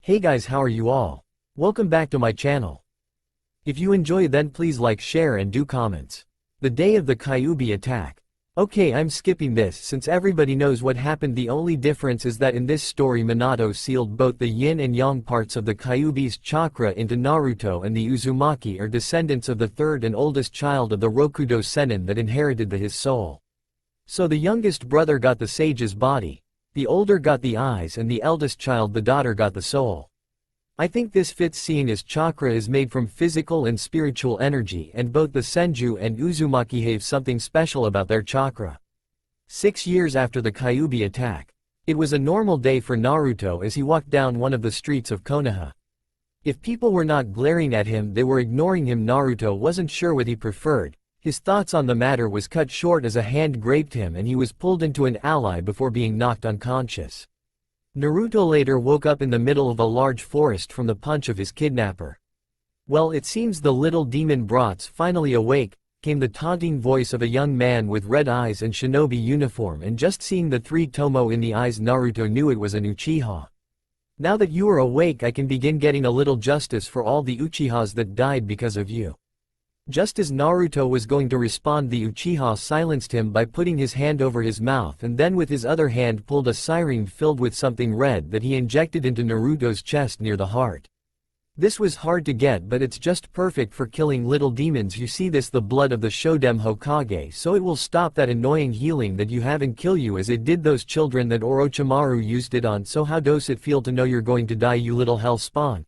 Hey guys, how are you all? Welcome back to my channel. If you enjoy then please like, share and do comments. The day of the Kyuubi attack. Okay, I'm skipping this since everybody knows what happened. The only difference is that in this story Minato sealed both the yin and yang parts of the Kyuubi's chakra into Naruto, and the Uzumaki are descendants of the third and oldest child of the Rokudo Sennin that inherited his soul. So the youngest brother got the sage's body, the older got the eyes, and the eldest child, the daughter, got the soul. I think this fits seeing as chakra is made from physical and spiritual energy, and both the Senju and Uzumaki have something special about their chakra. 6 years after the Kyuubi attack. It was a normal day for Naruto as he walked down one of the streets of Konoha. If people were not glaring at him, they were ignoring him. Naruto wasn't sure what he preferred. His thoughts on the matter was cut short as a hand grabbed him and he was pulled into an alley before being knocked unconscious. Naruto later woke up in the middle of a large forest from the punch of his kidnapper. Well, it seems the little demon brats finally awake, came the taunting voice of a young man with red eyes and shinobi uniform, and just seeing the 3 tomo in the eyes Naruto knew it was an Uchiha. Now that you are awake, I can begin getting a little justice for all the Uchihas that died because of you. Just as Naruto was going to respond, the Uchiha silenced him by putting his hand over his mouth and then with his other hand pulled a syringe filled with something red that he injected into Naruto's chest near the heart. This was hard to get, but it's just perfect for killing little demons. You see, this the blood of the Shodem Hokage, so it will stop that annoying healing that you have and kill you as it did those children that Orochimaru used it on. So how does it feel to know you're going to die, you little hell spawn?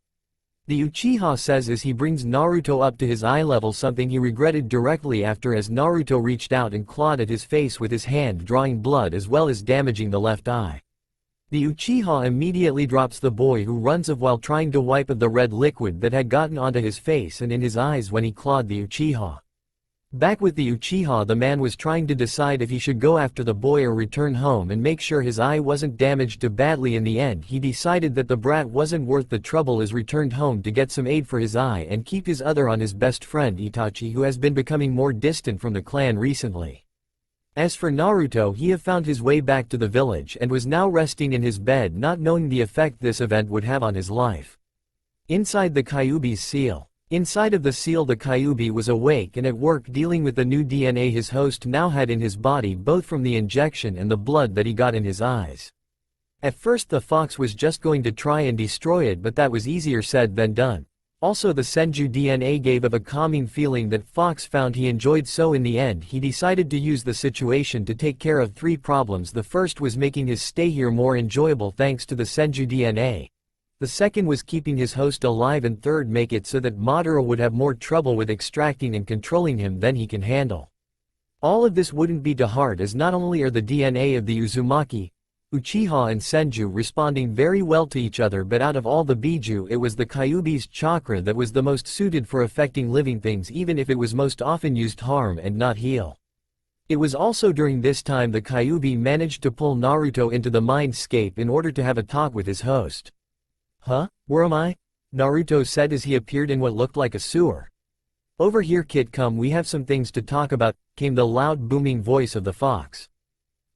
The Uchiha says as he brings Naruto up to his eye level, something he regretted directly after, as Naruto reached out and clawed at his face with his hand, drawing blood as well as damaging the left eye. The Uchiha immediately drops the boy, who runs off while trying to wipe of the red liquid that had gotten onto his face and in his eyes when he clawed the Uchiha. Back with the Uchiha, the man was trying to decide if he should go after the boy or return home and make sure his eye wasn't damaged too badly. In the end, he decided that the brat wasn't worth the trouble, as returned home to get some aid for his eye and keep his other on his best friend Itachi, who has been becoming more distant from the clan recently. As for Naruto, he had found his way back to the village and was now resting in his bed, not knowing the effect this event would have on his life. Inside the Kyuubi's seal. Inside of the seal, the Kyuubi was awake and at work dealing with the new DNA his host now had in his body, both from the injection and the blood that he got in his eyes. At first the fox was just going to try and destroy it, but that was easier said than done. Also, the Senju DNA gave of a calming feeling that Fox found he enjoyed, so in the end he decided to use the situation to take care of 3 problems. The first was making his stay here more enjoyable thanks to the Senju DNA. The second was keeping his host alive, and third, make it so that Madara would have more trouble with extracting and controlling him than he can handle. All of this wouldn't be too hard, as not only are the DNA of the Uzumaki, Uchiha and Senju responding very well to each other, but out of all the Biju, it was the Kyuubi's chakra that was the most suited for affecting living things, even if it was most often used harm and not heal. It was also during this time the Kyuubi managed to pull Naruto into the mindscape in order to have a talk with his host. Huh? Where am I? Naruto said as he appeared in what looked like a sewer. Over here, kid, come, we have some things to talk about, came the loud booming voice of the fox.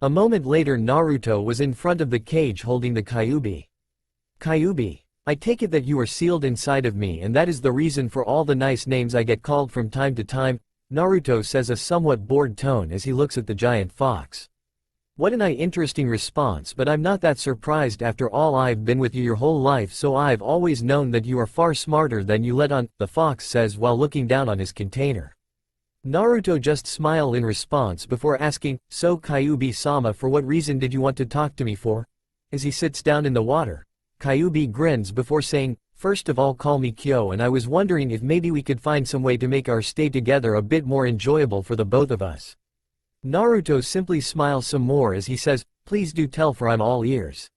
A moment later, Naruto was in front of the cage holding the Kyuubi. Kyuubi, I take it that you are sealed inside of me, and that is the reason for all the nice names I get called from time to time, Naruto says, a somewhat bored tone as he looks at the giant fox. What an interesting response, but I'm not that surprised. After all, I've been with you your whole life, so I've always known that you are far smarter than you let on, the fox says while looking down on his container. Naruto just smiled in response before asking, so Kyuubi-sama, for what reason did you want to talk to me for? As he sits down in the water, Kyuubi grins before saying, first of all, call me Kyo, and I was wondering if maybe we could find some way to make our stay together a bit more enjoyable for the both of us. Naruto simply smiles some more as he says, please do tell, for I'm all ears.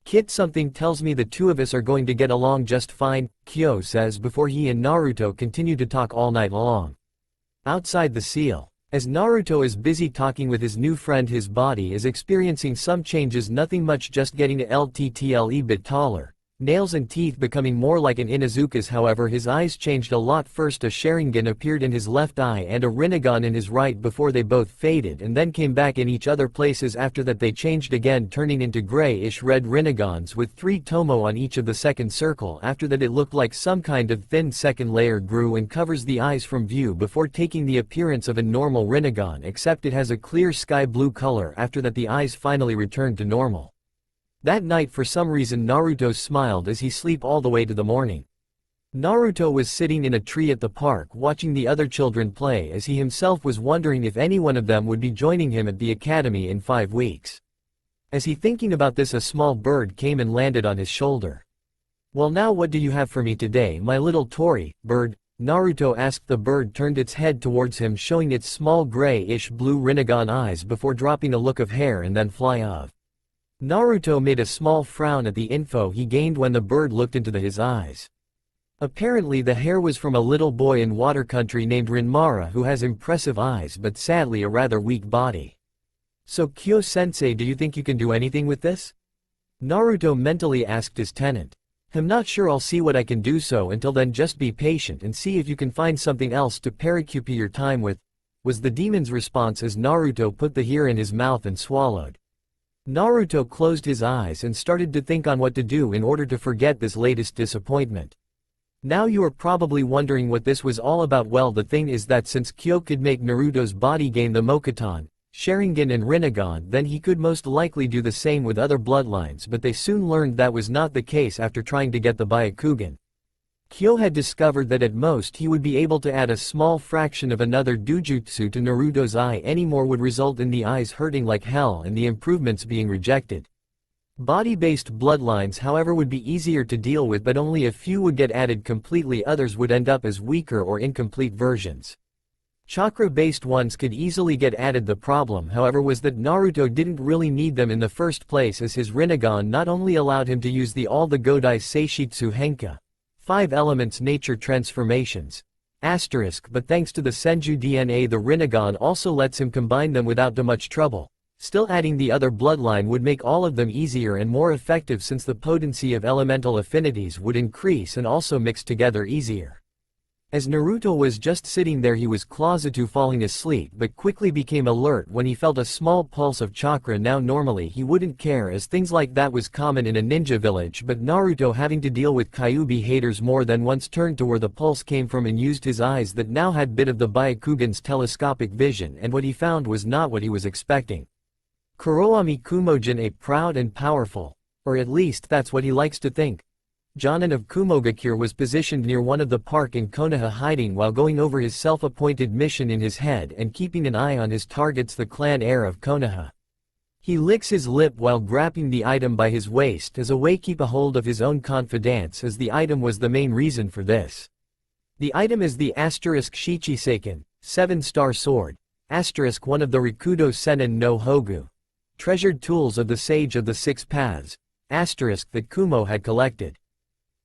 Kid, something tells me the two of us are going to get along just fine, Kyo says before he and Naruto continue to talk all night long. Outside the seal, as Naruto is busy talking with his new friend, his body is experiencing some changes, nothing much, just getting a little bit taller. nails and teeth becoming more like an Inuzuka's. However, his eyes changed a lot. First a Sharingan appeared in his left eye and a Rinnegan in his right before they both faded and then came back in each other places. After that they changed again, turning into grayish red Rinnegans with 3 tomo on each of the second circle. After that it looked like some kind of thin second layer grew and covers the eyes from view before taking the appearance of a normal Rinnegan, except it has a clear sky blue color. After that the eyes finally returned to normal. That night for some reason Naruto smiled as he slept all the way to the morning. Naruto was sitting in a tree at the park watching the other children play, as he himself was wondering if any one of them would be joining him at the academy in 5 weeks. As he thinking about this, a small bird came and landed on his shoulder. "Well, now what do you have for me today, my little Tori, bird?" Naruto asked. The bird turned its head towards him, showing its small grayish blue Rinnegan eyes before dropping a look of hair and then fly off. Naruto made a small frown at the info he gained when the bird looked into his eyes. Apparently the hair was from a little boy in water country named Rinmara, who has impressive eyes but sadly a rather weak body. "So Kyo-sensei, do you think you can do anything with this?" Naruto mentally asked his tenant. "I'm not sure, I'll see what I can do, so until then just be patient and see if you can find something else to pericupe your time with," was the demon's response as Naruto put the hair in his mouth and swallowed. Naruto closed his eyes and started to think on what to do in order to forget this latest disappointment. Now you are probably wondering what this was all about. Well, the thing is that since Kyo could make Naruto's body gain the Mokuton, Sharingan and Rinnegan, then he could most likely do the same with other bloodlines, but they soon learned that was not the case after trying to get the Byakugan. Kyo had discovered that at most he would be able to add a small fraction of another Dujutsu to Naruto's eye. Any more would result in the eyes hurting like hell and the improvements being rejected. Body-based bloodlines, however, would be easier to deal with, but only a few would get added completely, others would end up as weaker or incomplete versions. Chakra-based ones could easily get added. The problem, however, was that Naruto didn't really need them in the first place, as his Rinnegan not only allowed him to use all the Godai Seishitsu Henka 5 elements nature transformations, but thanks to the Senju DNA, the Rinnegan also lets him combine them without too much trouble. Still, adding the other bloodline would make all of them easier and more effective, since the potency of elemental affinities would increase and also mix together easier. As Naruto was just sitting there, he was close to falling asleep but quickly became alert when he felt a small pulse of chakra. Now normally he wouldn't care, as things like that was common in a ninja village, but Naruto, having to deal with Kyuubi haters more than once, turned to where the pulse came from and used his eyes that now had bit of the Byakugan's telescopic vision, and what he found was not what he was expecting. Kuroami Kumojin, a proud and powerful, or at least that's what he likes to think, Jonin of Kumogakure, was positioned near one of the park in Konoha, hiding while going over his self-appointed mission in his head and keeping an eye on his targets, the clan heir of Konoha. He licks his lip while grabbing the item by his waist as a way keep a hold of his own confidence, as the item was the main reason for this. The item is the *Shichiseiken, 7-star sword, one of the Rikudo Senin no Hogu, treasured tools of the Sage of the Six Paths, that Kumo had collected.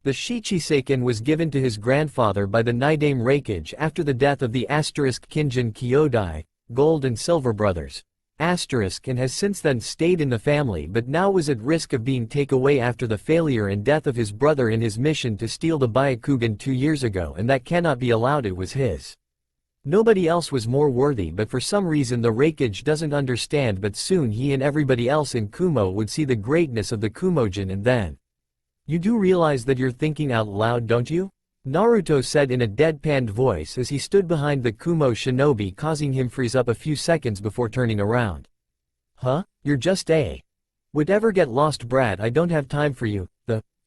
The Shichiseiken was given to his grandfather by the Nidaime Reikage after the death of the Kinjin Kyodai, Gold and Silver brothers, and has since then stayed in the family, but now was at risk of being taken away after the failure and death of his brother in his mission to steal the Byakugan 2 years ago, and that cannot be allowed. It was his. Nobody else was more worthy, but for some reason the Reikage doesn't understand, but soon he and everybody else in Kumo would see the greatness of the Kumojin, and then, "You do realize that you're thinking out loud, don't you?" Naruto said in a deadpanned voice as he stood behind the Kumo shinobi, causing him freeze up a few seconds before turning around. "Huh? You're just a whatever, get lost brat, I don't have time for you.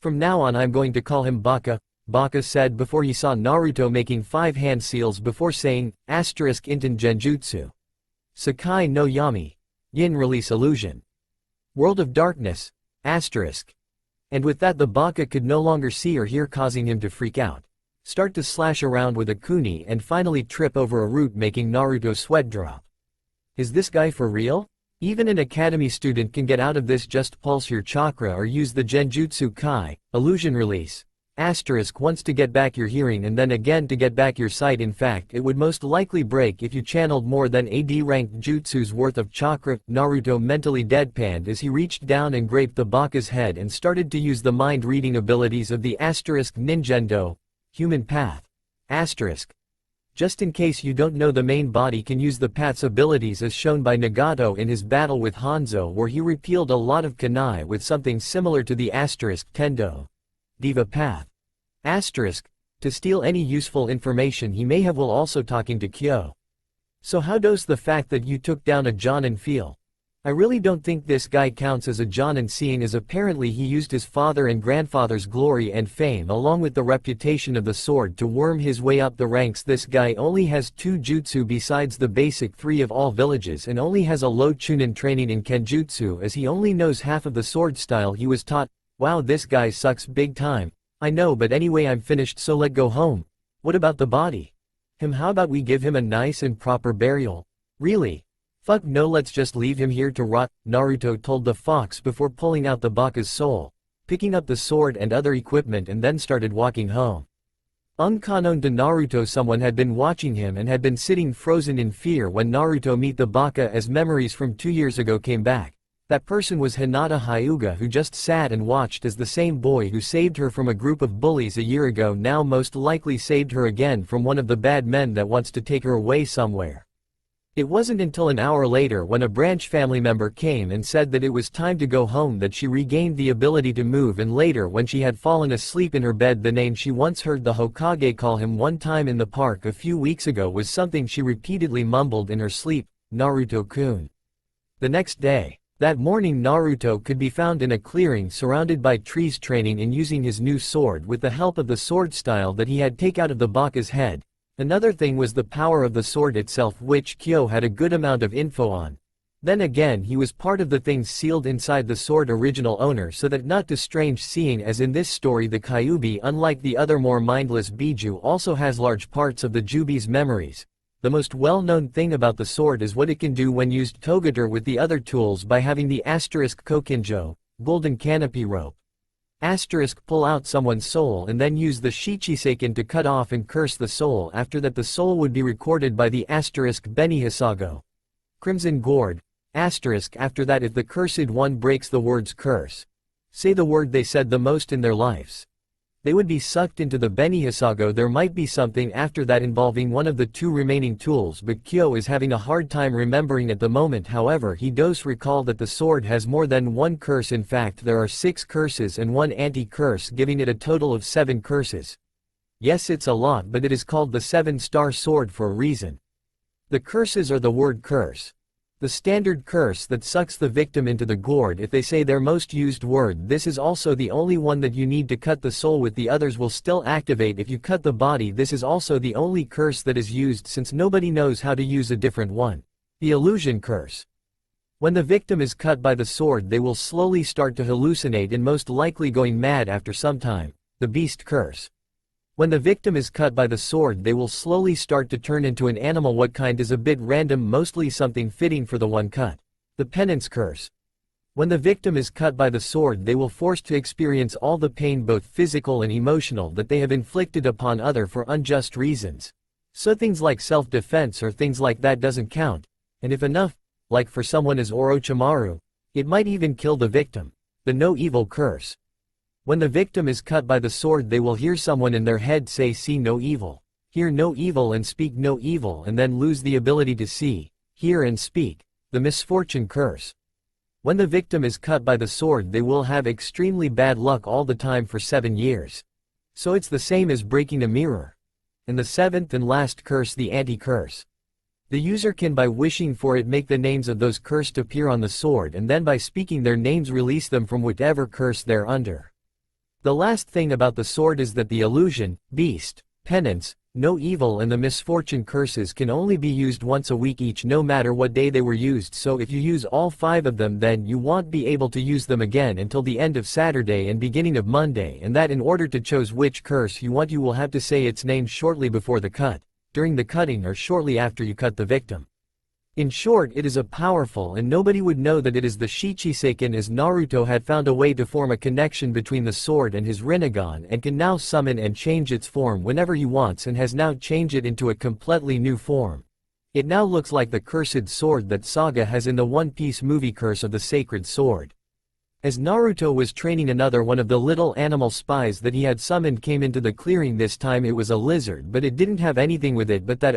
From now on I'm going to call him Baka," Baka said before he saw Naruto making 5 hand seals before saying, Inten Genjutsu. Sakai no Yami. Yin release illusion. World of darkness. And with that the Baka could no longer see or hear, causing him to freak out, start to slash around with a kuni, and finally trip over a root, making Naruto sweat drop. Is this guy for real? Even an academy student can get out of this. Just pulse your chakra or use the Genjutsu Kai, illusion release, Once to get back your hearing and then again to get back your sight. In fact, it would most likely break if you channeled more than a D-ranked jutsu's worth of chakra. Naruto mentally deadpanned as he reached down and graped the baka's head and started to use the mind-reading abilities of the Ninjendo, human path. Just in case you don't know, the main body can use the path's abilities as shown by Nagato in his battle with Hanzo, where he repealed a lot of kunai with something similar to the Tendo Diva path. To steal any useful information he may have while also talking to Kyo. So how does the fact that you took down a Jonin feel? I really don't think this guy counts as a Jonin, seeing as apparently he used his father and grandfather's glory and fame along with the reputation of the sword to worm his way up the ranks. This guy only has 2 jutsu besides the basic 3 of all villages and only has a low Chunin training in Kenjutsu as he only knows half of the sword style he was taught. Wow, this guy sucks big time. I know, but anyway, I'm finished, so let's go home. What about the body? How about we give him a nice and proper burial? Really? Fuck no, let's just leave him here to rot, Naruto told the fox before pulling out the baka's soul, picking up the sword and other equipment and then started walking home. Unknown to Naruto, someone had been watching him and had been sitting frozen in fear when Naruto met the baka as memories from 2 years ago came back. That person was Hinata Hyuga, who just sat and watched as the same boy who saved her from a group of bullies a year ago now most likely saved her again from one of the bad men that wants to take her away somewhere. It wasn't until an hour later when a branch family member came and said that it was time to go home that she regained the ability to move, and later when she had fallen asleep in her bed, the name she once heard the Hokage call him one time in the park a few weeks ago was something she repeatedly mumbled in her sleep, Naruto-kun. The next day. That morning, Naruto could be found in a clearing surrounded by trees training in using his new sword with the help of the sword style that he had taken out of the baka's head. Another thing was the power of the sword itself, which Kyo had a good amount of info on. Then again, he was part of the things sealed inside the sword original owner, so that not too strange, seeing as in this story the Kyuubi, unlike the other more mindless Biju, also has large parts of the Jubi's memories. The most well-known thing about the sword is what it can do when used together with the other tools by having the Kokinjo, golden canopy rope. Pull out someone's soul and then use the Shichiseiken to cut off and curse the soul. After that, the soul would be recorded by the Benihisago. Crimson Gourd. After that, if the cursed one breaks the word's curse, say the word they said the most in their lives, they would be sucked into the Benihisago. There might be something after that involving one of the 2 remaining tools, but Kyo is having a hard time remembering at the moment. However, he does recall that the sword has more than 1 curse. In fact, there are 6 curses and 1 anti-curse, giving it a total of 7 curses. Yes, it's a lot, but it is called the 7-star sword for a reason. The curses are the word curse, the standard curse that sucks the victim into the gourd if they say their most used word. This is also the only one that you need to cut the soul with. The others will still activate if you cut the body. This is also the only curse that is used since nobody knows how to use a different one. The illusion curse. When the victim is cut by the sword, they will slowly start to hallucinate and most likely going mad after some time. The beast curse. When the victim is cut by the sword, they will slowly start to turn into an animal. What kind is a bit random, mostly something fitting for the one cut. The penance curse. When the victim is cut by the sword, they will forced to experience all the pain, both physical and emotional, that they have inflicted upon other for unjust reasons. So things like self-defense or things like that doesn't count, and if enough, like for someone as Orochimaru, it might even kill the victim. The no evil curse. When the victim is cut by the sword, they will hear someone in their head say see no evil, hear no evil and speak no evil, and then lose the ability to see, hear and speak. The misfortune curse. When the victim is cut by the sword, they will have extremely bad luck all the time for 7 years. So it's the same as breaking a mirror. And the 7th and last curse, the anti-curse. The user can, by wishing for it, make the names of those cursed appear on the sword, and then by speaking their names release them from whatever curse they're under. The last thing about the sword is that the illusion, beast, penance, no evil and the misfortune curses can only be used once a week each, no matter what day they were used. So if you use all 5 of them, then you won't be able to use them again until the end of Saturday and beginning of Monday, and that in order to choose which curse you want, you will have to say its name shortly before the cut, during the cutting, or shortly after you cut the victim. In short, it is a powerful and nobody would know that it is the Shichiseiken, as Naruto had found a way to form a connection between the sword and his Rinnegan and can now summon and change its form whenever he wants and has now changed it into a completely new form. It now looks like the cursed sword that Saga has in the One Piece movie Curse of the Sacred Sword. As Naruto was training, another one of the little animal spies that he had summoned came into the clearing. This time it was a lizard, but it didn't have anything with it but that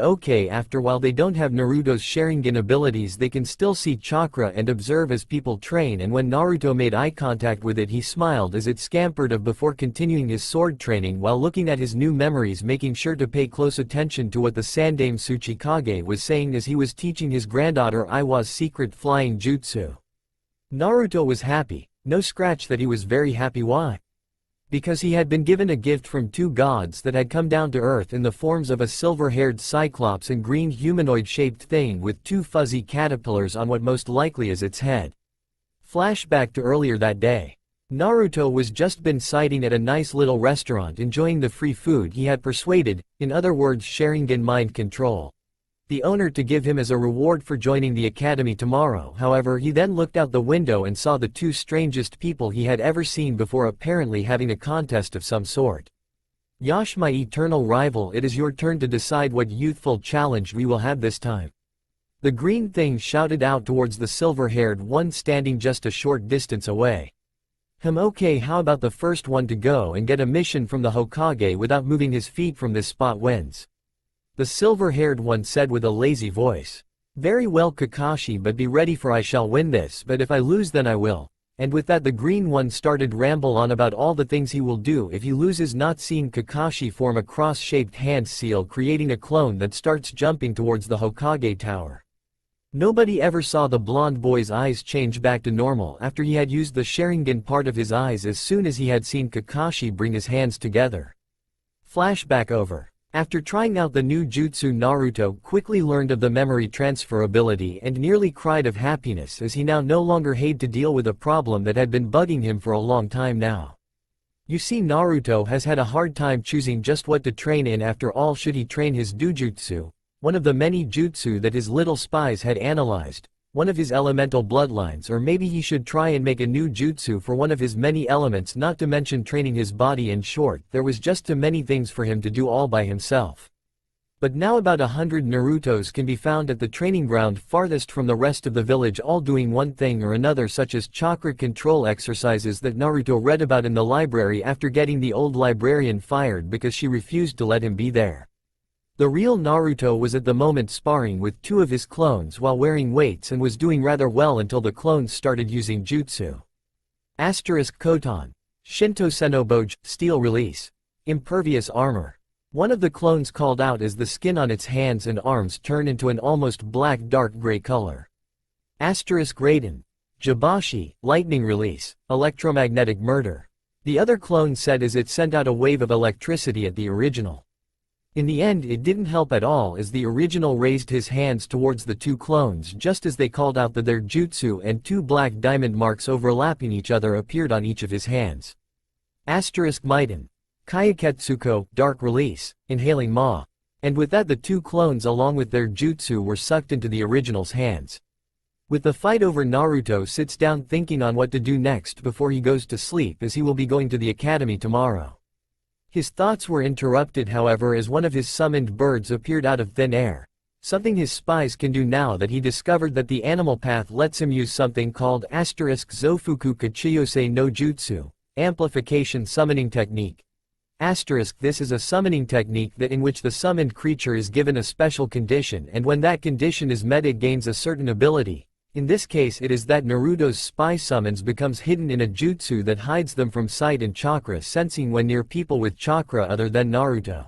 after while they don't have Naruto's Sharingan abilities, they can still see chakra and observe as people train, and when Naruto made eye contact with it he smiled as it scampered off before continuing his sword training while looking at his new memories, making sure to pay close attention to what the Sandaime Tsuchikage was saying as he was teaching his granddaughter Iwa's secret flying jutsu. Naruto was happy. No scratch that he was very happy. Why? Because he had been given a gift from two gods that had come down to earth in the forms of a silver-haired cyclops and green humanoid-shaped thing with two fuzzy caterpillars on what most likely is its head. Flashback to earlier that day. Naruto was just been sitting at a nice little restaurant enjoying the free food he had persuaded, in other words Sharingan mind control, the owner to give him as a reward for joining the academy tomorrow. However, he then looked out the window and saw the two strangest people he had ever seen before, apparently having a contest of some sort. Yash, my eternal rival, it is your turn to decide what youthful challenge we will have this time. The green thing shouted out towards the silver-haired one standing just a short distance away. Okay, how about the first one to go and get a mission from the Hokage without moving his feet from this spot wins? The silver-haired one said with a lazy voice. Very well Kakashi, but be ready for I shall win this, but if I lose then I will. And with that the green one started ramble on about all the things he will do if he loses, not seeing Kakashi form a cross-shaped hand seal, creating a clone that starts jumping towards the Hokage tower. Nobody ever saw the blonde boy's eyes change back to normal after he had used the Sharingan part of his eyes as soon as he had seen Kakashi bring his hands together. Flashback over. After trying out the new jutsu, Naruto quickly learned of the memory transfer ability and nearly cried of happiness as he now no longer had to deal with a problem that had been bugging him for a long time now. You see, Naruto has had a hard time choosing just what to train in. After all, should he train his dojutsu, one of the many jutsu that his little spies had analyzed, one of his elemental bloodlines, or maybe he should try and make a new jutsu for one of his many elements, not to mention training his body. In short, there was just too many things for him to do all by himself. But now about 100 Narutos can be found at the training ground farthest from the rest of the village, all doing one thing or another, such as chakra control exercises that Naruto read about in the library after getting the old librarian fired because she refused to let him be there. The real Naruto was at the moment sparring with two of his clones while wearing weights and was doing rather well until the clones started using jutsu. Koton. Shinto Senoboj, Steel Release. Impervious Armor. One of the clones called out as the skin on its hands and arms turned into an almost black dark gray color. Raiden. Jabashi, Lightning Release, Electromagnetic Murder. The other clone said as it sent out a wave of electricity at the original. In the end it didn't help at all as the original raised his hands towards the two clones just as they called out their jutsu, and two black diamond marks overlapping each other appeared on each of his hands. Maiden. Kayaketsuko, Dark Release, Inhaling Ma. And with that the two clones along with their jutsu were sucked into the original's hands. With the fight over, Naruto sits down thinking on what to do next before he goes to sleep, as he will be going to the academy tomorrow. His thoughts were interrupted however as one of his summoned birds appeared out of thin air. Something his spies can do now that he discovered that the animal path lets him use something called Zofuku Kachiyose no Jutsu, Amplification Summoning Technique. This is a summoning technique that in which the summoned creature is given a special condition, and when that condition is met it gains a certain ability. In this case it is that Naruto's spy summons becomes hidden in a jutsu that hides them from sight and chakra sensing when near people with chakra other than Naruto.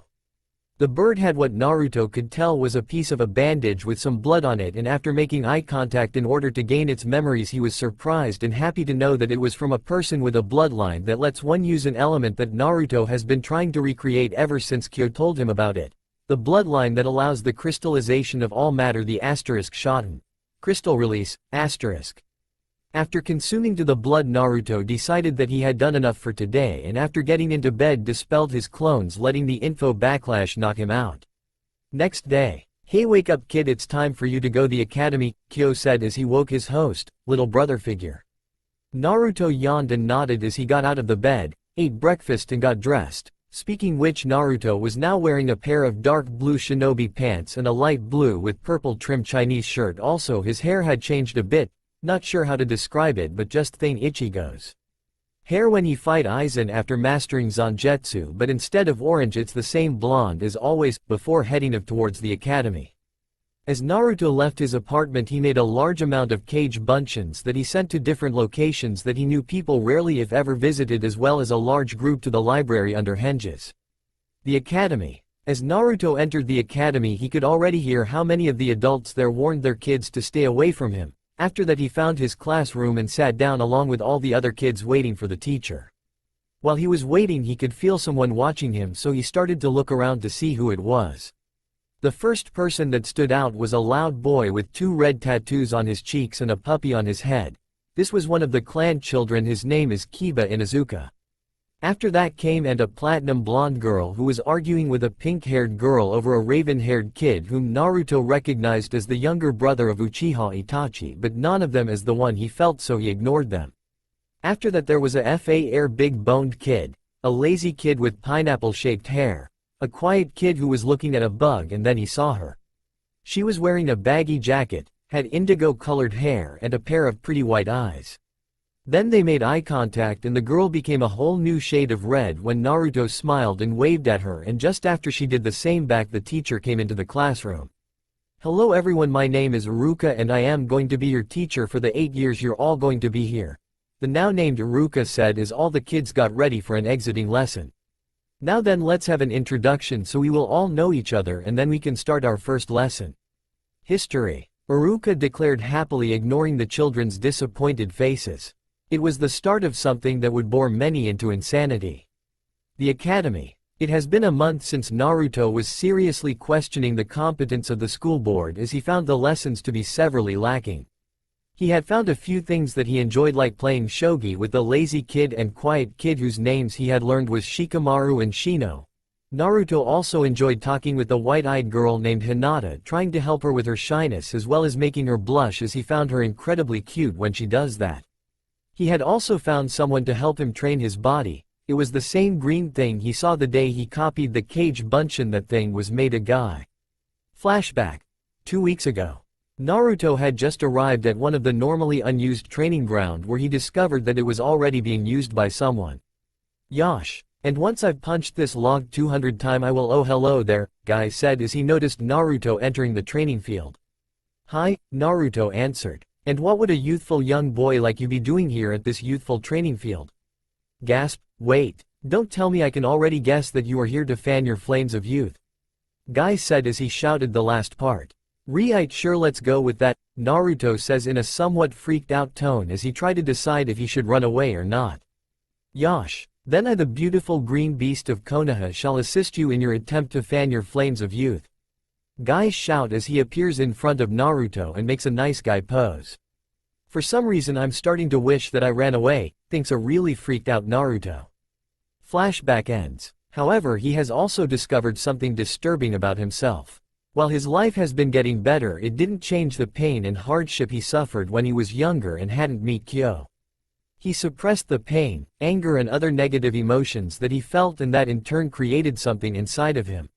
The bird had what Naruto could tell was a piece of a bandage with some blood on it, and after making eye contact in order to gain its memories he was surprised and happy to know that it was from a person with a bloodline that lets one use an element that Naruto has been trying to recreate ever since Kyo told him about it. The bloodline that allows the crystallization of all matter, the Shoten. Crystal Release, After consuming to the blood, Naruto decided that he had done enough for today, and after getting into bed dispelled his clones, letting the info backlash knock him out. Next day, "Hey, wake up kid, it's time for you to go to the academy," Kyo said as he woke his host, little brother figure. Naruto yawned and nodded as he got out of the bed, ate breakfast and got dressed. Speaking which, Naruto was now wearing a pair of dark blue shinobi pants and a light blue with purple trim Chinese shirt. Also his hair had changed a bit, not sure how to describe it but just think Ichigo's hair when he fight Aizen after mastering Zangetsu, but instead of orange it's the same blonde as always, before heading towards the academy. As Naruto left his apartment he made a large amount of cage bunchins that he sent to different locations that he knew people rarely if ever visited, as well as a large group to the library under Henges. The academy. As Naruto entered the academy he could already hear how many of the adults there warned their kids to stay away from him. After that he found his classroom and sat down along with all the other kids waiting for the teacher. While he was waiting he could feel someone watching him, so he started to look around to see who it was. The first person that stood out was a loud boy with 2 red tattoos on his cheeks and a puppy on his head. This was one of the clan children, his name is Kiba Inuzuka. After that came a platinum blonde girl who was arguing with a pink-haired girl over a raven-haired kid whom Naruto recognized as the younger brother of Uchiha Itachi, but none of them as the one he felt, so he ignored them. After that there was a FAR big-boned kid, a lazy kid with pineapple-shaped hair, a quiet kid who was looking at a bug, and then he saw her. She was wearing a baggy jacket, had indigo-colored hair and a pair of pretty white eyes. Then they made eye contact and the girl became a whole new shade of red when Naruto smiled and waved at her, and just after she did the same back the teacher came into the classroom. "Hello everyone, my name is Iruka and I am going to be your teacher for the 8 years you're all going to be here," the now named Iruka said as all the kids got ready for an exiting lesson. "Now then let's have an introduction so we will all know each other and then we can start our first lesson. History," Iruka declared happily, ignoring the children's disappointed faces. It was the start of something that would bore many into insanity. The academy. It has been a month since Naruto was seriously questioning the competence of the school board as he found the lessons to be severely lacking. He had found a few things that he enjoyed, like playing shogi with the lazy kid and quiet kid whose names he had learned was Shikamaru and Shino. Naruto also enjoyed talking with the white-eyed girl named Hinata, trying to help her with her shyness as well as making her blush, as he found her incredibly cute when she does that. He had also found someone to help him train his body. It was the same green thing he saw the day he copied the cage bunchin. That thing was made a guy. Flashback. 2 weeks ago. Naruto had just arrived at one of the normally unused training ground where he discovered that it was already being used by someone. "Yosh. And once I've punched this log 200 times I will." "Oh hello there," Guy said as he noticed Naruto entering the training field. "Hi," Naruto answered. "And what would a youthful young boy like you be doing here at this youthful training field?" Gasp. "Wait. Don't tell me I can already guess that you are here to fan your flames of youth," Guy said as he shouted the last part. "Right, sure, let's go with that," Naruto says in a somewhat freaked out tone as he tried to decide if he should run away or not. "Yosh. Then I, the beautiful green beast of Konoha, shall assist you in your attempt to fan your flames of youth," Guy shout as he appears in front of Naruto and makes a nice guy pose. "For some reason I'm starting to wish that I ran away," thinks a really freaked out Naruto. Flashback ends. However, he has also discovered something disturbing about himself. While his life has been getting better, it didn't change the pain and hardship he suffered when he was younger and hadn't met Kyo. He suppressed the pain, anger and other negative emotions that he felt, and that in turn created something inside of him.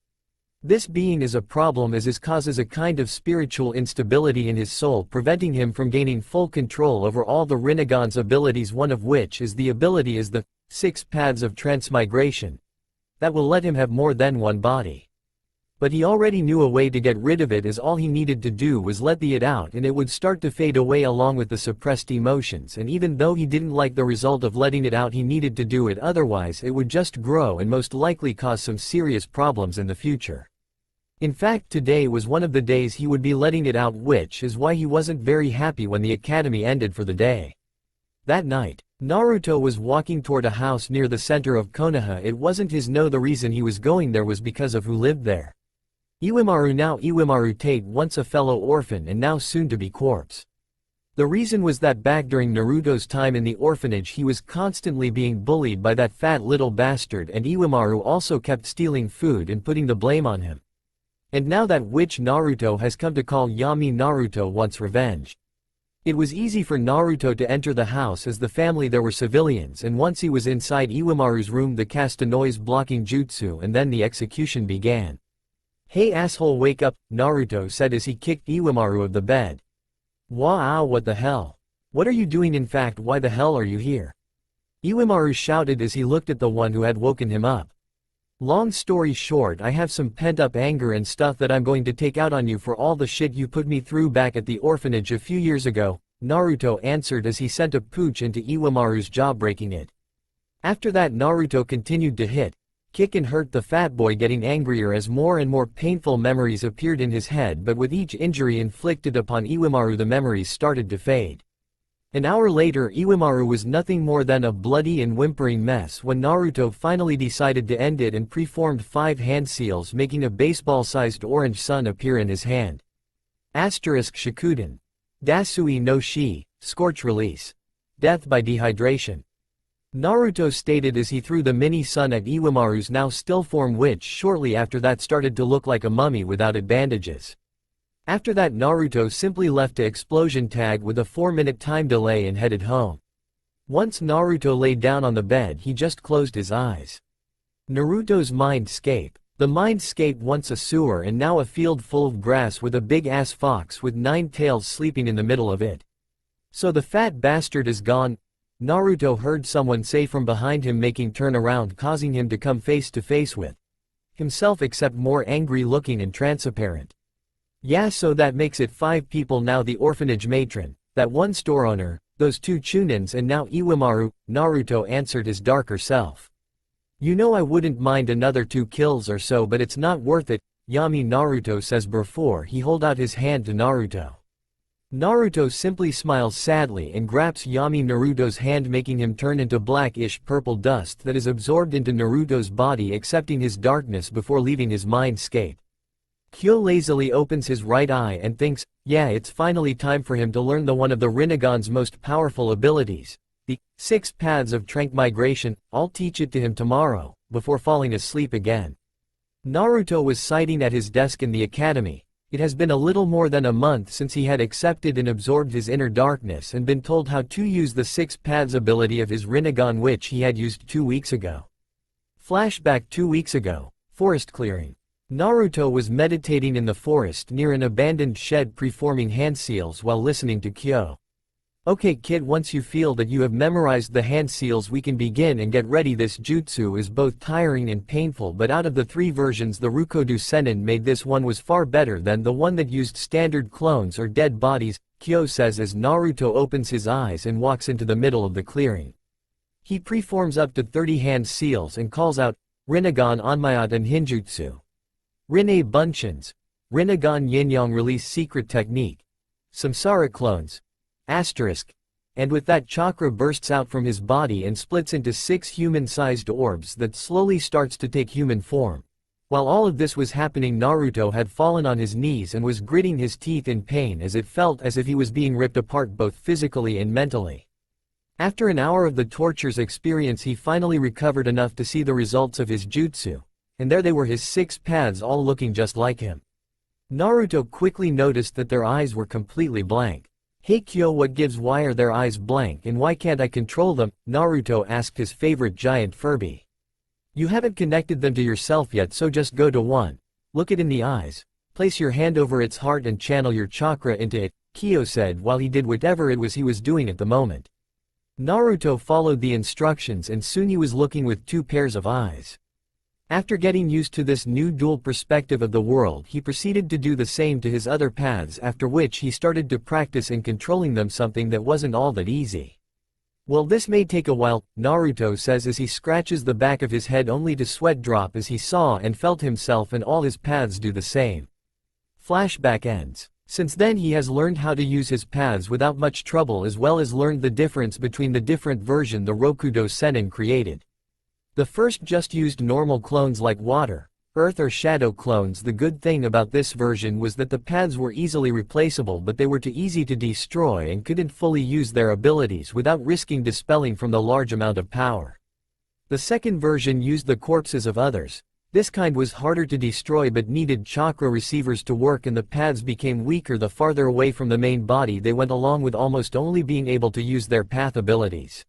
This being is a problem as it causes a kind of spiritual instability in his soul, preventing him from gaining full control over all the Rinnegan's abilities, one of which is the ability is the 6 paths of transmigration. That will let him have more than one body. But he already knew a way to get rid of it, as all he needed to do was let it out and it would start to fade away along with the suppressed emotions, and even though he didn't like the result of letting it out, he needed to do it, otherwise it would just grow and most likely cause some serious problems in the future. In fact, today was one of the days he would be letting it out, which is why he wasn't very happy when the academy ended for the day. That night, Naruto was walking toward a house near the center of Konoha. It wasn't his no, the reason he was going there was because of who lived there. Iwamaru, now Iwamaru Tate, once a fellow orphan and now soon to be corpse. The reason was that back during Naruto's time in the orphanage he was constantly being bullied by that fat little bastard, and Iwamaru also kept stealing food and putting the blame on him. And now that witch Naruto has come to call Yami, Naruto wants revenge. It was easy for Naruto to enter the house as the family there were civilians, and once he was inside Iwamaru's room the cast a noise-blocking jutsu and then the execution began. "Hey asshole, wake up," Naruto said as he kicked Iwamaru of the bed. "Wow, what the hell? What are you doing? In fact, why the hell are you here?" Iwamaru shouted as he looked at the one who had woken him up. "Long story short, I have some pent-up anger and stuff that I'm going to take out on you for all the shit you put me through back at the orphanage a few years ago," Naruto answered as he sent a pooch into Iwamaru's jaw, breaking it. After that Naruto continued to hit, kick and hurt the fat boy, getting angrier as more and more painful memories appeared in his head, but with each injury inflicted upon Iwamaru the memories started to fade. An hour later Iwamaru was nothing more than a bloody and whimpering mess when Naruto finally decided to end it and preformed 5 hand seals, making a baseball-sized orange sun appear in his hand. Asterisk Shikuden. Dasui no Shi, Scorch Release. Death by dehydration. Naruto stated as he threw the mini sun at Iwamaru's now still form, which shortly after that started to look like a mummy without its bandages. After that Naruto simply left the explosion tag with a 4-minute time delay and headed home. Once Naruto lay down on the bed he just closed his eyes. Naruto's mindscape. The mindscape, once a sewer and now a field full of grass with a big-ass fox with 9 tails sleeping in the middle of it. "So the fat bastard is gone," Naruto heard someone say from behind him, making turn around, causing him to come face to face with himself, except more angry looking and transparent. "Yeah, so that makes it 5 people now: the orphanage matron, that one store owner, those 2 Chunins, and now Iwamaru," Naruto answered his darker self. "You know, I wouldn't mind another 2 kills or so, but it's not worth it, Yami," Naruto says before he hold out his hand to Naruto. Naruto simply smiles sadly and grabs Yami Naruto's hand, making him turn into blackish purple dust that is absorbed into Naruto's body, accepting his darkness before leaving his mindscape. Kyo lazily opens his right eye and thinks, yeah, it's finally time for him to learn one of the Rinnegan's most powerful abilities, the 6 paths of transmigration. "I'll teach it to him tomorrow," before falling asleep again. Naruto was sitting at his desk in the academy. It has been a little more than a month since he had accepted and absorbed his inner darkness and been told how to use the 6 paths ability of his Rinnegan, which he had used 2 weeks ago. Flashback 2 weeks ago, forest clearing. Naruto was meditating in the forest near an abandoned shed, preforming hand seals while listening to Kyo. "Okay kid, once you feel that you have memorized the hand seals we can begin and get ready. This jutsu is both tiring and painful, but out of the 3 versions the Rukodu Sennin made, this one was far better than the one that used standard clones or dead bodies," Kyo says as Naruto opens his eyes and walks into the middle of the clearing. He preforms up to 30 hand seals and calls out, "Rinnegan Onmyat and Hinjutsu. Rinne Bunshins. Rinnegan Yinyang Release Secret Technique. Samsara Clones. Asterisk." And with that, chakra bursts out from his body and splits into 6 human-sized orbs that slowly starts to take human form. While all of this was happening, Naruto had fallen on his knees and was gritting his teeth in pain as it felt as if he was being ripped apart both physically and mentally. After an hour of the torture's experience he finally recovered enough to see the results of his jutsu. And there they were, his 6 paths, all looking just like him. Naruto quickly noticed that their eyes were completely blank. "Hey Kyo, what gives? Why are their eyes blank and why can't I control them?" Naruto asked his favorite giant Furby. "You haven't connected them to yourself yet, so just go to one. Look it in the eyes. Place your hand over its heart and channel your chakra into it," Kyo said while he did whatever it was he was doing at the moment. Naruto followed the instructions and soon he was looking with 2 pairs of eyes. After getting used to this new dual perspective of the world, he proceeded to do the same to his other paths, after which he started to practice in controlling them, something that wasn't all that easy. "Well, this may take a while," Naruto says as he scratches the back of his head, only to sweat drop as he saw and felt himself and all his paths do the same. Flashback ends. Since then he has learned how to use his paths without much trouble, as well as learned the difference between the different version the Rokudo Sennin created. The first just used normal clones like water, earth or shadow clones. The good thing about this version was that the paths were easily replaceable, but they were too easy to destroy and couldn't fully use their abilities without risking dispelling from the large amount of power. The second version used the corpses of others, This kind was harder to destroy but needed chakra receivers to work, and the paths became weaker the farther away from the main body they went, along with almost only being able to use their path abilities.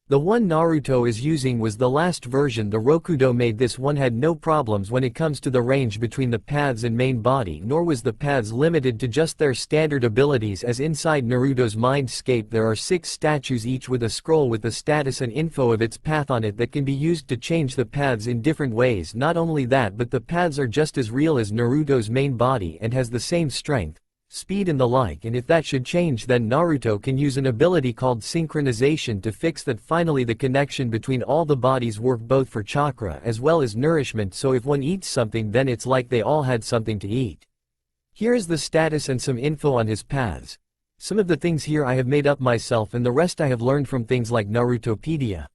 The one Naruto is using was the last version the Rokudo made. This one had no problems when it comes to the range between the paths and main body, nor was the paths limited to just their standard abilities, as inside Naruto's mindscape there are 6 statues, each with a scroll with the status and info of its path on it that can be used to change the paths in different ways. Not only that, but the paths are just as real as Naruto's main body and has the same strength, speed and the like, and if that should change, then Naruto can use an ability called synchronization to fix that. Finally, the connection between all the bodies work both for chakra as well as nourishment, so if one eats something then it's like they all had something to eat. Here is the status and some info on his paths. Some of the things here I have made up myself and the rest I have learned from things like Narutopedia.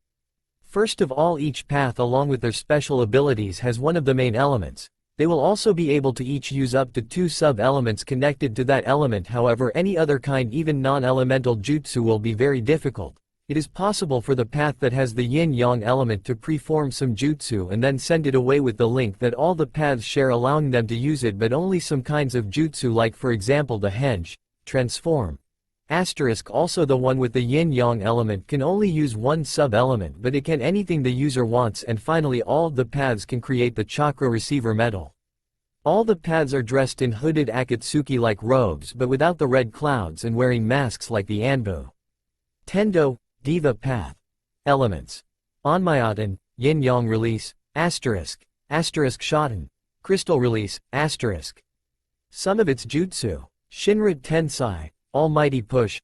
First of all, each path along with their special abilities has one of the main elements. They will also be able to each use up to 2 sub-elements connected to that element. However, any other kind, even non-elemental jutsu, will be very difficult. It is possible for the path that has the yin-yang element to preform some jutsu and then send it away with the link that all the paths share, allowing them to use it, but only some kinds of jutsu, like for example the henge, transform. Also, the one with the yin-yang element can only use one sub-element, but it can anything the user wants. And finally, all of the paths can create the chakra receiver medal. All the paths are dressed in hooded Akatsuki-like robes but without the red clouds, and wearing masks like the Anbu. Tendo, Diva path. Elements. Onmyoten, yin-yang release, Shoten, crystal release, Some of its jutsu. Shinra Tensai, almighty push,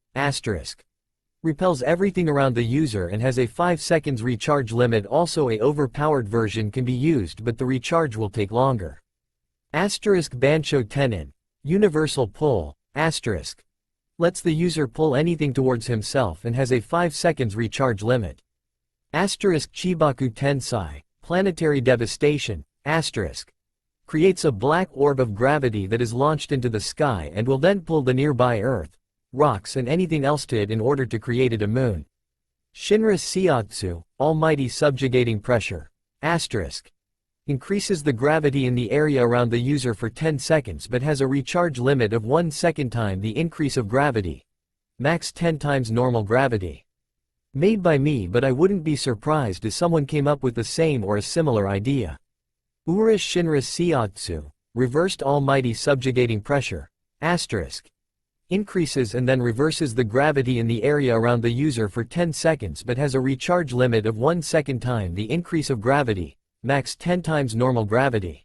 repels everything around the user and has a 5 seconds recharge limit. Also, a overpowered version can be used, but the recharge will take longer. Bancho Tenin, universal pull, lets the user pull anything towards himself and has a 5 seconds recharge limit. Chibaku Tensai, planetary devastation, creates a black orb of gravity that is launched into the sky and will then pull the nearby earth, rocks and anything else to it in order to create it a moon. Shinra Siatsu, almighty subjugating pressure, increases the gravity in the area around the user for 10 seconds but has a recharge limit of 1 second time the increase of gravity. Max 10 times normal gravity. Made by me, but I wouldn't be surprised if someone came up with the same or a similar idea. Ura Shinra Siatsu, reversed almighty subjugating pressure, increases and then reverses the gravity in the area around the user for 10 seconds but has a recharge limit of 1 second time the increase of gravity, max 10 times normal gravity.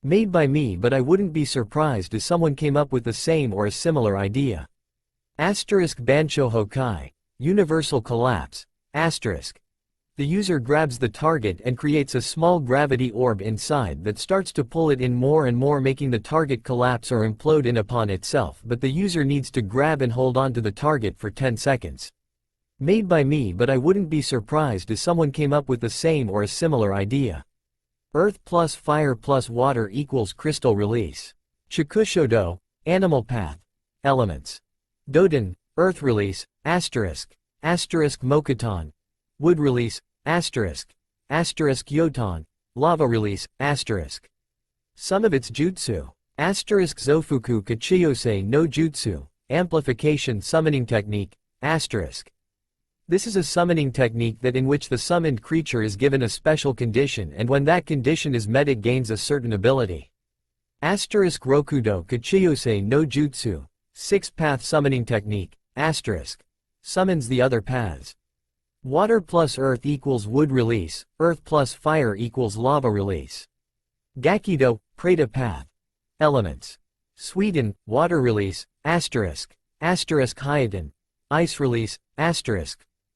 Made by me, but I wouldn't be surprised if someone came up with the same or a similar idea. Bancho Hokai, universal collapse, the user grabs the target and creates a small gravity orb inside that starts to pull it in more and more, making the target collapse or implode in upon itself, but the user needs to grab and hold on to the target for 10 seconds. Made by me, but I wouldn't be surprised if someone came up with the same or a similar idea. Earth plus fire plus water equals crystal release. Chikushodo, animal path. Elements. Doden, earth release, Mokuton, wood release, Yoton, lava release, Some of its jutsu. Zofuku Kachiyose no Jutsu, amplification summoning technique, This is a summoning technique that in which the summoned creature is given a special condition, and when that condition is met it gains a certain ability. Rokudo Kachiyose no Jutsu, 6-path summoning technique, summons the other paths. Water plus earth equals wood release, earth plus fire equals lava release. Gakido, Preta path. Elements. Sweden, water release, Hyoden, ice release,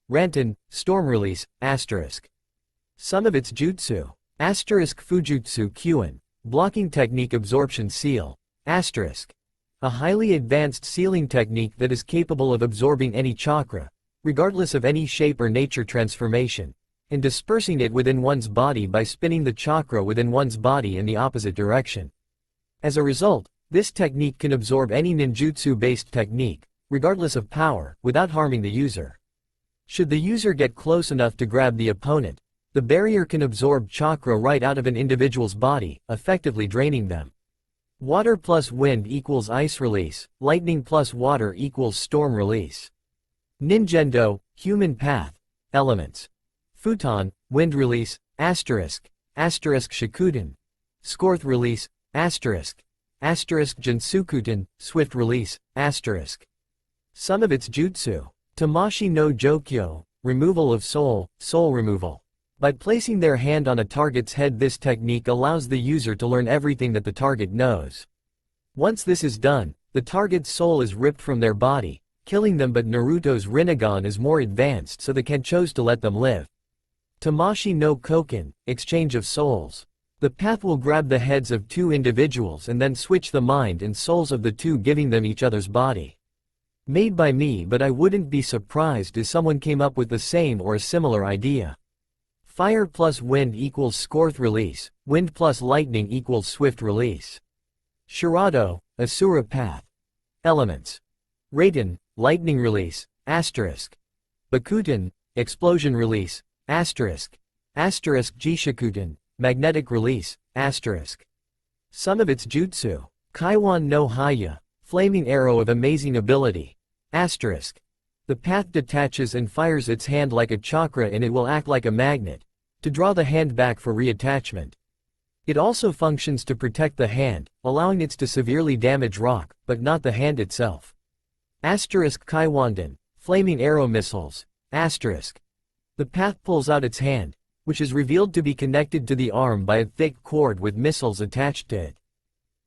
Ranton, storm release, Some of its jutsu. Fujutsu Kyuin, blocking technique absorption seal, a highly advanced sealing technique that is capable of absorbing any chakra, regardless of any shape or nature transformation, and dispersing it within one's body by spinning the chakra within one's body in the opposite direction. As a result, this technique can absorb any ninjutsu-based technique, regardless of power, without harming the user. Should the user get close enough to grab the opponent, The barrier can absorb chakra right out of an individual's body, effectively draining them. Water plus wind equals ice release, lightning plus water equals storm release. Ninjendo, human path, elements. Futon, wind release, asterisk Shikuden. Skorth release, asterisk Jinsukuten, swift release, asterisk. Some of its jutsu. Tamashi no Jokyo, removal of soul removal. By placing their hand on a target's head, this technique allows the user to learn everything that the target knows. Once this is done, the target's soul is ripped from their body, killing them, but Naruto's Rinnegan is more advanced, so the Ken chose to let them live. Tamashi no Koken, exchange of souls. The path will grab the heads of two individuals and then switch the mind and souls of the two, giving them each other's body. Made by me, but I wouldn't be surprised if someone came up with the same or a similar idea. Fire plus wind equals Skorth release, wind plus lightning equals swift release. Shirado, Asura path. Elements. Raiden, lightning release, asterisk. Bakuten, explosion release, asterisk Jishikuten, magnetic release, asterisk. Some of its jutsu. Kaiwan no Haya, flaming arrow of amazing ability, asterisk. The path detaches and fires its hand like a chakra, and it will act like a magnet to draw the hand back for reattachment. It also functions to protect the hand, allowing it to severely damage rock, but not the hand itself. Asterisk Kaiwanden, flaming arrow missiles, asterisk. The path pulls out its hand, which is revealed to be connected to the arm by a thick cord with missiles attached to it.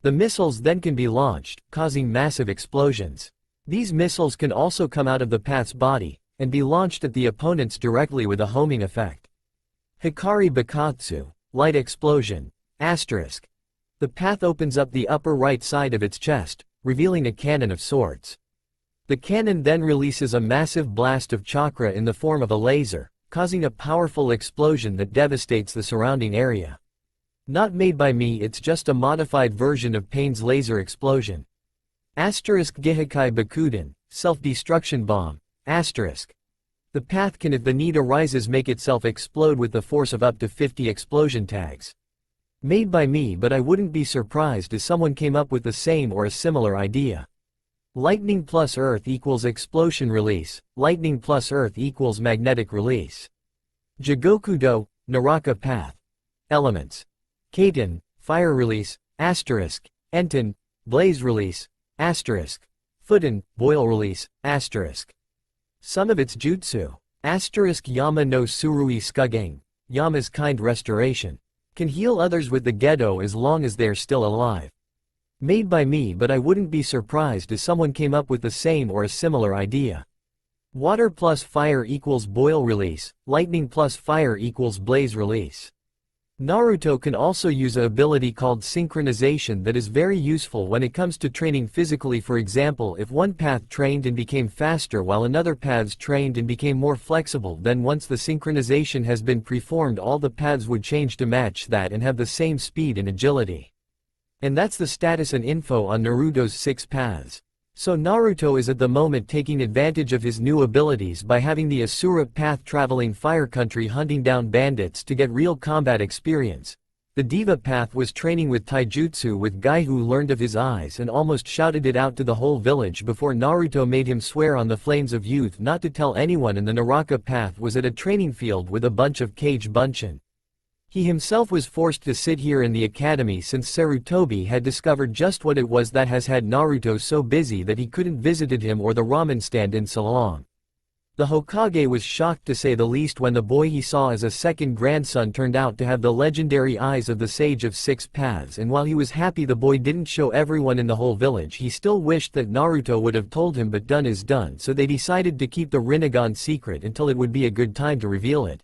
The missiles then can be launched, causing massive explosions. These missiles can also come out of the path's body, and be launched at the opponents directly with a homing effect. Hikari Bakatsu, light explosion, asterisk. The path opens up the upper right side of its chest, revealing a cannon of sorts. The cannon then releases a massive blast of chakra in the form of a laser, causing a powerful explosion that devastates the surrounding area. Not made by me, it's just a modified version of Pain's laser explosion. Asterisk Gihikai Bakuden, self-destruction bomb, asterisk. The path can, if the need arises, make itself explode with the force of up to 50 explosion tags. Made by me, but I wouldn't be surprised if someone came up with the same or a similar idea. Lightning plus earth equals explosion release, lightning plus earth equals magnetic release. Jigokudo, Naraka path. Elements. Kaiten, fire release, asterisk. Enten, blaze release, asterisk. Futen, boil release, asterisk. Some of its jutsu. Asterisk Yama no Surui Skugeng, Yama's kind restoration. Can heal others with the Gedo as long as they're still alive. Made by me, but I wouldn't be surprised if someone came up with the same or a similar idea. Water plus fire equals boil release, lightning plus fire equals blaze release. Naruto can also use an ability called synchronization that is very useful when it comes to training physically. For example, if one path trained and became faster while another paths trained and became more flexible, then once the synchronization has been performed, all the paths would change to match that and have the same speed and agility. And that's the status and info on Naruto's 6 paths. So Naruto is at the moment taking advantage of his new abilities by having the Asura path, traveling fire country hunting down bandits to get real combat experience. The Diva path was training with taijutsu with Guy, who learned of his eyes and almost shouted it out to the whole village before Naruto made him swear on the flames of youth not to tell anyone, and the Naraka path was at a training field with a bunch of Kage Bunshin. He himself was forced to sit here in the academy since Sarutobi had discovered just what it was that has had Naruto so busy that he couldn't visited him or the ramen stand in so long. The Hokage was shocked to say the least when the boy he saw as a second grandson turned out to have the legendary eyes of the Sage of 6 Paths, and while he was happy the boy didn't show everyone in the whole village, he still wished that Naruto would have told him, but done is done, so they decided to keep the Rinnegan secret until it would be a good time to reveal it.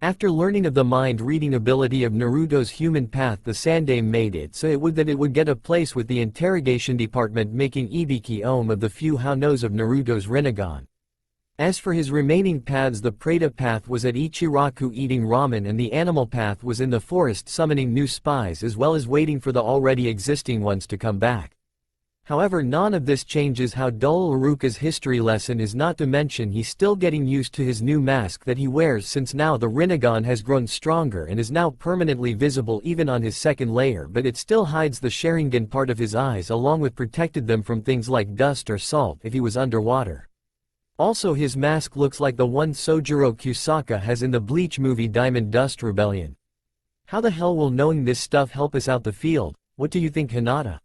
After learning of the mind-reading ability of Naruto's human path, the Sandaime made it so it would get a place with the interrogation department, making Ibiki Ome of the few who knows of Naruto's Rinnegan. As for his remaining paths, the Preta path was at Ichiraku eating ramen, and the animal path was in the forest summoning new spies as well as waiting for the already existing ones to come back. However, none of this changes how dull Iruka's history lesson is, not to mention he's still getting used to his new mask that he wears, since now the Rinnegan has grown stronger and is now permanently visible even on his second layer, but it still hides the Sharingan part of his eyes along with protected them from things like dust or salt if he was underwater. Also, his mask looks like the one Sojiro Kusaka has in the Bleach movie Diamond Dust Rebellion. How the hell will knowing this stuff help us out the field? What do you think, Hinata?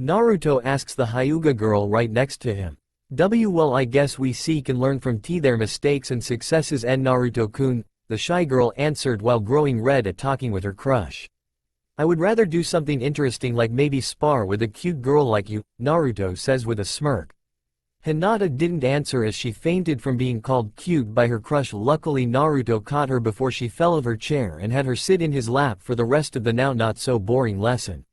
Naruto asks the Hyuga girl right next to him. Well, I guess we seek and learn from their mistakes and successes, and Naruto-kun, the shy girl answered while growing red at talking with her crush. I would rather do something interesting, like maybe spar with a cute girl like you, Naruto says with a smirk. Hinata didn't answer as she fainted from being called cute by her crush. Luckily, Naruto caught her before she fell off her chair and had her sit in his lap for the rest of the now not so boring lesson.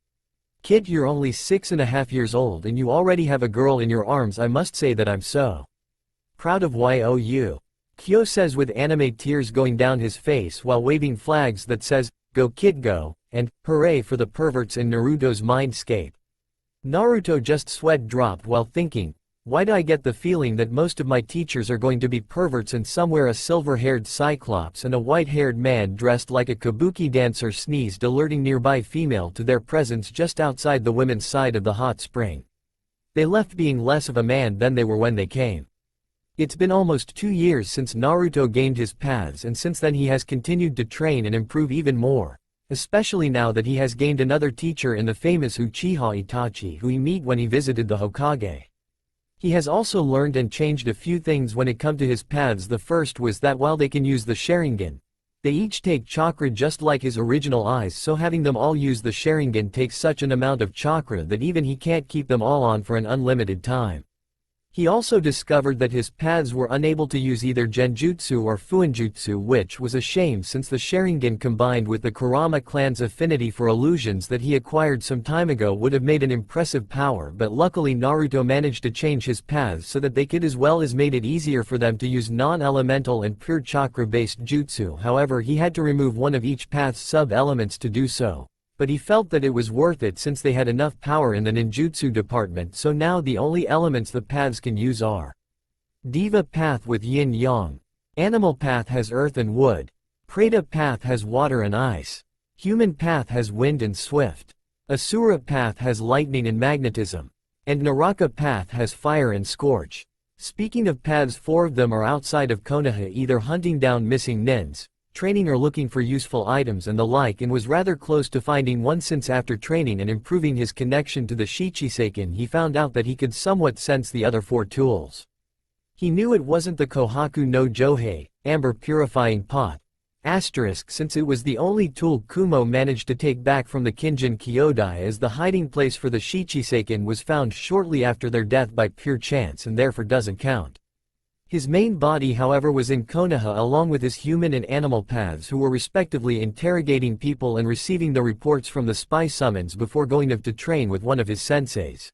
Kid, you're only 6.5 years old and you already have a girl in your arms. I must say that I'm so proud of you. Kyo says with anime tears going down his face while waving flags that says, "Go kid go," and "Hooray for the perverts in Naruto's mindscape." Naruto just sweat dropped while thinking, why do I get the feeling that most of my teachers are going to be perverts, and somewhere a silver-haired cyclops and a white-haired man dressed like a kabuki dancer sneezed, alerting nearby female to their presence just outside the women's side of the hot spring. They left being less of a man than they were when they came. It's been almost 2 years since Naruto gained his paths, and since then he has continued to train and improve even more, especially now that he has gained another teacher in the famous Uchiha Itachi, who he met when he visited the Hokage. He has also learned and changed a few things when it come to his paths. The first was that while they can use the Sharingan, they each take chakra just like his original eyes, so having them all use the Sharingan takes such an amount of chakra that even he can't keep them all on for an unlimited time. He also discovered that his paths were unable to use either Genjutsu or Fuinjutsu, which was a shame since the Sharingan combined with the Kurama clan's affinity for illusions that he acquired some time ago would have made an impressive power, but luckily Naruto managed to change his paths so that they could, as well as made it easier for them to use non-elemental and pure chakra-based jutsu. However, he had to remove one of each path's sub-elements to do so. But he felt that it was worth it since they had enough power in the ninjutsu department, so now the only elements the paths can use are Diva Path with yin-yang, Animal Path has earth and wood, Preta Path has water and ice, Human Path has wind and swift, Asura Path has lightning and magnetism, and Naraka Path has fire and scorch. Speaking of paths, 4 of them are outside of Konoha, either hunting down missing nins, training or looking for useful items and the like, and was rather close to finding one since after training and improving his connection to the Shichiseiken he found out that he could somewhat sense the other 4 tools. He knew it wasn't the Kohaku no Johei, amber purifying pot, since it was the only tool Kumo managed to take back from the Kinjin Kyodai, as the hiding place for the Shichiseiken was found shortly after their death by pure chance and therefore doesn't count. His main body, however, was in Konoha along with his human and animal paths, who were respectively interrogating people and receiving the reports from the spy summons before going off to train with one of his senseis.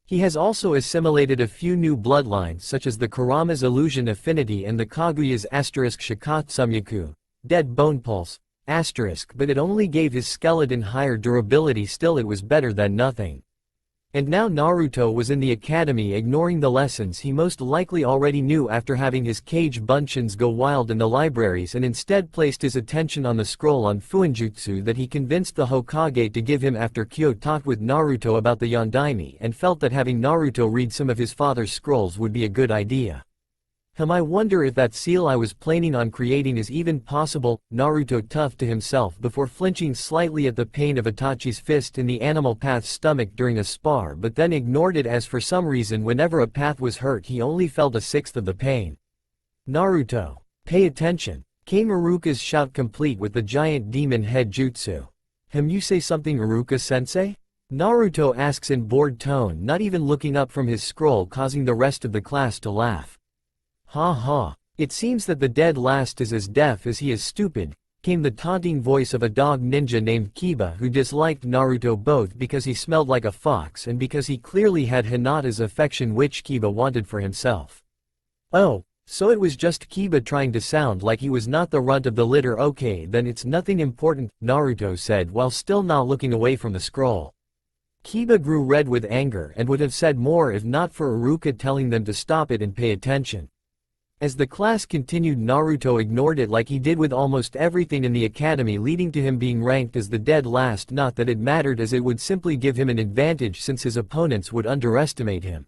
He has also assimilated a few new bloodlines such as the Kurama's illusion affinity and the Kaguya's Shikatsumyaku, dead bone pulse, but it only gave his skeleton higher durability. Still, it was better than nothing. And now Naruto was in the academy, ignoring the lessons he most likely already knew after having his cage bunchins go wild in the libraries, and instead placed his attention on the scroll on Fuinjutsu that he convinced the Hokage to give him after Kyo talked with Naruto about the Yondaime and felt that having Naruto read some of his father's scrolls would be a good idea. I wonder if that seal I was planning on creating is even possible, Naruto toughed to himself before flinching slightly at the pain of Itachi's fist in the animal path's stomach during a spar, but then ignored it as for some reason whenever a path was hurt he only felt 1/6 of the pain. Naruto, pay attention, came Iruka's shout complete with the giant demon head jutsu. You say something, Iruka-sensei? Naruto asks in bored tone, not even looking up from his scroll, causing the rest of the class to laugh. Ha ha, it seems that the dead last is as deaf as he is stupid, came the taunting voice of a dog ninja named Kiba, who disliked Naruto both because he smelled like a fox and because he clearly had Hinata's affection, which Kiba wanted for himself. Oh, so it was just Kiba trying to sound like he was not the runt of the litter. Okay, then it's nothing important, Naruto said while still not looking away from the scroll. Kiba grew red with anger and would have said more if not for Iruka telling them to stop it and pay attention. As the class continued, Naruto ignored it like he did with almost everything in the academy, leading to him being ranked as the dead last. Not that it mattered, as it would simply give him an advantage since his opponents would underestimate him.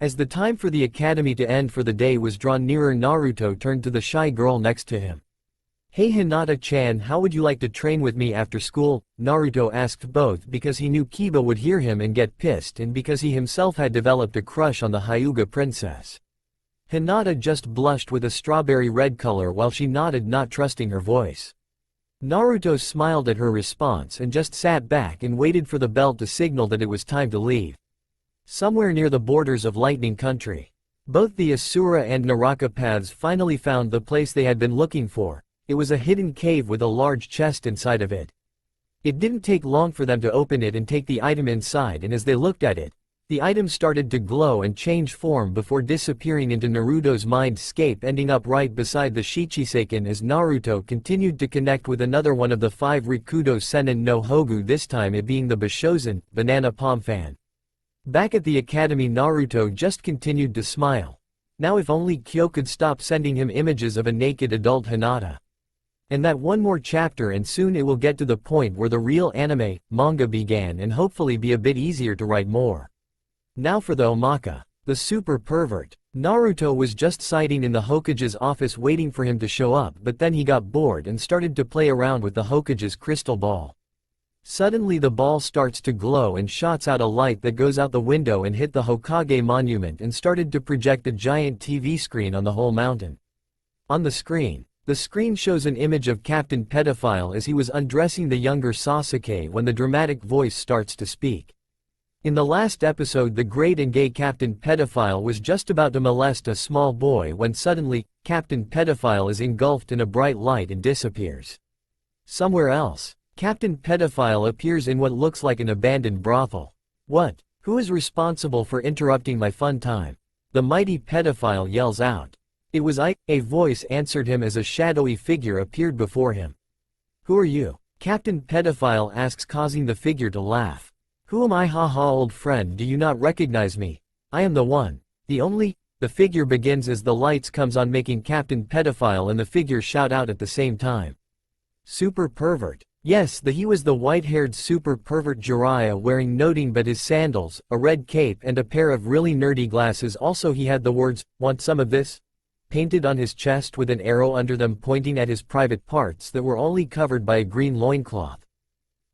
As the time for the academy to end for the day was drawn nearer, Naruto turned to the shy girl next to him. "Hey Hinata-chan, how would you like to train with me after school?" Naruto asked, both because he knew Kiba would hear him and get pissed and because he himself had developed a crush on the Hyuga princess. Hinata just blushed with a strawberry red color while she nodded, not trusting her voice. Naruto smiled at her response and just sat back and waited for the bell to signal that it was time to leave. Somewhere near the borders of Lightning Country, both the Asura and Naraka paths finally found the place they had been looking for. It was a hidden cave with a large chest inside of it. It didn't take long for them to open it and take the item inside, and as they looked at it, the item started to glow and change form before disappearing into Naruto's mindscape, ending up right beside the Shichiseiken as Naruto continued to connect with another one of the 5 Rikudo Sennin no Hogu, this time it being the Bishozen, Banana Palm Fan. Back at the academy, Naruto just continued to smile. Now if only Kyo could stop sending him images of a naked adult Hinata. And that one more chapter and soon it will get to the point where the real anime, manga began, and hopefully be a bit easier to write more. Now for the Omaka, the super pervert. Naruto was just sitting in the Hokage's office waiting for him to show up, but then he got bored and started to play around with the Hokage's crystal ball. Suddenly the ball starts to glow and shots out a light that goes out the window and hit the Hokage monument and started to project a giant TV screen on the whole mountain. On the screen shows an image of Captain Pedophile as he was undressing the younger Sasuke when the dramatic voice starts to speak. In the last episode, the great and gay Captain Pedophile was just about to molest a small boy when suddenly, Captain Pedophile is engulfed in a bright light and disappears. Somewhere else, Captain Pedophile appears in what looks like an abandoned brothel. "What? Who is responsible for interrupting my fun time?" the mighty Pedophile yells out. "It was I," a voice answered him as a shadowy figure appeared before him. "Who are you?" Captain Pedophile asks, causing the figure to laugh. "Who am I? Haha, old friend, do you not recognize me? I am the one, the only." The figure begins as the lights comes on, making Captain Pedophile and the figure shout out at the same time. "Super pervert." Yes, he was the white-haired super pervert Jiraiya, wearing nothing but his sandals, a red cape and a pair of really nerdy glasses. Also he had the words, "Want some of this?" painted on his chest with an arrow under them pointing at his private parts that were only covered by a green loincloth.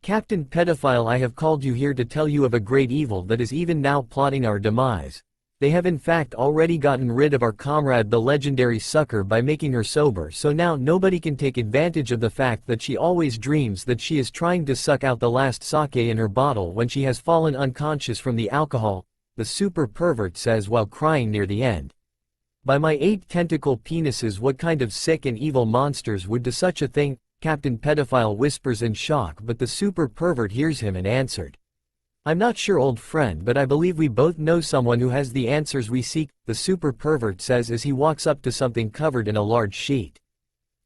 "Captain Pedophile, I have called you here to tell you of a great evil that is even now plotting our demise. They have in fact already gotten rid of our comrade the legendary sucker by making her sober, so now nobody can take advantage of the fact that she always dreams that she is trying to suck out the last sake in her bottle when she has fallen unconscious from the alcohol," the super pervert says while crying near the end. "By my 8 tentacle penises, what kind of sick and evil monsters would do such a thing?" Captain Pedophile whispers in shock, but the super pervert hears him and answered. "I'm not sure, old friend, but I believe we both know someone who has the answers we seek," the super pervert says as he walks up to something covered in a large sheet.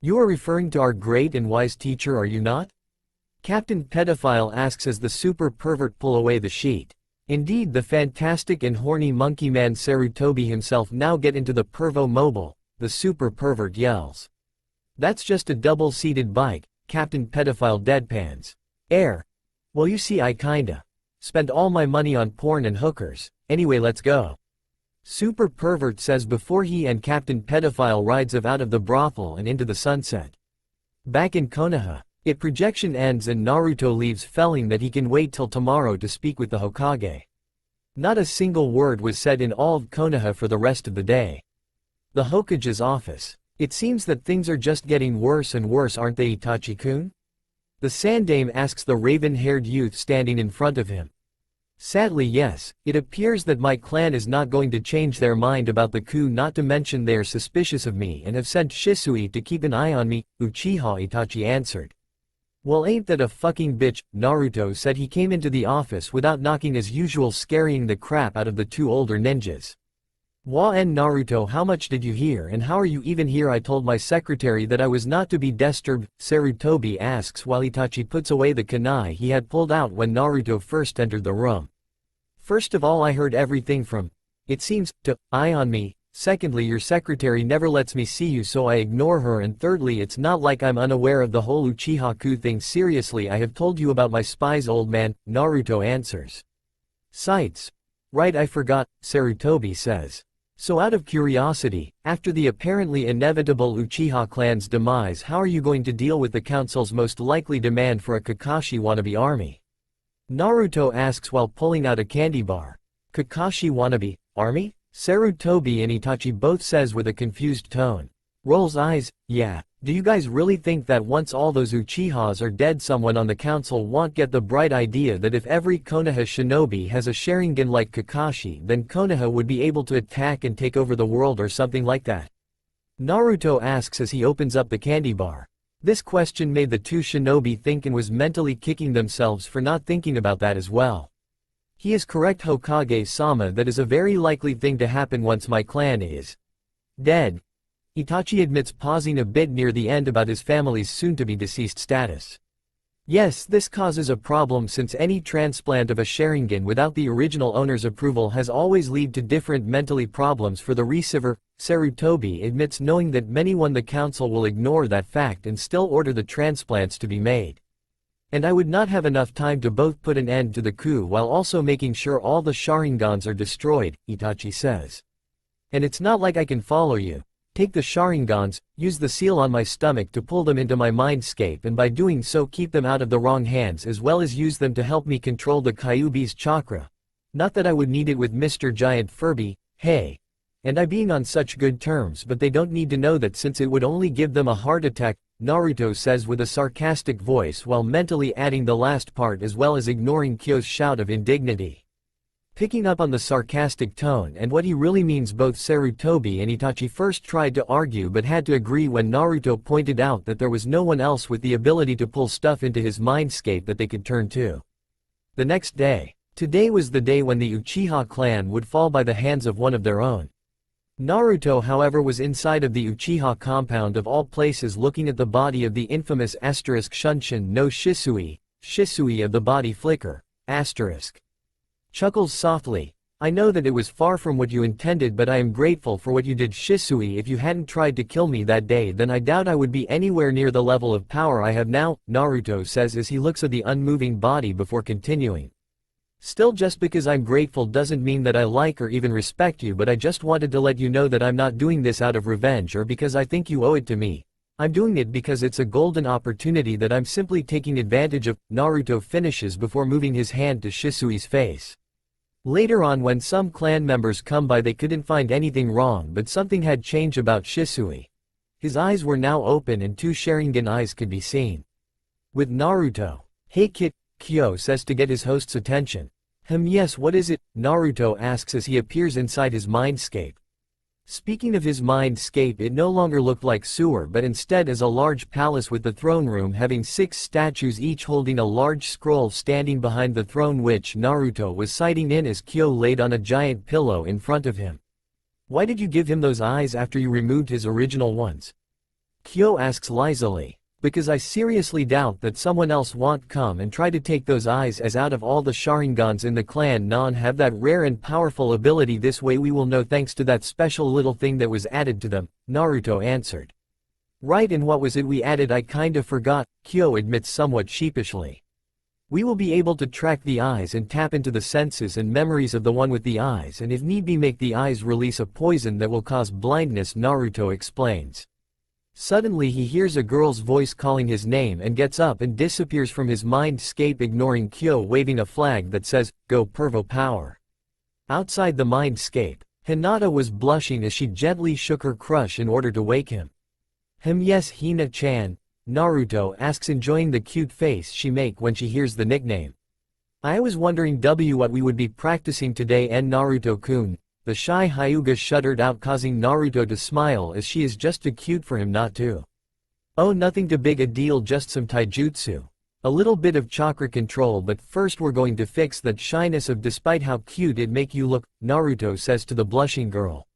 "You are referring to our great and wise teacher, are you not?" Captain Pedophile asks as the super pervert pull away the sheet. Indeed, the fantastic and horny monkey man Sarutobi himself now get into the Pervo Mobile, the super pervert yells. "That's just a double-seated bike," Captain Pedophile deadpans. Well, you see, I kinda spend all my money on porn and hookers. Anyway, let's go," super pervert says before he and Captain Pedophile rides out of the brothel and into the sunset. Back in Konoha, projection ends and Naruto leaves, feeling that he can wait till tomorrow to speak with the Hokage. Not a single word was said in all of Konoha for the rest of the day. The Hokage's office. "It seems that things are just getting worse and worse, aren't they, Itachi-kun?" the Sandame asks the raven-haired youth standing in front of him. "Sadly, yes. It appears that my clan is not going to change their mind about the coup, not to mention they are suspicious of me and have sent Shisui to keep an eye on me," Uchiha Itachi answered. "Well, ain't that a fucking bitch?" Naruto said. He came into the office without knocking as usual, scaring the crap out of the 2 older ninjas. Naruto, how much did you hear and how are you even here? I told my secretary that I was not to be disturbed, Sarutobi asks while Itachi puts away the kunai he had pulled out when Naruto first entered the room. First of all, I heard everything from, it seems, to, eye on me. Secondly, your secretary never lets me see you, so I ignore her, and thirdly, it's not like I'm unaware of the whole Uchiha-ku thing. Seriously, I have told you about my spies, old man, Naruto answers. Sights. Right, I forgot, Sarutobi says. So out of curiosity, after the apparently inevitable Uchiha clan's demise, how are you going to deal with the council's most likely demand for a Kakashi wannabe army? Naruto asks while pulling out a candy bar. Kakashi wannabe army? Sarutobi and Itachi both says with a confused tone. Rolls eyes, yeah, do you guys really think that once all those Uchihas are dead someone on the council won't get the bright idea that if every Konoha shinobi has a Sharingan like Kakashi, then Konoha would be able to attack and take over the world or something like that? Naruto asks as he opens up the candy bar. This question made the two shinobi think and was mentally kicking themselves for not thinking about that as well. He is correct, Hokage-sama, that is a very likely thing to happen once my clan is dead. Itachi admits, pausing a bit near the end about his family's soon-to-be deceased status. Yes, this causes a problem since any transplant of a Sharingan without the original owner's approval has always led to different mentally problems for the receiver. Sarutobi admits knowing that many the council will ignore that fact and still order the transplants to be made. And I would not have enough time to both put an end to the coup while also making sure all the Sharingans are destroyed, Itachi says. And it's not like I can follow you. Take the Sharingans, use the seal on my stomach to pull them into my mindscape, and by doing so keep them out of the wrong hands, as well as use them to help me control the Kyuubi's chakra. Not that I would need it with Mr. Giant Furby, hey. And I being on such good terms, but they don't need to know that since it would only give them a heart attack, Naruto says with a sarcastic voice while mentally adding the last part as well as ignoring Kyo's shout of indignity. Picking up on the sarcastic tone and what he really means, both Sarutobi and Itachi first tried to argue but had to agree when Naruto pointed out that there was no one else with the ability to pull stuff into his mindscape that they could turn to. The next day. Today was the day when the Uchiha clan would fall by the hands of one of their own. Naruto, however, was inside of the Uchiha compound of all places, looking at the body of the infamous Shunshin no Shisui of the body flicker, chuckles softly. I know that it was far from what you intended, but I am grateful for what you did, Shisui. If you hadn't tried to kill me that day, then I doubt I would be anywhere near the level of power I have now, Naruto says as he looks at the unmoving body before continuing. Still, just because I'm grateful doesn't mean that I like or even respect you, but I just wanted to let you know that I'm not doing this out of revenge or because I think you owe it to me. I'm doing it because it's a golden opportunity that I'm simply taking advantage of, Naruto finishes before moving his hand to Shisui's face. Later on, when some clan members come by, they couldn't find anything wrong, but something had changed about Shisui. His eyes were now open and two Sharingan eyes could be seen. With Naruto. Hey kid, Kyo says to get his host's attention. Yes, what is it? Naruto asks as he appears inside his mindscape. Speaking of his mindscape, it no longer looked like sewer but instead as a large palace with the throne room having 6 statues each holding a large scroll standing behind the throne, which Naruto was sighting in as Kyo laid on a giant pillow in front of him. Why did you give him those eyes after you removed his original ones? Kyo asks lazily. Because I seriously doubt that someone else won't come and try to take those eyes, as out of all the Sharingans in the clan none have that rare and powerful ability. This way we will know thanks to that special little thing that was added to them, Naruto answered. Right, and what was it we added? I kinda forgot, Kyo admits somewhat sheepishly. We will be able to track the eyes and tap into the senses and memories of the one with the eyes, and if need be make the eyes release a poison that will cause blindness, Naruto explains. Suddenly he hears a girl's voice calling his name and gets up and disappears from his mindscape, ignoring Kyo waving a flag that says, Go Pervo Power. Outside the mindscape, Hinata was blushing as she gently shook her crush in order to wake him. Yes, Hina-chan, Naruto asks, enjoying the cute face she make when she hears the nickname. I was wondering what we would be practicing today, and Naruto-kun. The shy Hyuga shuddered out, causing Naruto to smile as she is just too cute for him not to. Oh, nothing too big a deal, just some taijutsu. A little bit of chakra control, but first we're going to fix that shyness of despite how cute it make you look, Naruto says to the blushing girl.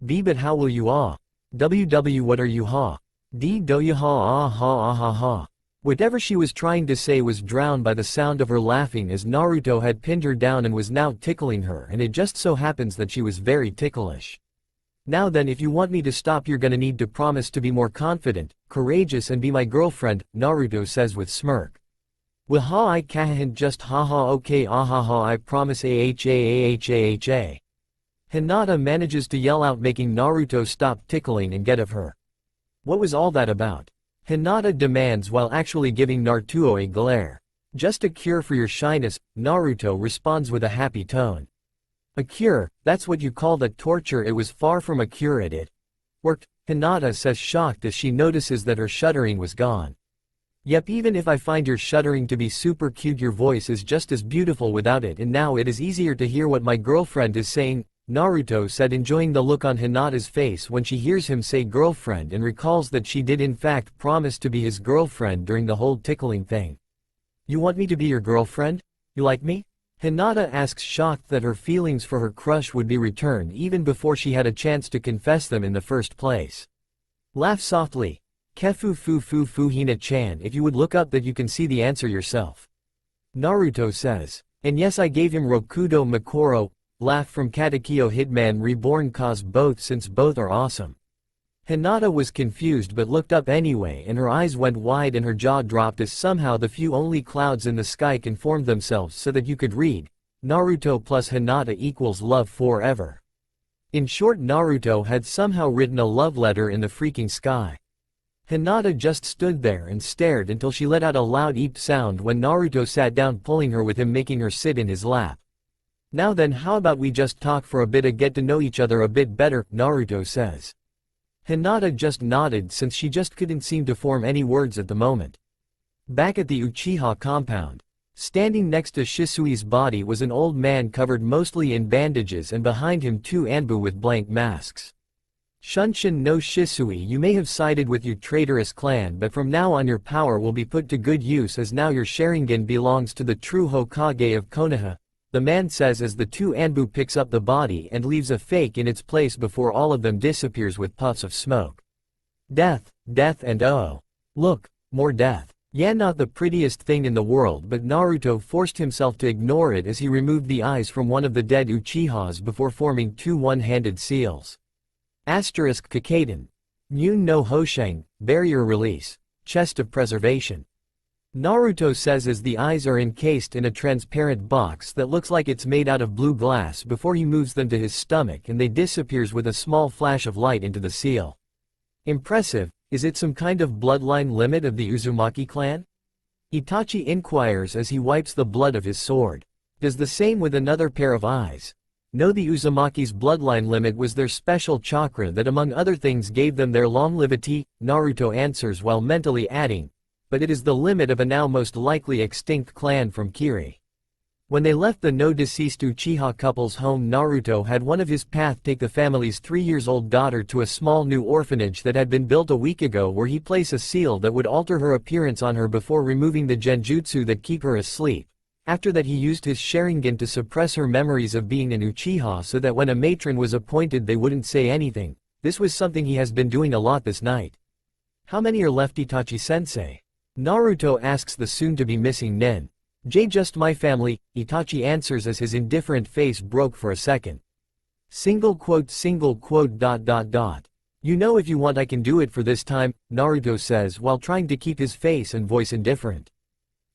B but how will you ah? WW what are you ha? D do you ha ah ha ah ha ha. Whatever she was trying to say was drowned by the sound of her laughing as Naruto had pinned her down and was now tickling her, and it just so happens that she was very ticklish. Now then, if you want me to stop, you're gonna need to promise to be more confident, courageous and be my girlfriend, Naruto says with smirk. Well ha I can't just ha ha okay ah ha ha I promise ah. Hinata manages to yell out, making Naruto stop tickling and get of her. What was all that about? Hinata demands while actually giving Naruto a glare. Just a cure for your shyness, Naruto responds with a happy tone. A cure, that's what you call the torture. It was far from a cure, it worked, Hinata says, shocked as she notices that her shuddering was gone. Yep, even if I find your shuddering to be super cute, your voice is just as beautiful without it, and now it is easier to hear what my girlfriend is saying, Naruto said, enjoying the look on Hinata's face when she hears him say girlfriend and recalls that she did in fact promise to be his girlfriend during the whole tickling thing. You want me to be your girlfriend? You like me? Hinata asks, shocked that her feelings for her crush would be returned even before she had a chance to confess them in the first place. Laugh softly. Kefu fu fu fu Hina-chan, if you would look up that you can see the answer yourself. Naruto says. And yes, I gave him Rokudo Makoro. Laugh from Katekyo Hitman Reborn cause both, since both are awesome. Hinata was confused but looked up anyway, and her eyes went wide and her jaw dropped as somehow the few only clouds in the sky conformed themselves so that you could read, Naruto plus Hinata equals love forever. In short, Naruto had somehow written a love letter in the freaking sky. Hinata just stood there and stared until she let out a loud eep sound when Naruto sat down, pulling her with him, making her sit in his lap. Now then, how about we just talk for a bit and get to know each other a bit better, Naruto says. Hinata just nodded since she just couldn't seem to form any words at the moment. Back at the Uchiha compound, standing next to Shisui's body was an old man covered mostly in bandages, and behind him two Anbu with blank masks. Shunshin no Shisui, you may have sided with your traitorous clan, but from now on your power will be put to good use, as now your Sharingan belongs to the true Hokage of Konoha, the man says as the two Anbu picks up the body and leaves a fake in its place before all of them disappears with puffs of smoke. Death, death and oh. Look, more death. Yeah, not the prettiest thing in the world, but Naruto forced himself to ignore it as he removed the eyes from one of the dead Uchihas before forming two one-handed seals. Asterisk Kakaden. Mun no Hoshang, barrier release. Chest of preservation. Naruto says as the eyes are encased in a transparent box that looks like it's made out of blue glass before he moves them to his stomach and they disappears with a small flash of light into the seal. Impressive. Is it some kind of bloodline limit of the Uzumaki clan? Itachi inquires as he wipes the blood of his sword. Does the same with another pair of eyes. No, the Uzumaki's bloodline limit was their special chakra that among other things gave them their longevity, Naruto answers while mentally adding, but it is the limit of a now most likely extinct clan from Kiri. When they left the no-deceased Uchiha couple's home, Naruto had one of his path take the family's 3-year-old daughter to a small new orphanage that had been built a week ago, where he placed a seal that would alter her appearance on her before removing the genjutsu that keep her asleep. After that he used his Sharingan to suppress her memories of being an Uchiha so that when a matron was appointed they wouldn't say anything. This was something he has been doing a lot this night. How many are left, Itachi-sensei? Naruto asks the soon-to-be missing Nin. Just my family, Itachi answers as his indifferent face broke for a second. Single quote. You know, if you want I can do it for this time, Naruto says while trying to keep his face and voice indifferent.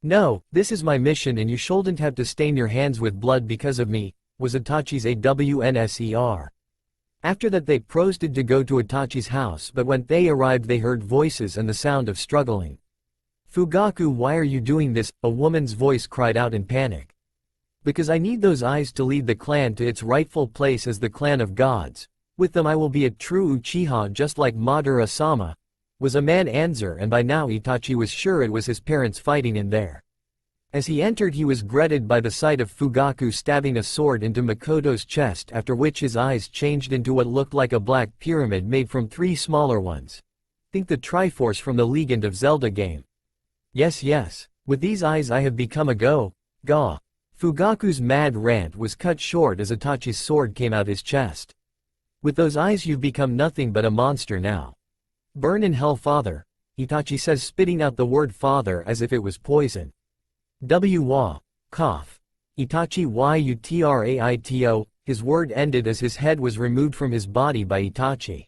No, this is my mission and you shouldn't have to stain your hands with blood because of me, was Itachi's AWNSER. After that they proceeded to go to Itachi's house, but when they arrived they heard voices and the sound of struggling. Fugaku, why are you doing this? A woman's voice cried out in panic. Because I need those eyes to lead the clan to its rightful place as the clan of gods. With them I will be a true Uchiha just like Madara-sama, was a man answer, and by now Itachi was sure it was his parents fighting in there. As he entered he was greeted by the sight of Fugaku stabbing a sword into Makoto's chest, after which his eyes changed into what looked like a black pyramid made from 3 smaller ones. Think the Triforce from the Legend of Zelda game. Yes. With these eyes I have become a Ga. Fugaku's mad rant was cut short as Itachi's sword came out his chest. With those eyes you've become nothing but a monster now. Burn in hell, father, Itachi says, spitting out the word father as if it was poison. Wa. Cough. Itachi yutraito, his word ended as his head was removed from his body by Itachi.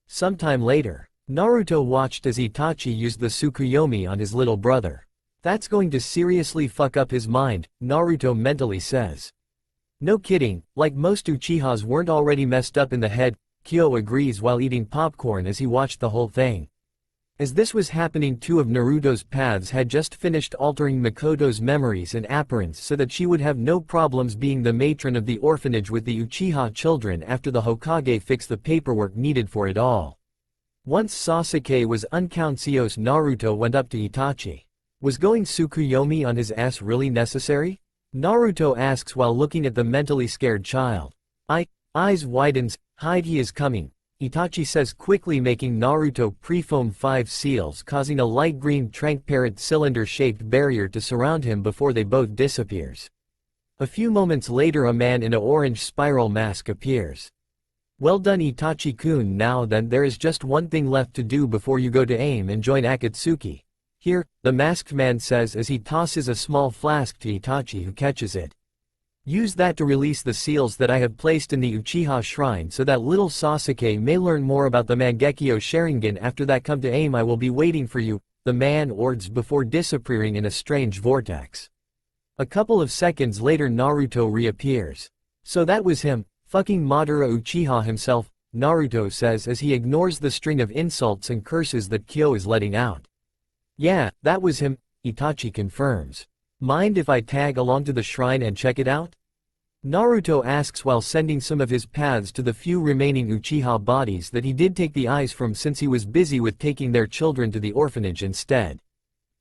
Sometime later, Naruto watched as Itachi used the Tsukuyomi on his little brother. That's going to seriously fuck up his mind, Naruto mentally says. No kidding, like most Uchihas weren't already messed up in the head, Kyo agrees while eating popcorn as he watched the whole thing. As this was happening, two of Naruto's paths had just finished altering Makoto's memories and appearance so that she would have no problems being the matron of the orphanage with the Uchiha children after the Hokage fixed the paperwork needed for it all. Once Sasuke was unconscious, Naruto went up to Itachi. Was going Tsukuyomi on his ass really necessary? Naruto asks while looking at the mentally scared child. Eyes widens, hide, he is coming, Itachi says, quickly making Naruto pre-foam 5 seals, causing a light green transparent cylinder-shaped barrier to surround him before they both disappears. A few moments later a man in an orange spiral mask appears. Well done, Itachi-kun. Now then, there is just one thing left to do before you go to AIM and join Akatsuki. Here, the masked man says as he tosses a small flask to Itachi, who catches it. Use that to release the seals that I have placed in the Uchiha shrine so that little Sasuke may learn more about the Mangekyo Sharingan. After that, come to AIM, I will be waiting for you, the man orders before disappearing in a strange vortex. A couple of seconds later Naruto reappears. So that was him, fucking Madara Uchiha himself, Naruto says as he ignores the string of insults and curses that Kyo is letting out. Yeah, that was him, Itachi confirms. Mind if I tag along to the shrine and check it out? Naruto asks while sending some of his paths to the few remaining Uchiha bodies that he did take the eyes from, since he was busy with taking their children to the orphanage instead.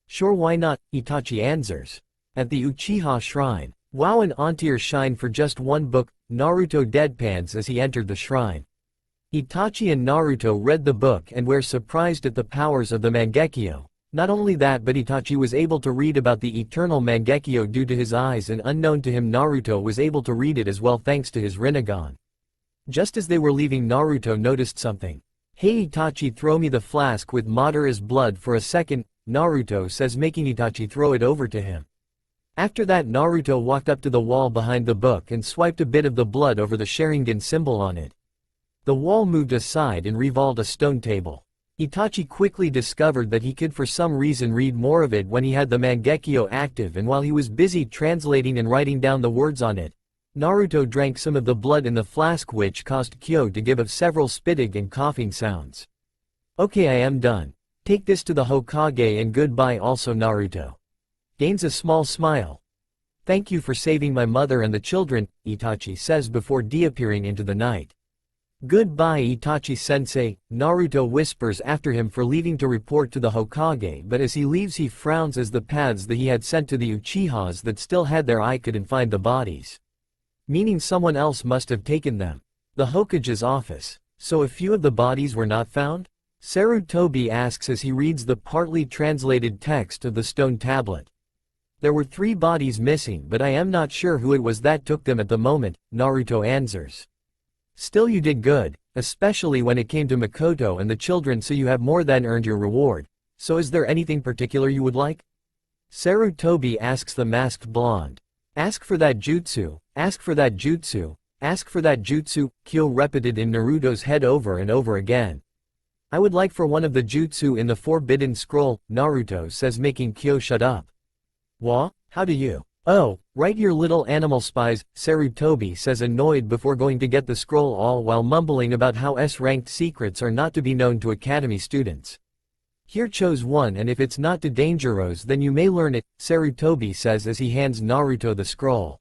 Sure, why not, Itachi answers. At the Uchiha shrine. Wow, an entire shrine for just one book, Naruto deadpans as he entered the shrine. Itachi and Naruto read the book and were surprised at the powers of the Mangekyo. Not only that, but Itachi was able to read about the eternal Mangekyo due to his eyes, and unknown to him Naruto was able to read it as well thanks to his Rinnegan. Just as they were leaving, Naruto noticed something. Hey Itachi, throw me the flask with Madara's blood for a second, Naruto says, making Itachi throw it over to him. After that Naruto walked up to the wall behind the book and swiped a bit of the blood over the Sharingan symbol on it. The wall moved aside and revolved a stone table. Itachi quickly discovered that he could for some reason read more of it when he had the Mangekyo active, and while he was busy translating and writing down the words on it, Naruto drank some of the blood in the flask, which caused Kyo to give of several spitting and coughing sounds. Okay, I am done. Take this to the Hokage and goodbye. Also Naruto gains a small smile. Thank you for saving my mother and the children, Itachi says before disappearing into the night. Goodbye Itachi-sensei, Naruto whispers after him for leaving to report to the Hokage, but as he leaves he frowns as the paths that he had sent to the Uchihas that still had their eye couldn't find the bodies. Meaning someone else must have taken them. The Hokage's office. So a few of the bodies were not found? Sarutobi asks as he reads the partly translated text of the stone tablet. There were 3 bodies missing, but I am not sure who it was that took them at the moment, Naruto answers. Still, you did good, especially when it came to Makoto and the children, so you have more than earned your reward. So is there anything particular you would like? Sarutobi asks the masked blonde. Ask for that jutsu, ask for that jutsu, ask for that jutsu, Kyo repeated in Naruto's head over and over again. I would like for one of the jutsu in the Forbidden Scroll, Naruto says, making Kyo shut up. Wha? How do you? Oh, right, your little animal spies, Sarutobi says, annoyed before going to get the scroll, all while mumbling about how S-ranked secrets are not to be known to academy students. Here, chose one, and if it's not too dangerous then you may learn it, Sarutobi says as he hands Naruto the scroll.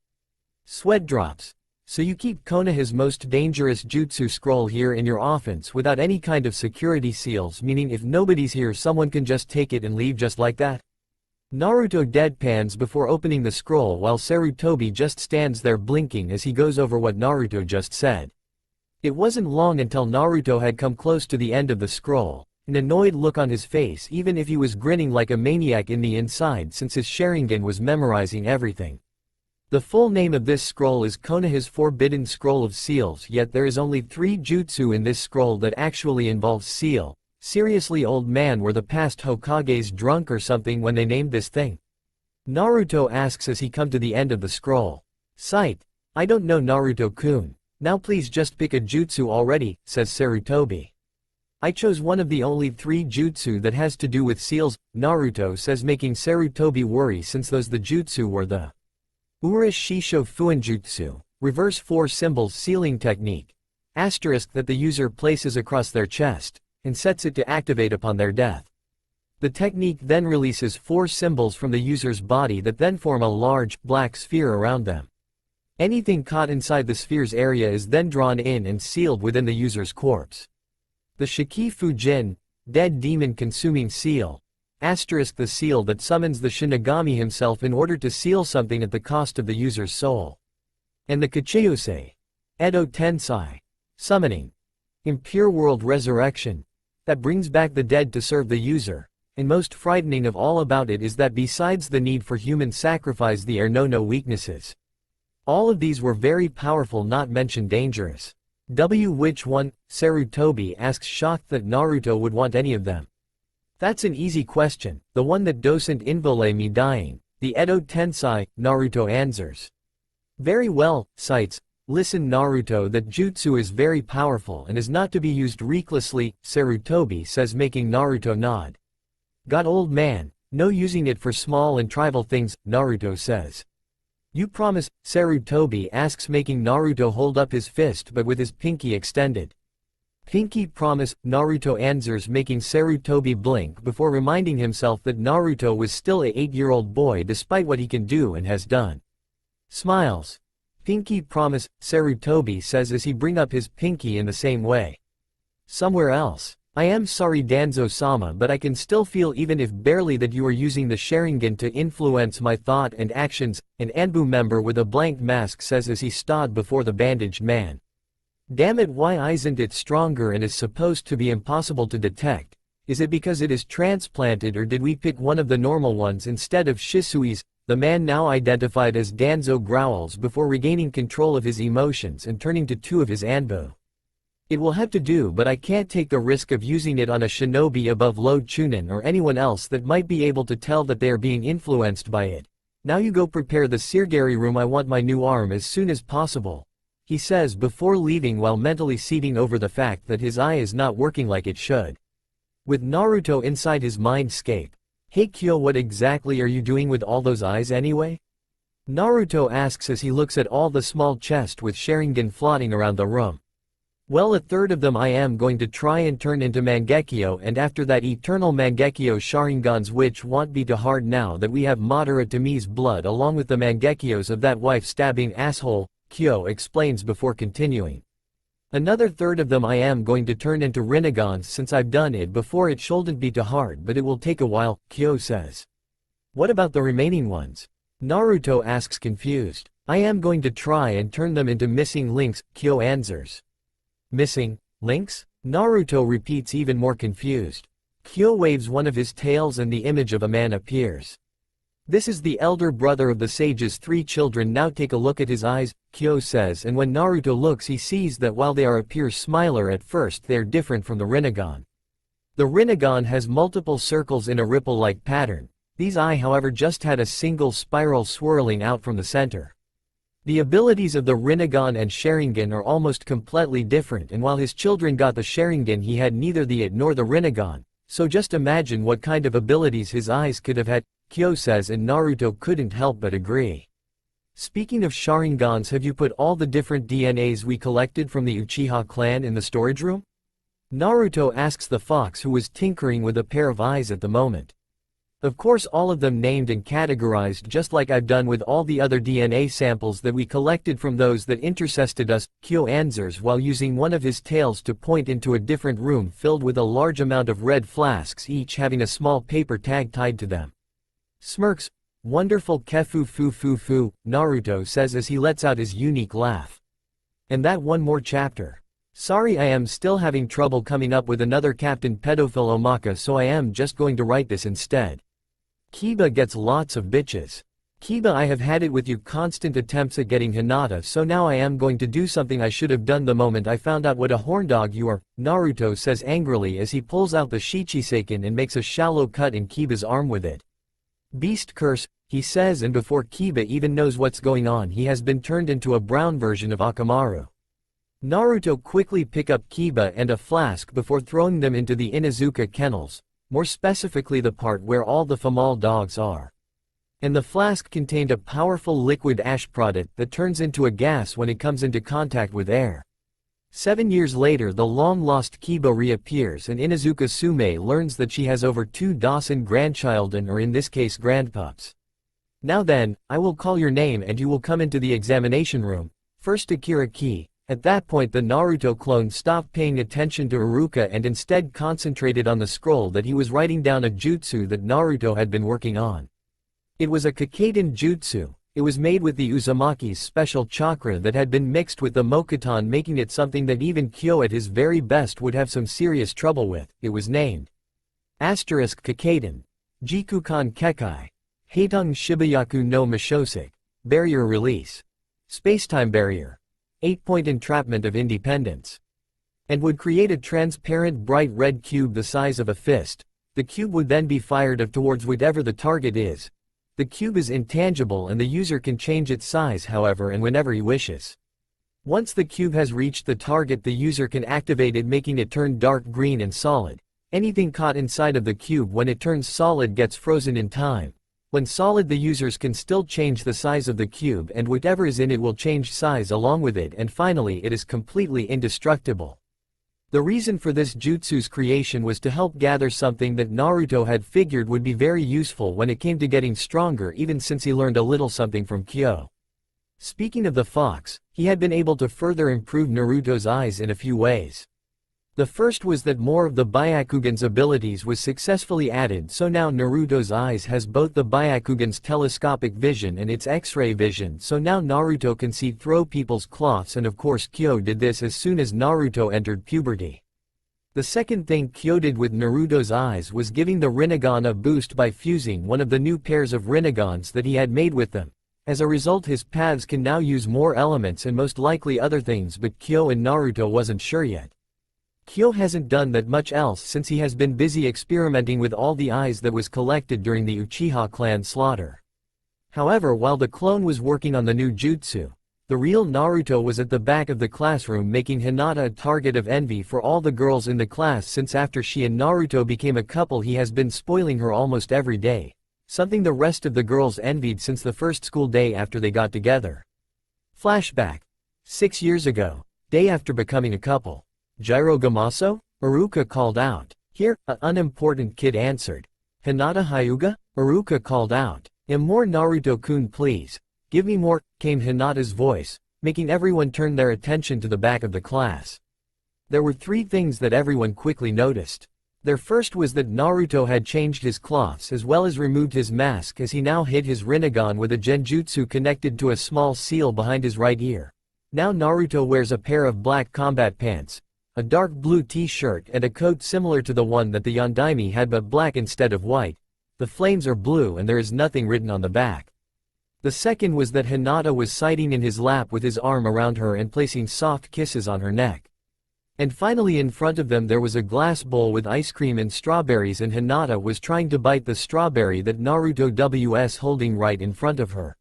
Sweat drops. So you keep Konoha's most dangerous jutsu scroll here in your offense without any kind of security seals, meaning if nobody's here someone can just take it and leave just like that? Naruto deadpans before opening the scroll while Sarutobi just stands there blinking as he goes over what Naruto just said. It wasn't long until Naruto had come close to the end of the scroll, an annoyed look on his face even if he was grinning like a maniac in the inside since his Sharingan was memorizing everything. The full name of this scroll is Konoha's Forbidden Scroll of Seals, yet there is only 3 jutsu in this scroll that actually involves seal. Seriously, old man, were the past Hokages drunk or something when they named this thing? Naruto asks as he come to the end of the scroll. Sight. I don't know, Naruto-kun. Now please just pick a jutsu already, says Sarutobi. I chose one of the only 3 jutsu that has to do with seals, Naruto says, making Sarutobi worry since those the jutsu were the Urish Shisho Fuinjutsu, reverse 4 symbols sealing technique, asterisk that the user places across their chest, and sets it to activate upon their death. The technique then releases 4 symbols from the user's body that then form a large, black sphere around them. Anything caught inside the sphere's area is then drawn in and sealed within the user's corpse. The Shiki Fujin, dead demon consuming seal, asterisk the seal that summons the Shinigami himself in order to seal something at the cost of the user's soul. And the Kachiyose, Edo Tensai, summoning, impure world resurrection, that brings back the dead to serve the user, and most frightening of all about it is that besides the need for human sacrifice there are no weaknesses. All of these were very powerful, not mentioned dangerous. Which one? Sarutobi asks, shocked that Naruto would want any of them. That's an easy question, the one that doesn't involve me dying, the Edo Tensai, Naruto answers. Very well, cites, listen Naruto, that jutsu is very powerful and is not to be used recklessly, Sarutobi says, making Naruto nod. Got old man, no using it for small and trivial things, Naruto says. You promise? Sarutobi asks, making Naruto hold up his fist but with his pinky extended. Pinky promise, Naruto answers, making Sarutobi blink before reminding himself that Naruto was still a 8-year-old boy despite what he can do and has done. Smiles. Pinky promise, Sarutobi says as he bring up his pinky in the same way. Somewhere else. I am sorry Danzo-sama, but I can still feel, even if barely, that you are using the Sharingan to influence my thought and actions, an Anbu member with a blank mask says as he stood before the bandaged man. Damn it, why isn't it stronger and is supposed to be impossible to detect? Is it because it is transplanted, or did we pick one of the normal ones instead of Shisui's? The man, now identified as Danzo, growls before regaining control of his emotions and turning to 2 of his Anbu. It will have to do, but I can't take the risk of using it on a shinobi above low Chunin or anyone else that might be able to tell that they are being influenced by it. Now you go prepare the Sirgari room, I want my new arm as soon as possible, he says before leaving while mentally seething over the fact that his eye is not working like it should. With Naruto inside his mindscape. Hey Kyo, what exactly are you doing with all those eyes anyway? Naruto asks as he looks at all the small chest with Sharingan floating around the room. Well, a third of them I am going to try and turn into Mangekyo, and after that eternal Mangekyo Sharingans, which won't be too hard now that we have Madara Tami's blood along with the Mangekyos of that wife-stabbing asshole, Kyo explains before continuing. Another third of them I am going to turn into Rinnegans since I've done it before. It shouldn't be too hard, but it will take a while, Kyo says. What about the remaining ones? Naruto asks, confused. I am going to try and turn them into missing links, Kyo answers. Missing links? Naruto repeats, even more confused. Kyo waves one of his tails and the image of a man appears. This is the elder brother of the sage's 3 children. Now take a look at his eyes, Kyo says, and when Naruto looks he sees that while they appear smiler at first, they are different from the Rinnegan. The Rinnegan has multiple circles in a ripple-like pattern. These eyes, however, just had a single spiral swirling out from the center. The abilities of the Rinnegan and Sharingan are almost completely different, and while his children got the Sharingan, he had neither the it nor the Rinnegan, so just imagine what kind of abilities his eyes could have had, Kyo says, and Naruto couldn't help but agree. Speaking of Sharingans, have you put all the different DNAs we collected from the Uchiha clan in the storage room? Naruto asks the fox, who was tinkering with a pair of eyes at the moment. Of course, all of them named and categorized just like I've done with all the other DNA samples that we collected from those that intercested us, Kyo answers while using one of his tails to point into a different room filled with a large amount of red flasks, each having a small paper tag tied to them. Smirks. Wonderful kefu fu fu fu, Naruto says as he lets out his unique laugh. And that one more chapter. Sorry, I am still having trouble coming up with another Captain Pedophile Omaka, so I am just going to write this instead. Kiba gets lots of bitches. Kiba, I have had it with you constant attempts at getting Hinata, so now I am going to do something I should have done the moment I found out what a horndog you are, Naruto says angrily as he pulls out the Shichiseiken and makes a shallow cut in Kiba's arm with it. Beast curse, he says, and before Kiba even knows what's going on he has been turned into a brown version of Akamaru. Naruto quickly pick up Kiba and a flask before throwing them into the Inuzuka kennels, more specifically the part where all the female dogs are. And the flask contained a powerful liquid ash product that turns into a gas when it comes into contact with air. 7 years later the long-lost Kiba reappears and Inuzuka Sume learns that she has over 2 dozen grandchildren, or in this case grandpups. Now then, I will call your name and you will come into the examination room. First Akira Ki. At that point the Naruto clone stopped paying attention to Iruka and instead concentrated on the scroll that he was writing down, a jutsu that Naruto had been working on. It was a Kakaiden jutsu. It was made with the Uzumaki's special chakra that had been mixed with the Mokuton, making it something that even Kyo at his very best would have some serious trouble with. It was named Kakaiden. Jikukan Kekai. Heitung Shibuyaku no Mishosek. Barrier release. Spacetime barrier. 8-point entrapment of independence. And would create a transparent bright red cube the size of a fist. The cube would then be fired towards whatever the target is. The cube is intangible and the user can change its size however and whenever he wishes. Once the cube has reached the target the user can activate it, making it turn dark green and solid. Anything caught inside of the cube when it turns solid gets frozen in time. When solid the users can still change the size of the cube and whatever is in it will change size along with it, and finally it is completely indestructible. The reason for this jutsu's creation was to help gather something that Naruto had figured would be very useful when it came to getting stronger, even since he learned a little something from Kyo. Speaking of the fox, he had been able to further improve Naruto's eyes in a few ways. The first was that more of the Byakugan's abilities was successfully added, so now Naruto's eyes has both the Byakugan's telescopic vision and its X-ray vision, so now Naruto can see through people's cloths, and of course Kyo did this as soon as Naruto entered puberty. The second thing Kyo did with Naruto's eyes was giving the Rinnegan a boost by fusing one of the new pairs of Rinnegans that he had made with them. As a result his paths can now use more elements and most likely other things, but Kyo and Naruto wasn't sure yet. Kyo hasn't done that much else since he has been busy experimenting with all the eyes that was collected during the Uchiha clan slaughter. However, while the clone was working on the new jutsu, the real Naruto was at the back of the classroom making Hinata a target of envy for all the girls in the class, since after she and Naruto became a couple he has been spoiling her almost every day, something the rest of the girls envied since the first school day after they got together. Flashback. 6 years ago, day after becoming a couple. Jiro Gamaso? Iruka called out. Here, a unimportant kid answered. Hinata Hyuga? Iruka called out. More Naruto-kun please. Give me more, came Hinata's voice, making everyone turn their attention to the back of the class. There were 3 things that everyone quickly noticed. Their first was that Naruto had changed his cloths as well as removed his mask, as he now hid his Rinnegan with a genjutsu connected to a small seal behind his right ear. Now Naruto wears a pair of black combat pants, a dark blue t-shirt and a coat similar to the one that the Yondaime had but black instead of white. The flames are blue and there is nothing written on the back. The second was that Hinata was sitting in his lap with his arm around her and placing soft kisses on her neck. And finally in front of them there was a glass bowl with ice cream and strawberries, and Hinata was trying to bite the strawberry that Naruto was holding right in front of her.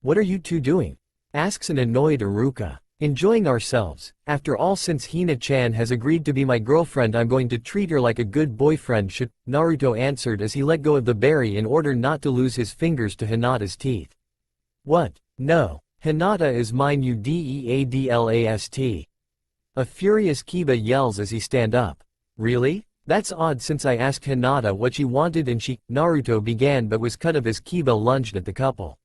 What are you two doing? Asks an annoyed Iruka. Enjoying ourselves. After all, since Hina-chan has agreed to be my girlfriend I'm going to treat her like a good boyfriend should, Naruto answered as he let go of the berry in order not to lose his fingers to Hinata's teeth. What? No. Hinata is mine, you deadlast. A furious Kiba yells as he stand up. Really? That's odd since I asked Hinata what she wanted and she, Naruto began but was cut off as Kiba lunged at the couple.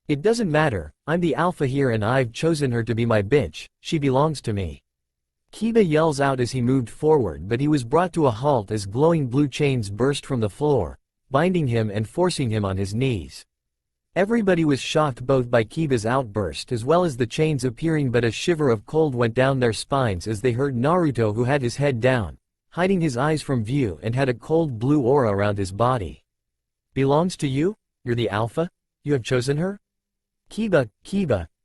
It doesn't matter, I'm the alpha here and I've chosen her to be my bitch, she belongs to me. Kiba yells out as he moved forward, but he was brought to a halt as glowing blue chains burst from the floor, binding him and forcing him on his knees. Everybody was shocked both by Kiba's outburst as well as the chains appearing, but a shiver of cold went down their spines as they heard Naruto, who had his head down, hiding his eyes from view and had a cold blue aura around his body. Belongs to you? You're the alpha? You have chosen her? Kiba,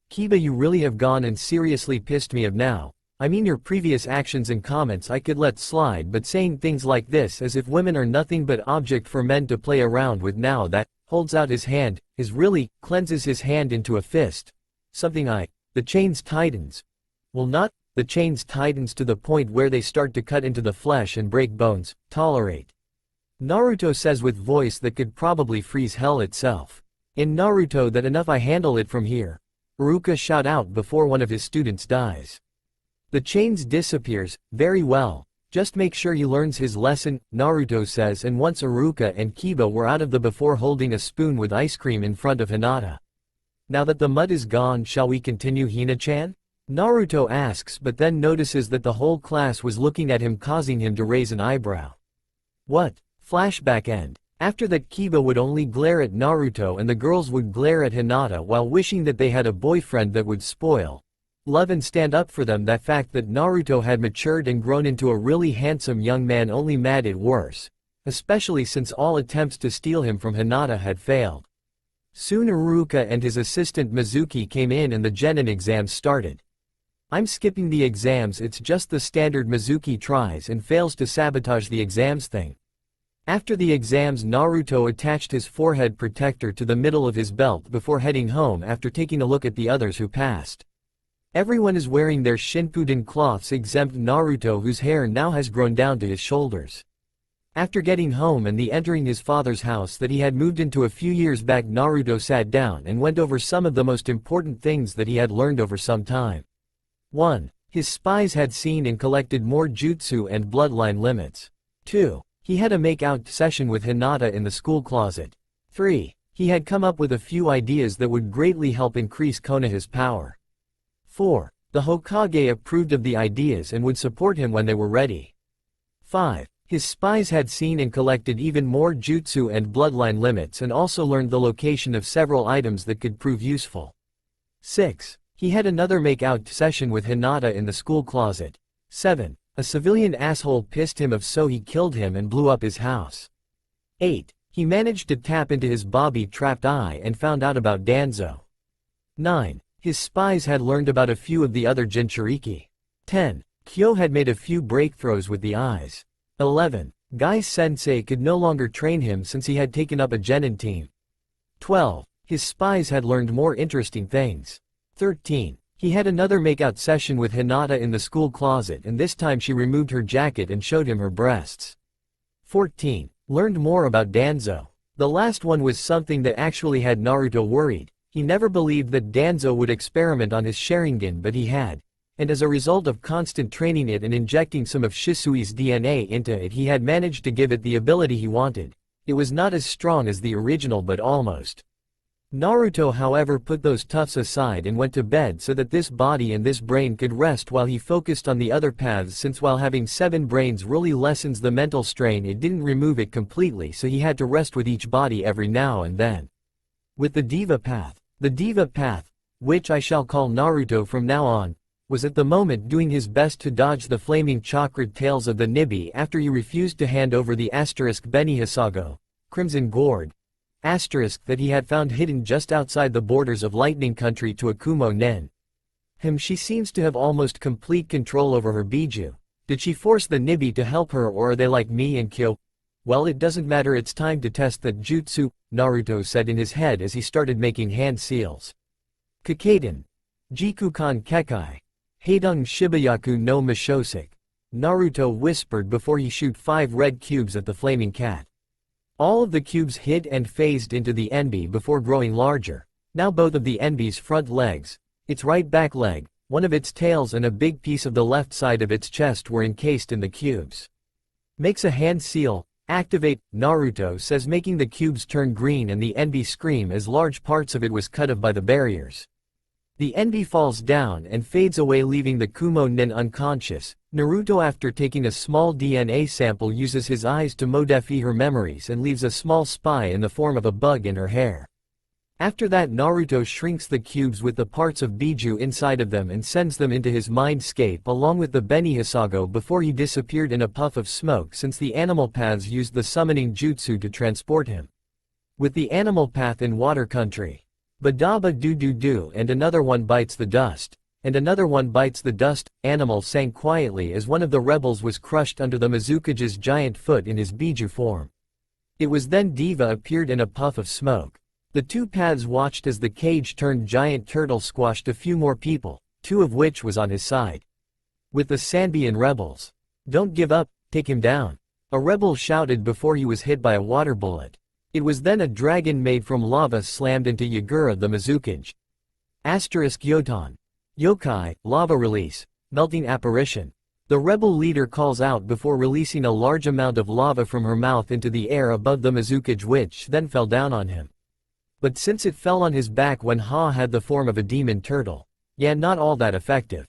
you really have gone and seriously pissed me off now. I mean your previous actions and comments I could let slide, but saying things like this as if women are nothing but object for men to play around with now that, holds out his hand, is really, cleanses his hand into a fist. The chains tightens. Well, not, the chains tightens to the point where they start to cut into the flesh and break bones, tolerate. Naruto says with voice that could probably freeze hell itself. In Naruto that enough I handle it from here. Iruka shout out before one of his students dies. The chains disappears, very well, just make sure he learns his lesson, Naruto says, and once Iruka and Kiba were out of the before holding a spoon with ice cream in front of Hinata. Now that the mud is gone, shall we continue, Hina-chan? Naruto asks, but then notices that the whole class was looking at him, causing him to raise an eyebrow. What? Flashback end. After that, Kiba would only glare at Naruto and the girls would glare at Hinata while wishing that they had a boyfriend that would spoil, love and stand up for them. That fact that Naruto had matured and grown into a really handsome young man only made it worse, especially since all attempts to steal him from Hinata had failed. Soon Iruka and his assistant Mizuki came in and the genin exams started. I'm skipping the exams, it's just the standard. Mizuki tries and fails to sabotage the exams thing. After the exams, Naruto attached his forehead protector to the middle of his belt before heading home after taking a look at the others who passed. Everyone is wearing their Shinpuden cloths except Naruto, whose hair now has grown down to his shoulders. After getting home and entering his father's house that he had moved into a few years back, Naruto sat down and went over some of the most important things that he had learned over some time. 1. His spies had seen and collected more jutsu and bloodline limits. 2. He had a make-out session with Hinata in the school closet. 3. He had come up with a few ideas that would greatly help increase Konoha's power. 4. The Hokage approved of the ideas and would support him when they were ready. 5. His spies had seen and collected even more jutsu and bloodline limits and also learned the location of several items that could prove useful. 6. He had another make-out session with Hinata in the school closet. 7. A civilian asshole pissed him off, so he killed him and blew up his house. 8. He managed to tap into his bobby-trapped eye and found out about Danzo. 9. His spies had learned about a few of the other Jinchuriki. 10. Kyo had made a few breakthroughs with the eyes. 11. Guy-sensei could no longer train him since he had taken up a genin team. 12. His spies had learned more interesting things. 13. He had another make-out session with Hinata in the school closet, and this time she removed her jacket and showed him her breasts. 14. Learned more about Danzo. The last one was something that actually had Naruto worried. He never believed that Danzo would experiment on his Sharingan, but he had, and as a result of constant training it and injecting some of Shisui's DNA into it, he had managed to give it the ability he wanted. It was not as strong as the original, but almost. Naruto, however, put those toughs aside and went to bed so that this body and this brain could rest while he focused on the other paths, since while having 7 brains really lessens the mental strain, it didn't remove it completely, so he had to rest with each body every now and then. With the Diva Path. The Diva Path, which I shall call Naruto from now on, was at the moment doing his best to dodge the flaming chakra tails of the Nibi after he refused to hand over the Beni Hisago, Crimson Gourd, that he had found hidden just outside the borders of Lightning Country to Akumo Nen. She seems to have almost complete control over her Biju. Did she force the Nibi to help her, or are they like me and Kyo? Well, it doesn't matter, it's time to test that jutsu, Naruto said in his head as he started making hand seals. Kakaden. Jikukan Kekai. Heidung Shibayaku no Mishosik. Naruto whispered before he shoot 5 red cubes at the flaming cat. All of the cubes hid and phased into the Enbi before growing larger. Now both of the Enbi's front legs, its right back leg, one of its tails and a big piece of the left side of its chest were encased in the cubes. Makes a hand seal. Activate, Naruto says, making the cubes turn green and the Enbi scream as large parts of it was cut off by the barriers. The Enbi falls down and fades away, leaving the Kumo Nin unconscious. Naruto, after taking a small DNA sample, uses his eyes to modify her memories and leaves a small spy in the form of a bug in her hair. After that, Naruto shrinks the cubes with the parts of Biju inside of them and sends them into his mindscape along with the Beni Hisago before he disappeared in a puff of smoke, since the animal paths used the summoning jutsu to transport him. With the animal path in water country. Badaba do do do, and another one bites the dust. And another one bites the dust. Animal sang quietly as one of the rebels was crushed under the Mizukage's giant foot in his Biju form. It was then Diva appeared in a puff of smoke. The two paths watched as the cage-turned giant turtle squashed a few more people, two of which was on his side. With the Sanbian rebels. Don't give up, take him down. A rebel shouted before he was hit by a water bullet. It was then a dragon made from lava slammed into Yagura the Mizukage. Yotan. Yokai, lava release, melting apparition. The rebel leader calls out before releasing a large amount of lava from her mouth into the air above the Mizukage, which then fell down on him. But since it fell on his back when Ha had the form of a demon turtle, yeah, not all that effective.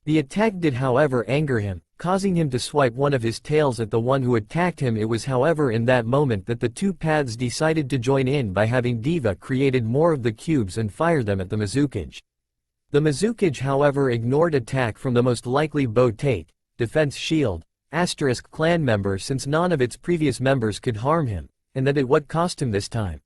The attack did however anger him, causing him to swipe one of his tails at the one who attacked him. It was however in that moment that the two paths decided to join in by having Diva created more of the cubes and fire them at the Mizukage. The Mizukage however ignored attack from the most likely Bo Tate, defense shield, * clan member, since none of its previous members could harm him, and that it what cost him this time.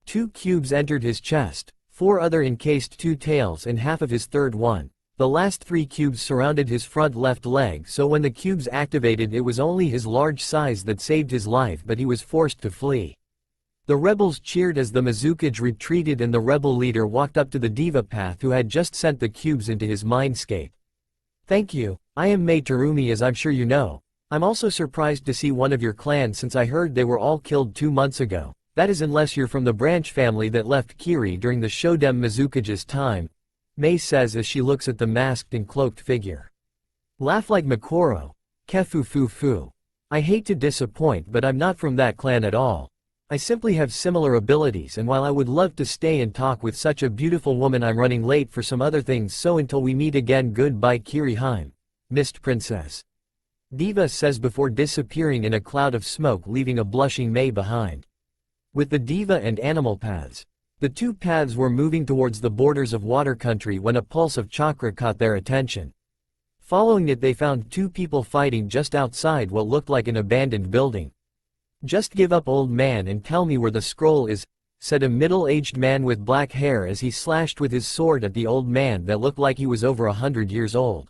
2 cubes entered his chest, 4 other encased 2 tails and half of his third one. The last 3 cubes surrounded his front left leg, so when the cubes activated it was only his large size that saved his life, but he was forced to flee. The rebels cheered as the Mizukage retreated and the rebel leader walked up to the Diva path who had just sent the cubes into his mindscape. Thank you, I am Mei Terumi, as I'm sure you know. I'm also surprised to see one of your clan since I heard they were all killed 2 months ago. That is, unless you're from the branch family that left Kiri during the Shodem Mizukage's time, Mei says as she looks at the masked and cloaked figure. Laugh like Makoro. Kefu fu fu. I hate to disappoint, but I'm not from that clan at all. I simply have similar abilities, and while I would love to stay and talk with such a beautiful woman, I'm running late for some other things, so until we meet again, goodbye Kiriheim. Mist Princess. Diva says before disappearing in a cloud of smoke, leaving a blushing Mei behind. With the Diva and animal paths. The two paths were moving towards the borders of water country when a pulse of chakra caught their attention. Following it, they found 2 people fighting just outside what looked like an abandoned building. Just give up, old man, and tell me where the scroll is, said a middle-aged man with black hair as he slashed with his sword at the old man that looked like he was over 100 years old.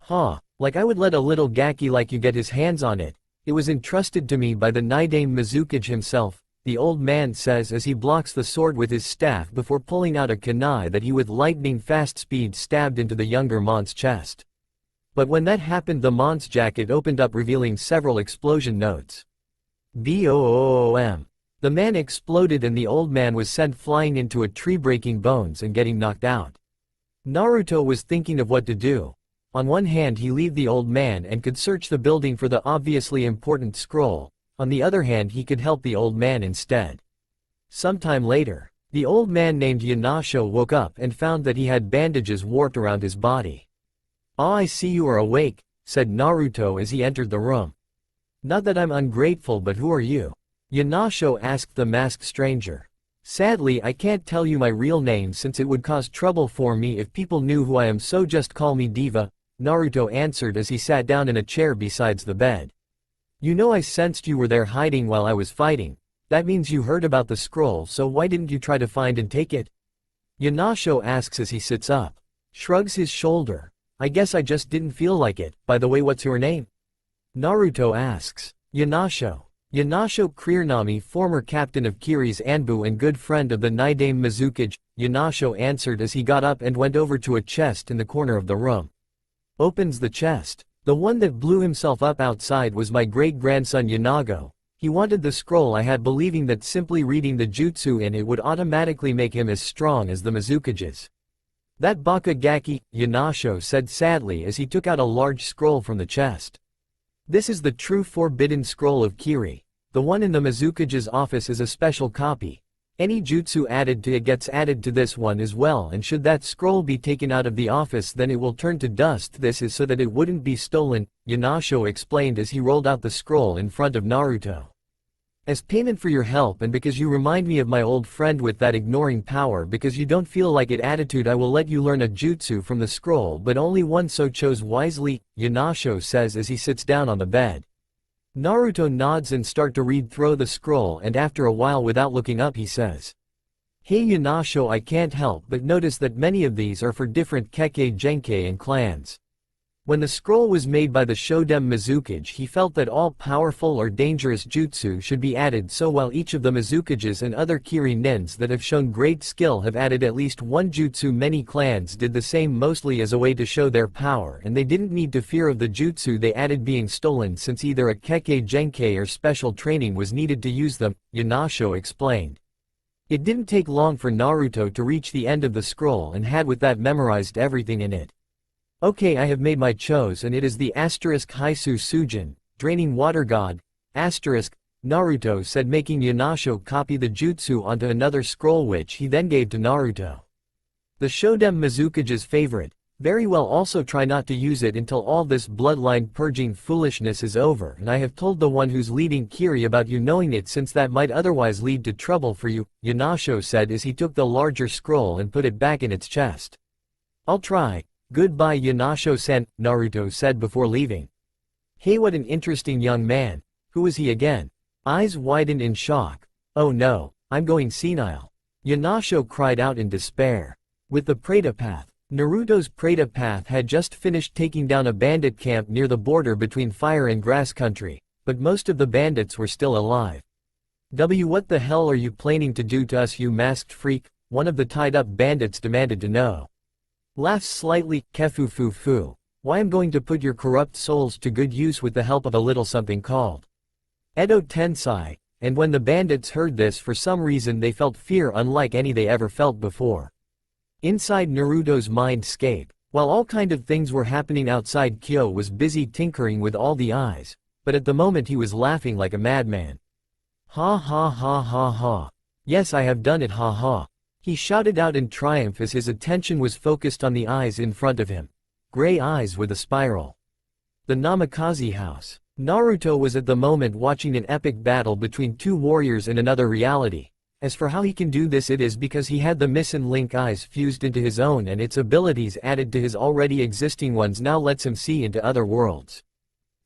Huh, like I would let a little gaki like you get his hands on it. It was entrusted to me by the Nidame Mizukage himself, the old man says as he blocks the sword with his staff before pulling out a kunai that he with lightning fast speed stabbed into the younger Mon's chest. But when that happened, the Mon's jacket opened up revealing several explosion notes. Boom. The man exploded and the old man was sent flying into a tree, breaking bones and getting knocked out. Naruto was thinking of what to do. On one hand, he leave the old man and could search the building for the obviously important scroll. On the other hand, he could help the old man instead. Sometime later, the old man named Yanasho woke up and found that he had bandages warped around his body. "Ah, I see you are awake," said Naruto as he entered the room. "Not that I'm ungrateful, but who are you?" Yanasho asked the masked stranger. "Sadly, I can't tell you my real name since it would cause trouble for me if people knew who I am, so just call me Diva," Naruto answered as he sat down in a chair besides the bed. "You know, I sensed you were there hiding while I was fighting. That means you heard about the scroll, so why didn't you try to find and take it?" Yanasho asks as he sits up. Shrugs his shoulder. "I guess I just didn't feel like it. By the way, what's your name?" Naruto asks. Yanasho. Yanasho Kriernami, former captain of Kiri's Anbu and good friend of the Nidame Mizukage, Yanasho answered as he got up and went over to a chest in the corner of the room. Opens the chest. "The one that blew himself up outside was my great-grandson Yanago. He wanted the scroll I had, believing that simply reading the jutsu in it would automatically make him as strong as the Mizukages." "That baka gaki," Yanasho said sadly as he took out a large scroll from the chest. "This is the true forbidden scroll of Kiri. The one in the Mizukage's office is a special copy. Any jutsu added to it gets added to this one as well, and should that scroll be taken out of the office, then it will turn to dust. This is so that it wouldn't be stolen," Yanasho explained as he rolled out the scroll in front of Naruto. "As payment for your help and because you remind me of my old friend with that ignoring power, because you don't feel like it attitude, I will let you learn a jutsu from the scroll, but only one, so chose wisely," Yanasho says as he sits down on the bed. Naruto nods and start to read through the scroll, and after a while without looking up he says, "Hey Yonasho, I can't help but notice that many of these are for different Kekkei Genkei and clans." When the scroll was made by the Shoden Mizukage, he felt that all powerful or dangerous jutsu should be added, so while each of the Mizukages and other Kiri nins that have shown great skill have added at least one jutsu, many clans did the same, mostly as a way to show their power, and they didn't need to fear of the jutsu they added being stolen, since either a Kekkei Genkei or special training was needed to use them, Yonasho explained. It didn't take long for Naruto to reach the end of the scroll and had with that memorized everything in it. "Okay, I have made my chose, and it is the Haisu Sujin, draining water god, Naruto said, making Yonasho copy the jutsu onto another scroll, which he then gave to Naruto. The Shoden Mizukage's favorite. Very well, also try not to use it until all this bloodline purging foolishness is over, and I have told the one who's leading Kiri about you knowing it, since that might otherwise lead to trouble for you," Yonasho said as he took the larger scroll and put it back in its chest. "I'll try. Goodbye Yonasho-san," Naruto said before leaving. "Hey, what an interesting young man. Who is he again?" Eyes widened in shock. "Oh no, I'm going senile," Yonasho cried out in despair. With the Preta Path. Naruto's Preta Path had just finished taking down a bandit camp near the border between Fire and Grass Country, but most of the bandits were still alive. What the hell are you planning to do to us, you masked freak?" one of the tied-up bandits demanded to know. Laughs slightly, "Kefufufu. Why, I'm going to put your corrupt souls to good use with the help of a little something called Edo Tensei," and when the bandits heard this, for some reason they felt fear unlike any they ever felt before. Inside Naruto's mindscape, while all kind of things were happening outside, Kyo was busy tinkering with all the eyes, but at the moment he was laughing like a madman. "Ha ha ha ha ha. Yes, I have done it, ha ha." He shouted out in triumph as his attention was focused on the eyes in front of him. Gray eyes with a spiral. The Namikaze house. Naruto was at the moment watching an epic battle between two warriors in another reality. As for how he can do this, it is because he had the Missing Link eyes fused into his own, and its abilities added to his already existing ones now lets him see into other worlds.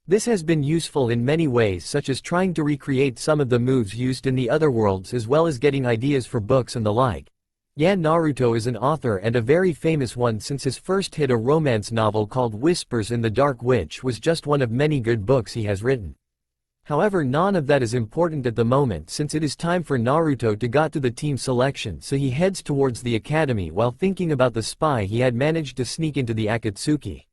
This has been useful in many ways, such as trying to recreate some of the moves used in the other worlds, as well as getting ideas for books and the like. Yeah, Naruto is an author, and a very famous one, since his first hit, a romance novel called Whispers in the Dark, which was just one of many good books he has written. However, none of that is important at the moment, since it is time for Naruto to go to the team selection, so he heads towards the academy while thinking about the spy he had managed to sneak into the Akatsuki.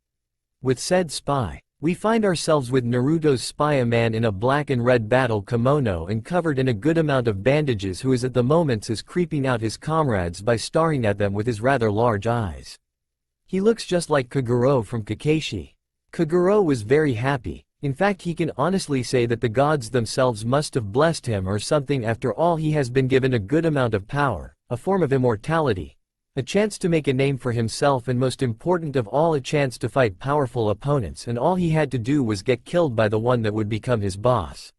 With said spy, we find ourselves with Naruto's spy, a man in a black and red battle kimono and covered in a good amount of bandages, who is at the moment is creeping out his comrades by staring at them with his rather large eyes. He looks just like Kaguro from Kakashi. Kaguro was very happy. In fact, he can honestly say that the gods themselves must have blessed him or something. After all, he has been given a good amount of power, a form of immortality, a chance to make a name for himself, and most important of all, a chance to fight powerful opponents, and all he had to do was get killed by the one that would become his boss.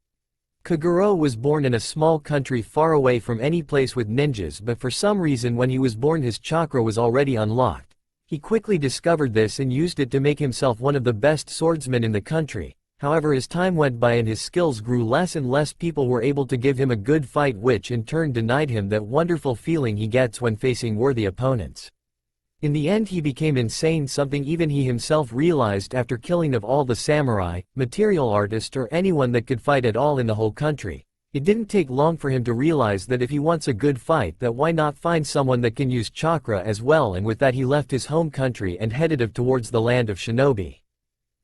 Kaguro was born in a small country far away from any place with ninjas, but for some reason when he was born his chakra was already unlocked. He quickly discovered this and used it to make himself one of the best swordsmen in the country. However, as time went by and his skills grew less and less, people were able to give him a good fight, which in turn denied him that wonderful feeling he gets when facing worthy opponents. In the end he became insane, something even he himself realized after killing of all the samurai, material artists, or anyone that could fight at all in the whole country. It didn't take long for him to realize that if he wants a good fight, that why not find someone that can use chakra as well, and with that he left his home country and headed towards the land of shinobi.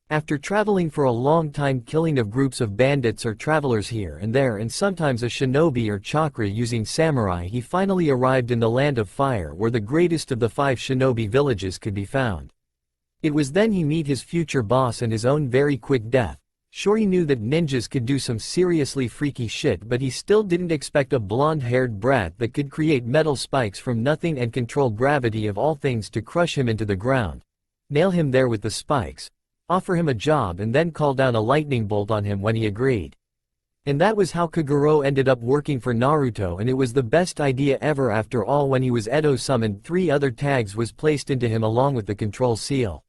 After traveling for a long time, killing of groups of bandits or travelers here and there, and sometimes a shinobi or chakra using samurai, he finally arrived in the land of fire, where the greatest of the 5 shinobi villages could be found. It was then he met his future boss and his own very quick death. Sure, he knew that ninjas could do some seriously freaky shit, but he still didn't expect a blonde-haired brat that could create metal spikes from nothing and control gravity of all things to crush him into the ground, nail him there with the spikes, offer him a job, and then call down a lightning bolt on him when he agreed. And that was how Kaguro ended up working for Naruto, and it was the best idea ever. After all, when he was Edo summoned, 3 other tags was placed into him along with the control seal.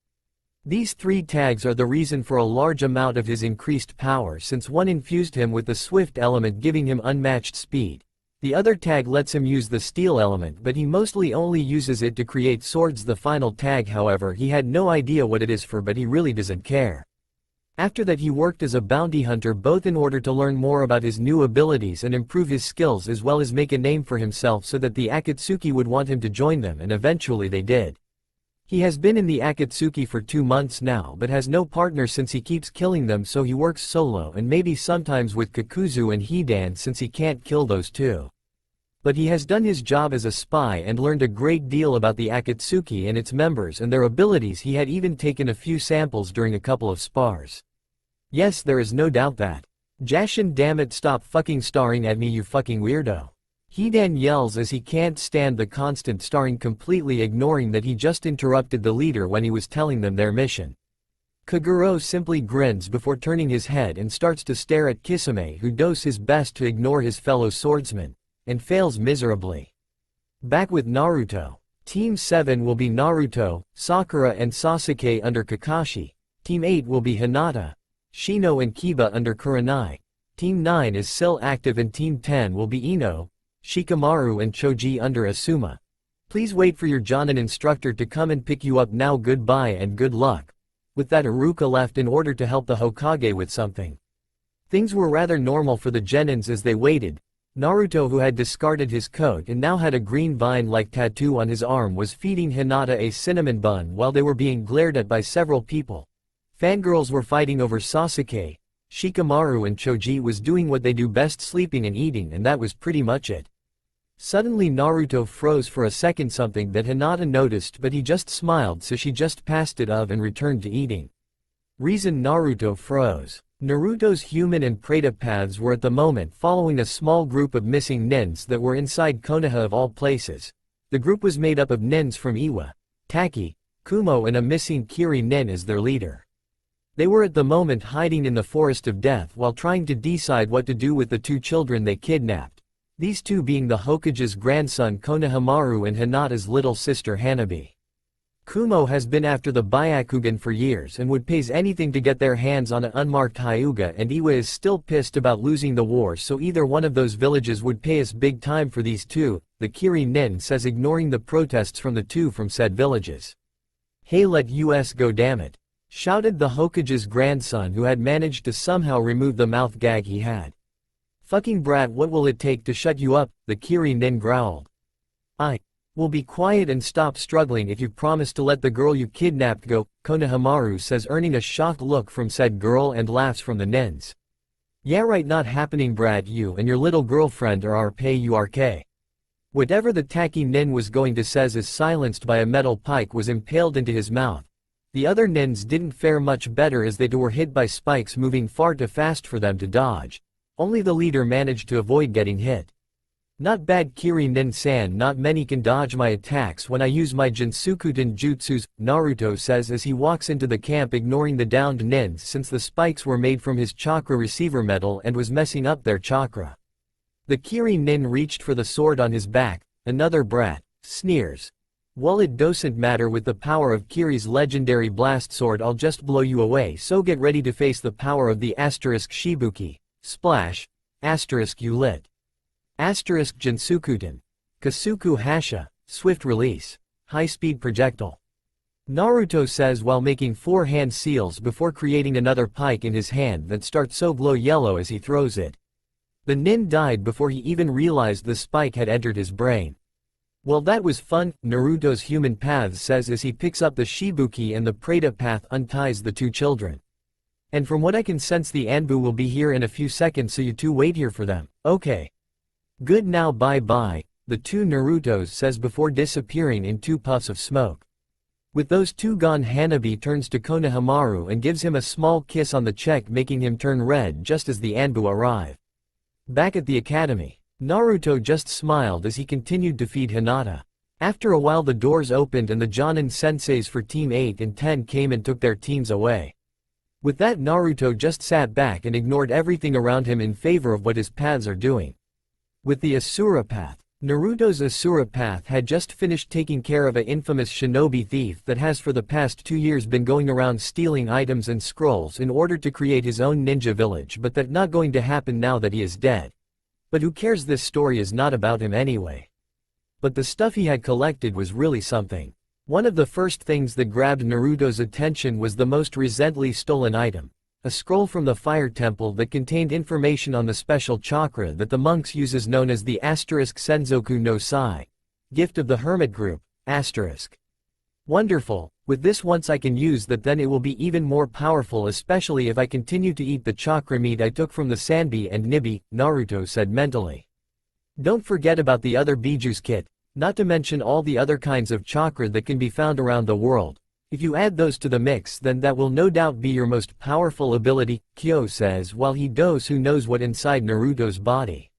These 3 tags are the reason for a large amount of his increased power, since one infused him with the swift element, giving him unmatched speed. The other tag lets him use the steel element, but he mostly only uses it to create swords. The final tag, however, he had no idea what it is for, but he really doesn't care. After that, he worked as a bounty hunter, both in order to learn more about his new abilities and improve his skills, as well as make a name for himself so that the Akatsuki would want him to join them, and eventually they did. He has been in the Akatsuki for 2 months now, but has no partner since he keeps killing them, so he works solo and maybe sometimes with Kakuzu and Hidan since he can't kill those two. But he has done his job as a spy and learned a great deal about the Akatsuki and its members and their abilities. He had even taken a few samples during a couple of spars. Yes, there is no doubt that. Jashin, damn it, stop fucking staring at me, you fucking weirdo. Hidan yells as he can't stand the constant staring, completely ignoring that he just interrupted the leader when he was telling them their mission. Kaguro simply grins before turning his head and starts to stare at Kisame, who does his best to ignore his fellow swordsman, and fails miserably. Back with Naruto. Team 7 will be Naruto, Sakura and Sasuke under Kakashi. Team 8 will be Hinata, Shino and Kiba under Kurenai. Team 9 is still active and Team 10 will be Ino, Shikamaru and Choji under Asuma. Please wait for your Jonin instructor to come and pick you up now. Goodbye and good luck. With that, Iruka left in order to help the Hokage with something. Things were rather normal for the Genins as they waited. Naruto, who had discarded his coat and now had a green vine-like tattoo on his arm, was feeding Hinata a cinnamon bun while they were being glared at by several people. Fangirls were fighting over Sasuke. Shikamaru and Choji was doing what they do best, sleeping and eating, and that was pretty much it. Suddenly Naruto froze for a second, something that Hinata noticed, but he just smiled, so she just passed it of and returned to eating. Reason Naruto froze. Naruto's human and Preta paths were at the moment following a small group of missing nins that were inside Konoha of all places. The group was made up of nins from Iwa, Taki, Kumo and a missing Kiri nin as their leader. They were at the moment hiding in the Forest of Death while trying to decide what to do with the 2 children they kidnapped. These 2 being the Hokage's grandson Konohamaru and Hinata's little sister Hanabi. Kumo has been after the Byakugan for years and would pays anything to get their hands on an unmarked Hyuga, and Iwa is still pissed about losing the war, so either one of those villages would pay us big time for these 2, the Kiri nin says, ignoring the protests from the 2 from said villages. Hey, let us go, damn it, shouted the Hokage's grandson, who had managed to somehow remove the mouth gag he had. Fucking brat, what will it take to shut you up? The Kiri nin growled. I will be quiet and stop struggling if you promise to let the girl you kidnapped go, Konohamaru says, earning a shocked look from said girl and laughs from the nins. Yeah right, not happening brat, you and your little girlfriend are our pay urk. Whatever the Taki nin was going to says is silenced by a metal pike was impaled into his mouth. The other nins didn't fare much better as they too were hit by spikes moving far too fast for them to dodge. Only the leader managed to avoid getting hit. Not bad Kiri nin-san, not many can dodge my attacks when I use my Jinsukuten jutsus, Naruto says as he walks into the camp, ignoring the downed nins since the spikes were made from his chakra receiver metal and was messing up their chakra. The Kiri nin reached for the sword on his back. Another brat sneers. Well, it doesn't matter, with the power of Kiri's legendary blast sword I'll just blow you away, so get ready to face the power of the asterisk Shibuki. Splash. Asterisk you lit. Asterisk Jinsukuten. Kasuku Hasha. Swift release. High-speed projectile. Naruto says while making 4 hand seals before creating another pike in his hand that starts so glow yellow as he throws it. The nin died before he even realized the spike had entered his brain. Well, that was fun, Naruto's human path says as he picks up the Shibuki and the Preta path unties the 2 children. And from what I can sense, the Anbu will be here in a few seconds, so you 2 wait here for them. Okay. Good, now bye bye, the 2 Narutos says before disappearing in 2 puffs of smoke. With those 2 gone, Hanabi turns to Konohamaru and gives him a small kiss on the cheek, making him turn red just as the Anbu arrive. Back at the academy, Naruto just smiled as he continued to feed Hinata. After a while the doors opened and the Jonin senseis for Team 8 and 10 came and took their teams away. With that, Naruto just sat back and ignored everything around him in favor of what his paths are doing. With the Asura path, Naruto's Asura path had just finished taking care of an infamous shinobi thief that has for the past 2 years been going around stealing items and scrolls in order to create his own ninja village, but that not going to happen now that he is dead. But who cares, this story is not about him anyway. But the stuff he had collected was really something. One of the first things that grabbed Naruto's attention was the most recently stolen item. A scroll from the fire temple that contained information on the special chakra that the monks uses known as the Senzoku no Sai. Gift of the hermit group, Wonderful, with this once I can use that, then it will be even more powerful, especially if I continue to eat the chakra meat I took from the Sanbi and Nibi, Naruto said mentally. Don't forget about the other Bijus kit, not to mention all the other kinds of chakra that can be found around the world. If you add those to the mix, then that will no doubt be your most powerful ability, Kyo says while he does who knows what inside Naruto's body.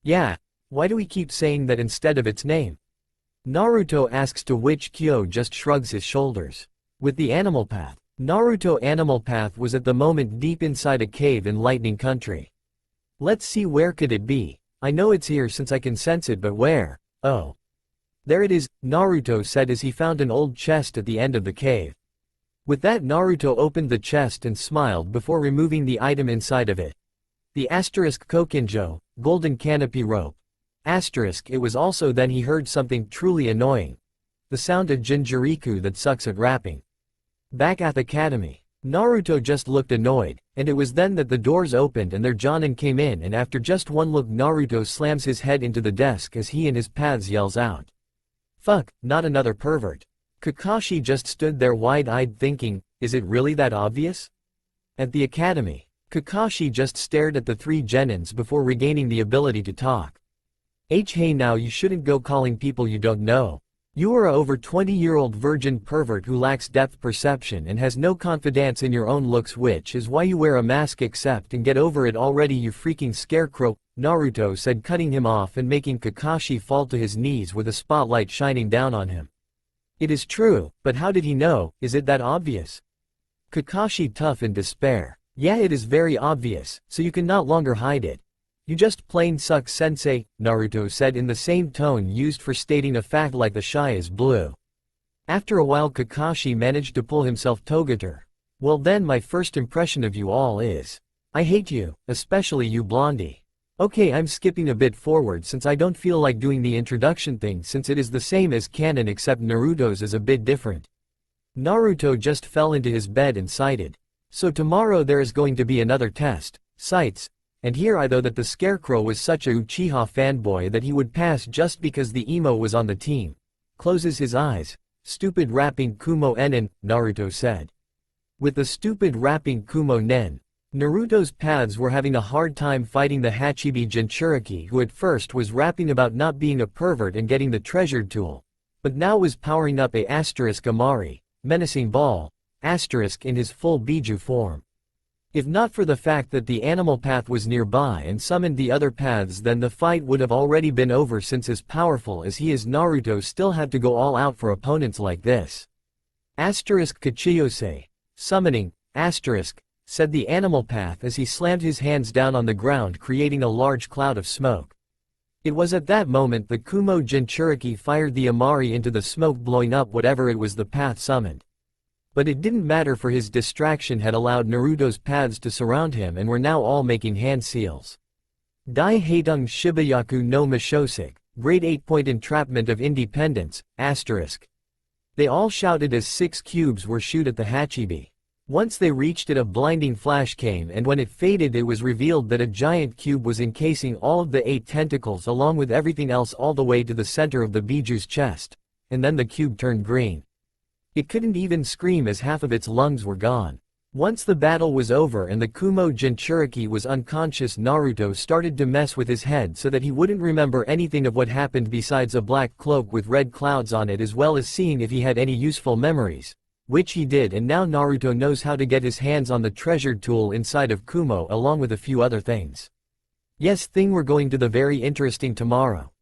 Yeah, why do we keep saying that instead of its name? Naruto asks, to which Kyo just shrugs his shoulders. With the animal path. Naruto animal path was at the moment deep inside a cave in Lightning Country. Let's see, where could it be? I know it's here since I can sense it, but where? Oh. There it is, Naruto said as he found an old chest at the end of the cave. With that, Naruto opened the chest and smiled before removing the item inside of it. The Kokinjo, golden canopy rope. It was also then he heard something truly annoying. The sound of Jinjuriku that sucks at rapping. Back at the academy. Naruto just looked annoyed, and it was then that the doors opened and their Jonin came in, and after just one look Naruto slams his head into the desk as he and his paths yells out. Fuck, not another pervert. Kakashi just stood there wide-eyed thinking, is it really that obvious? At the academy, Kakashi just stared at the 3 genins before regaining the ability to talk. Hey now, you shouldn't go calling people you don't know. You are a over 20-year-old virgin pervert who lacks depth perception and has no confidence in your own looks, which is why you wear a mask. Accept and get over it already, you freaking scarecrow, Naruto said, cutting him off and making Kakashi fall to his knees with a spotlight shining down on him. It is true, but how did he know? Is it that obvious? Kakashi tough in despair. Yeah, it is very obvious, so you can no longer hide it. You just plain suck, sensei, Naruto said in the same tone used for stating a fact like the sky is blue. After a while Kakashi managed to pull himself together. Well then, my first impression of you all is, I hate you, especially you blondie. Okay, I'm skipping a bit forward since I don't feel like doing the introduction thing since it is the same as canon except Naruto's is a bit different. Naruto just fell into his bed and sighed. So tomorrow there is going to be another test, sights. And here I thought that the Scarecrow was such a Uchiha fanboy that he would pass just because the emo was on the team. Closes his eyes. Stupid rapping Kumo Enen, Naruto said. With the stupid rapping Kumo Nen, Naruto's paths were having a hard time fighting the Hachibi Jinchuriki, who at first was rapping about not being a pervert and getting the treasured tool, but now was powering up a Amari, menacing ball, in his full Biju form. If not for the fact that the animal path was nearby and summoned the other paths, then the fight would have already been over, since as powerful as he is, Naruto still had to go all out for opponents like this. Kachiyose. Summoning, said the animal path as he slammed his hands down on the ground, creating a large cloud of smoke. It was at that moment that Kumo Jinchuriki fired the Amari into the smoke, blowing up whatever it was the path summoned. But it didn't matter, for his distraction had allowed Naruto's paths to surround him and were now all making hand seals. Dai Heitung Shibayaku no Mishosik, Grade 8 Entrapment of Independence, They all shouted as 6 cubes were shoot at the Hachibi. Once they reached it, a blinding flash came, and when it faded it was revealed that a giant cube was encasing all of the 8 tentacles along with everything else all the way to the center of the Biju's chest. And then the cube turned green. It couldn't even scream as half of its lungs were gone. Once the battle was over and the Kumo Jinchuriki was unconscious, Naruto started to mess with his head so that he wouldn't remember anything of what happened besides a black cloak with red clouds on it, as well as seeing if he had any useful memories. Which he did, and now Naruto knows how to get his hands on the treasured tool inside of Kumo along with a few other things. Yes, we're going to the very interesting tomorrow.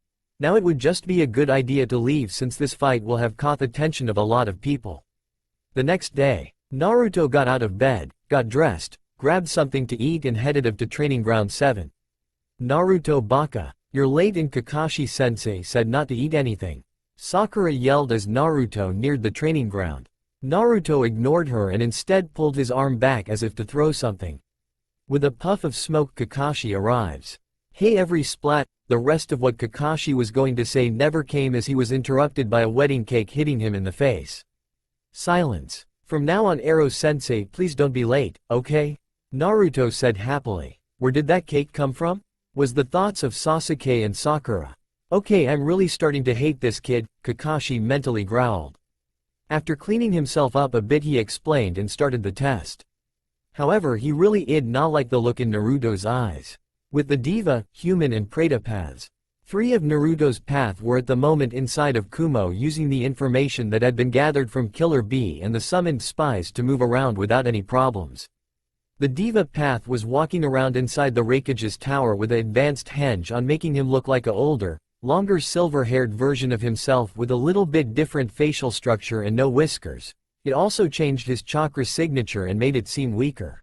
Now it would just be a good idea to leave since this fight will have caught the attention of a lot of people. The next day, Naruto got out of bed, got dressed, grabbed something to eat and headed up to Training Ground 7. Naruto Baka. "You're late," and Kakashi-sensei said not to eat anything. Sakura yelled as Naruto neared the training ground. Naruto ignored her and instead pulled his arm back as if to throw something. With a puff of smoke, Kakashi arrives. "Hey every splat." The rest of what Kakashi was going to say never came as he was interrupted by a wedding cake hitting him in the face. Silence. "From now on, Ero-sensei, please don't be late, okay?" Naruto said happily. Where did that cake come from? Was the thoughts of Sasuke and Sakura. "Okay, I'm really starting to hate this kid," Kakashi mentally growled. After cleaning himself up a bit, he explained and started the test. However, he really did not like the look in Naruto's eyes. With the Diva, Human and Preta paths, 3 of Naruto's path were at the moment inside of Kumo, using the information that had been gathered from Killer Bee and the summoned spies to move around without any problems. The Diva path was walking around inside the Raikage's tower with an advanced henge on, making him look like a older, longer silver-haired version of himself with a little bit different facial structure and no whiskers. It also changed his chakra signature and made it seem weaker.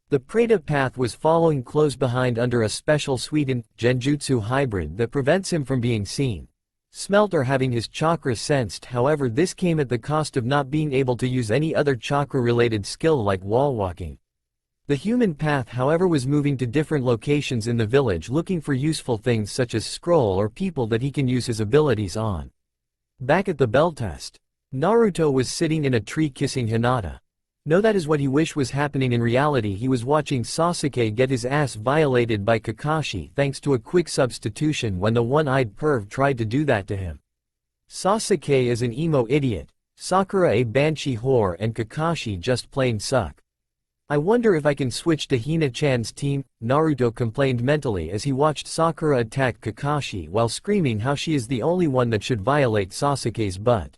The Preta path was following close behind under a special sweetened, genjutsu hybrid that prevents him from being seen. Smelt or having his chakra sensed. However, this came at the cost of not being able to use any other chakra-related skill like wall walking. The Human path, however, was moving to different locations in the village looking for useful things such as scroll or people that he can use his abilities on. Back at the bell test, Naruto was sitting in a tree kissing Hinata. No, that is what he wished was happening in reality. He was watching Sasuke get his ass violated by Kakashi thanks to a quick substitution when the one-eyed perv tried to do that to him. Sasuke is an emo idiot, Sakura a banshee whore, and Kakashi just plain suck. "I wonder if I can switch to Hina-chan's team," Naruto complained mentally as he watched Sakura attack Kakashi while screaming how she is the only one that should violate Sasuke's butt.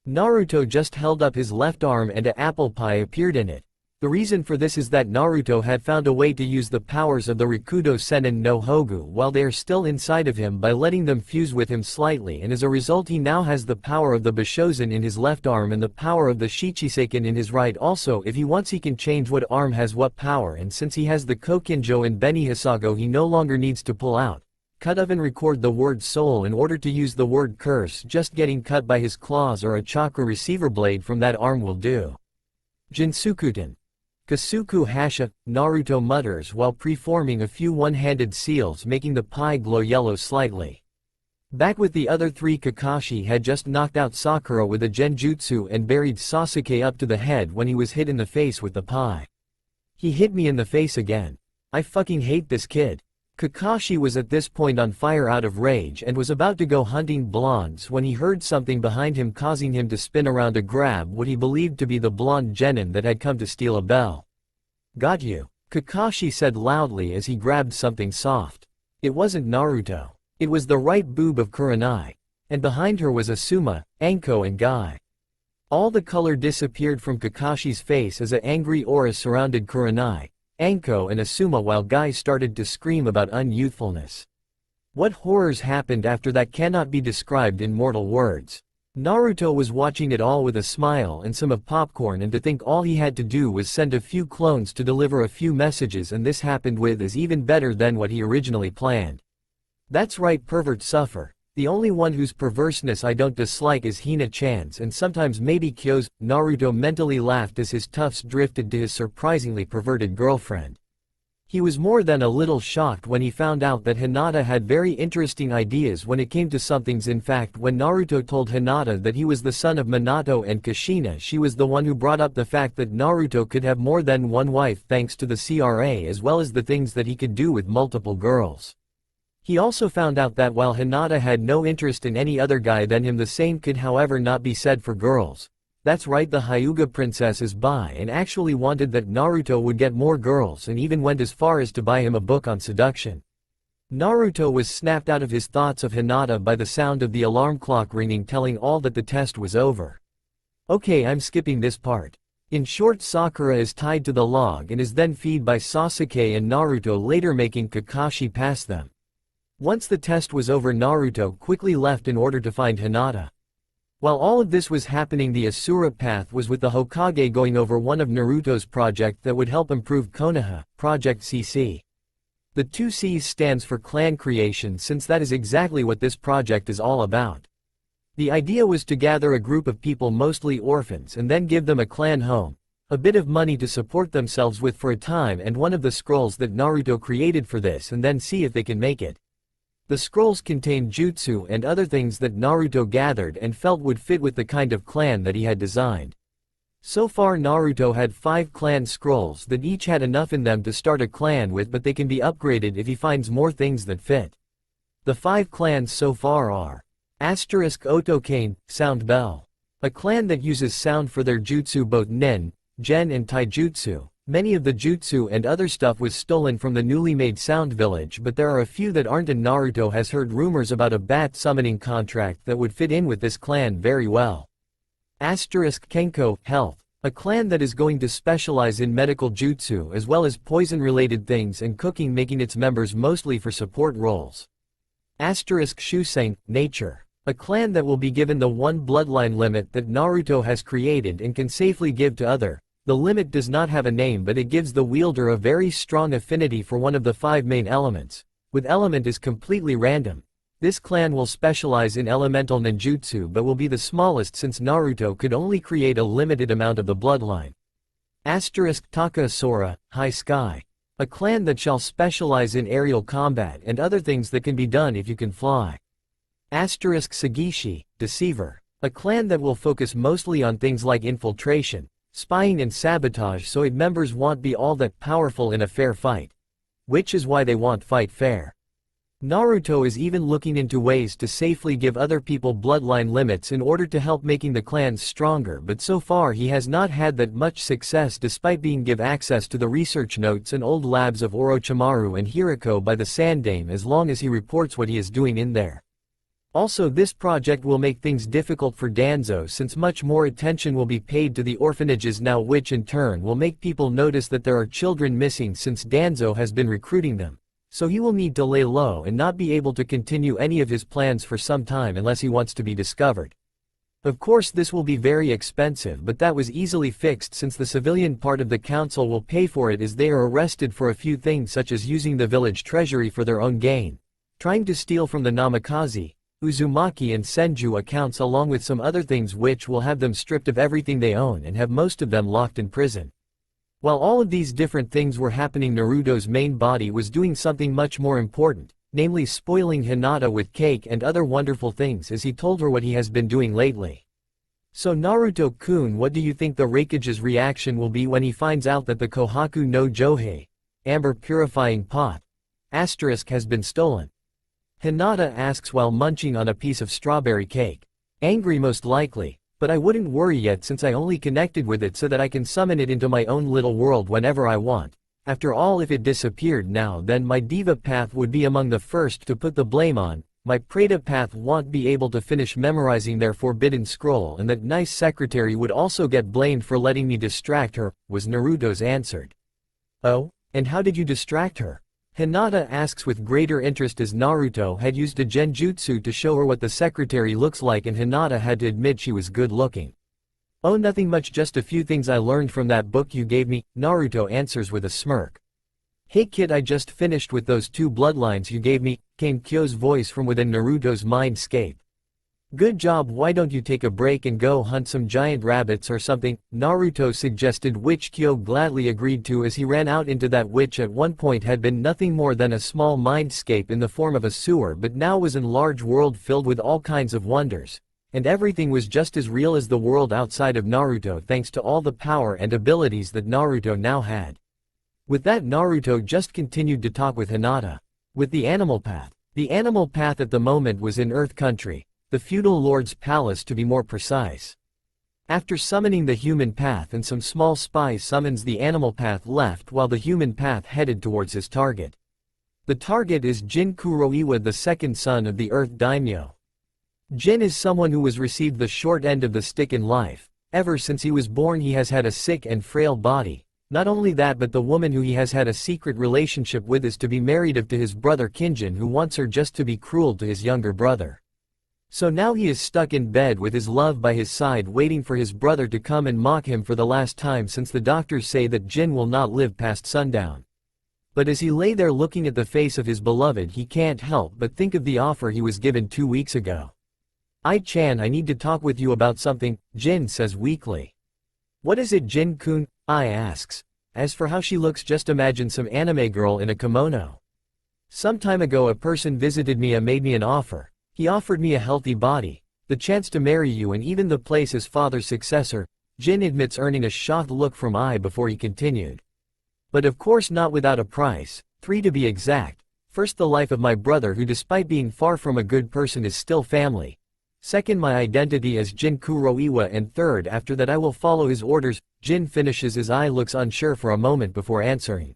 Naruto just held up his left arm and an apple pie appeared in it. The reason for this is that Naruto had found a way to use the powers of the Rikudo Sennin no Hogu while they are still inside of him by letting them fuse with him slightly, and as a result he now has the power of the Bishozen in his left arm and the power of the Shichiseiken in his right. Also, if he wants, he can change what arm has what power, and since he has the Kokinjo and Benihisago, he no longer needs to pull out, cut off and record the word soul in order to use the word curse. Just getting cut by his claws or a chakra receiver blade from that arm will do. Jinsukuten. Kasuku Hasha, Naruto mutters while preforming a few one-handed seals, making the pie glow yellow slightly. Back with the other 3, Kakashi had just knocked out Sakura with a genjutsu and buried Sasuke up to the head when he was hit in the face with the pie. "He hit me in the face again. I fucking hate this kid." Kakashi was at this point on fire out of rage and was about to go hunting blondes when he heard something behind him, causing him to spin around to grab what he believed to be the blonde genin that had come to steal a bell. "Got you," Kakashi said loudly as he grabbed something soft. It wasn't Naruto. It was the right boob of Kurenai. And behind her was Asuma, Anko and Guy. All the color disappeared from Kakashi's face as an angry aura surrounded Kurenai, Anko and Asuma while Guy started to scream about unyouthfulness. What horrors happened after that cannot be described in mortal words. Naruto was watching it all with a smile and some of popcorn, and to think all he had to do was send a few clones to deliver a few messages, and this happened with is even better than what he originally planned. That's right, perverts suffer. The only one whose perverseness I don't dislike is Hina-chan's and sometimes maybe Kyo's. Naruto mentally laughed as his tufts drifted to his surprisingly perverted girlfriend. He was more than a little shocked when he found out that Hinata had very interesting ideas when it came to somethings. In fact, when Naruto told Hinata that he was the son of Minato and Kushina, she was the one who brought up the fact that Naruto could have more than one wife thanks to the CRA, as well as the things that he could do with multiple girls. He also found out that while Hinata had no interest in any other guy than him, the same could however not be said for girls. That's right, the Hyuga princess is bi and actually wanted that Naruto would get more girls, and even went as far as to buy him a book on seduction. Naruto was snapped out of his thoughts of Hinata by the sound of the alarm clock ringing, telling all that the test was over. Okay, I'm skipping this part. In short, Sakura is tied to the log and is then freed by Sasuke and Naruto, later making Kakashi pass them. Once the test was over, Naruto quickly left in order to find Hinata. While all of this was happening, the Asura path was with the Hokage going over one of Naruto's project that would help improve Konoha, Project CC. The 2 C's stands for clan creation, since that is exactly what this project is all about. The idea was to gather a group of people, mostly orphans, and then give them a clan home, a bit of money to support themselves with for a time, and one of the scrolls that Naruto created for this, and then see if they can make it. The scrolls contained jutsu and other things that Naruto gathered and felt would fit with the kind of clan that he had designed. So far Naruto had 5 clan scrolls that each had enough in them to start a clan with, but they can be upgraded if he finds more things that fit. The 5 clans so far are Otokane, Sound Bell. A clan that uses sound for their jutsu, both Nen, Gen and Taijutsu. Many of the jutsu and other stuff was stolen from the newly made Sound Village, but there are a few that aren't, and Naruto has heard rumors about a bat summoning contract that would fit in with this clan very well. Kenko, Health. A clan that is going to specialize in medical jutsu as well as poison-related things and cooking, making its members mostly for support roles. Shuseng, Nature. A clan that will be given the 1 bloodline limit that Naruto has created and can safely give to other. The limit does not have a name, but it gives the wielder a very strong affinity for one of the 5 main elements. With element is completely random. This clan will specialize in elemental ninjutsu but will be the smallest since Naruto could only create a limited amount of the bloodline. Taka Sora, High Sky. A clan that shall specialize in aerial combat and other things that can be done if you can fly. Sagishi, Deceiver. A clan that will focus mostly on things like infiltration, spying and sabotage, so its members won't be all that powerful in a fair fight. Which is why they won't fight fair. Naruto is even looking into ways to safely give other people bloodline limits in order to help making the clans stronger, but so far he has not had that much success, despite being given access to the research notes and old labs of Orochimaru and Hiriko by the Sandaime, as long as he reports what he is doing in there. Also, this project will make things difficult for Danzo, since much more attention will be paid to the orphanages now, which in turn will make people notice that there are children missing since Danzo has been recruiting them. So he will need to lay low and not be able to continue any of his plans for some time unless he wants to be discovered. Of course this will be very expensive, but that was easily fixed since the civilian part of the council will pay for it, as they are arrested for a few things such as using the village treasury for their own gain, trying to steal from the Namikaze, Uzumaki and Senju accounts, along with some other things which will have them stripped of everything they own and have most of them locked in prison. While all of these different things were happening, Naruto's main body was doing something much more important, namely spoiling Hinata with cake and other wonderful things, as he told her what he has been doing lately. So Naruto-kun, what do you think the Raikage's reaction will be when he finds out that the Kohaku no Johei, amber purifying pot, has been stolen? Hinata asks while munching on a piece of strawberry cake. Angry most likely, but I wouldn't worry yet since I only connected with it so that I can summon it into my own little world whenever I want. After all, if it disappeared now, then my diva path would be among the first to put the blame on. My Preta path won't be able to finish memorizing their forbidden scroll, and that nice secretary would also get blamed for letting me distract her, was Naruto's answered. Oh, and how did you distract her? Hinata asks with greater interest, as Naruto had used a genjutsu to show her what the secretary looks like, and Hinata had to admit she was good looking. Oh, nothing much, just a few things I learned from that book you gave me, Naruto answers with a smirk. Hey kid, I just finished with those 2 bloodlines you gave me, came Kyo's voice from within Naruto's mindscape. Good job, why don't you take a break and go hunt some giant rabbits or something, Naruto suggested, which Kyo gladly agreed to, as he ran out into that which at one point had been nothing more than a small mindscape in the form of a sewer, but now was a large world filled with all kinds of wonders. And everything was just as real as the world outside of Naruto, thanks to all the power and abilities that Naruto now had. With that, Naruto just continued to talk with Hinata. With the animal path. The animal path at the moment was in Earth Country, the feudal lord's palace to be more precise. After summoning the human path and some small spies, summons the animal path left while the human path headed towards his target. The target is Jin Kuroiwa, the second son of the Earth Daimyo. Jin is someone who has received the short end of the stick in life. Ever since he was born he has had a sick and frail body. Not only that, but the woman who he has had a secret relationship with is to be married to his brother Kinjin, who wants her just to be cruel to his younger brother. So now he is stuck in bed with his love by his side, waiting for his brother to come and mock him for the last time, since the doctors say that Jin will not live past sundown. But as he lay there looking at the face of his beloved, he can't help but think of the offer he was given 2 weeks ago. "Ai-chan, I need to talk with you about something," Jin says weakly. "What is it, Jin-kun?" Ai asks. "As for how she looks, just imagine some anime girl in a kimono. Some time ago a person visited me and made me an offer. He offered me a healthy body, the chance to marry you, and even the place as father's successor." Jin admits, earning a shocked look from Ai before he continued. "But of course not without a price, 3 to be exact. First, the life of my brother, who despite being far from a good person is still family. Second, my identity as Jin Kuroiwa, and third, after that I will follow his orders." Jin finishes. His Ai looks unsure for a moment before answering.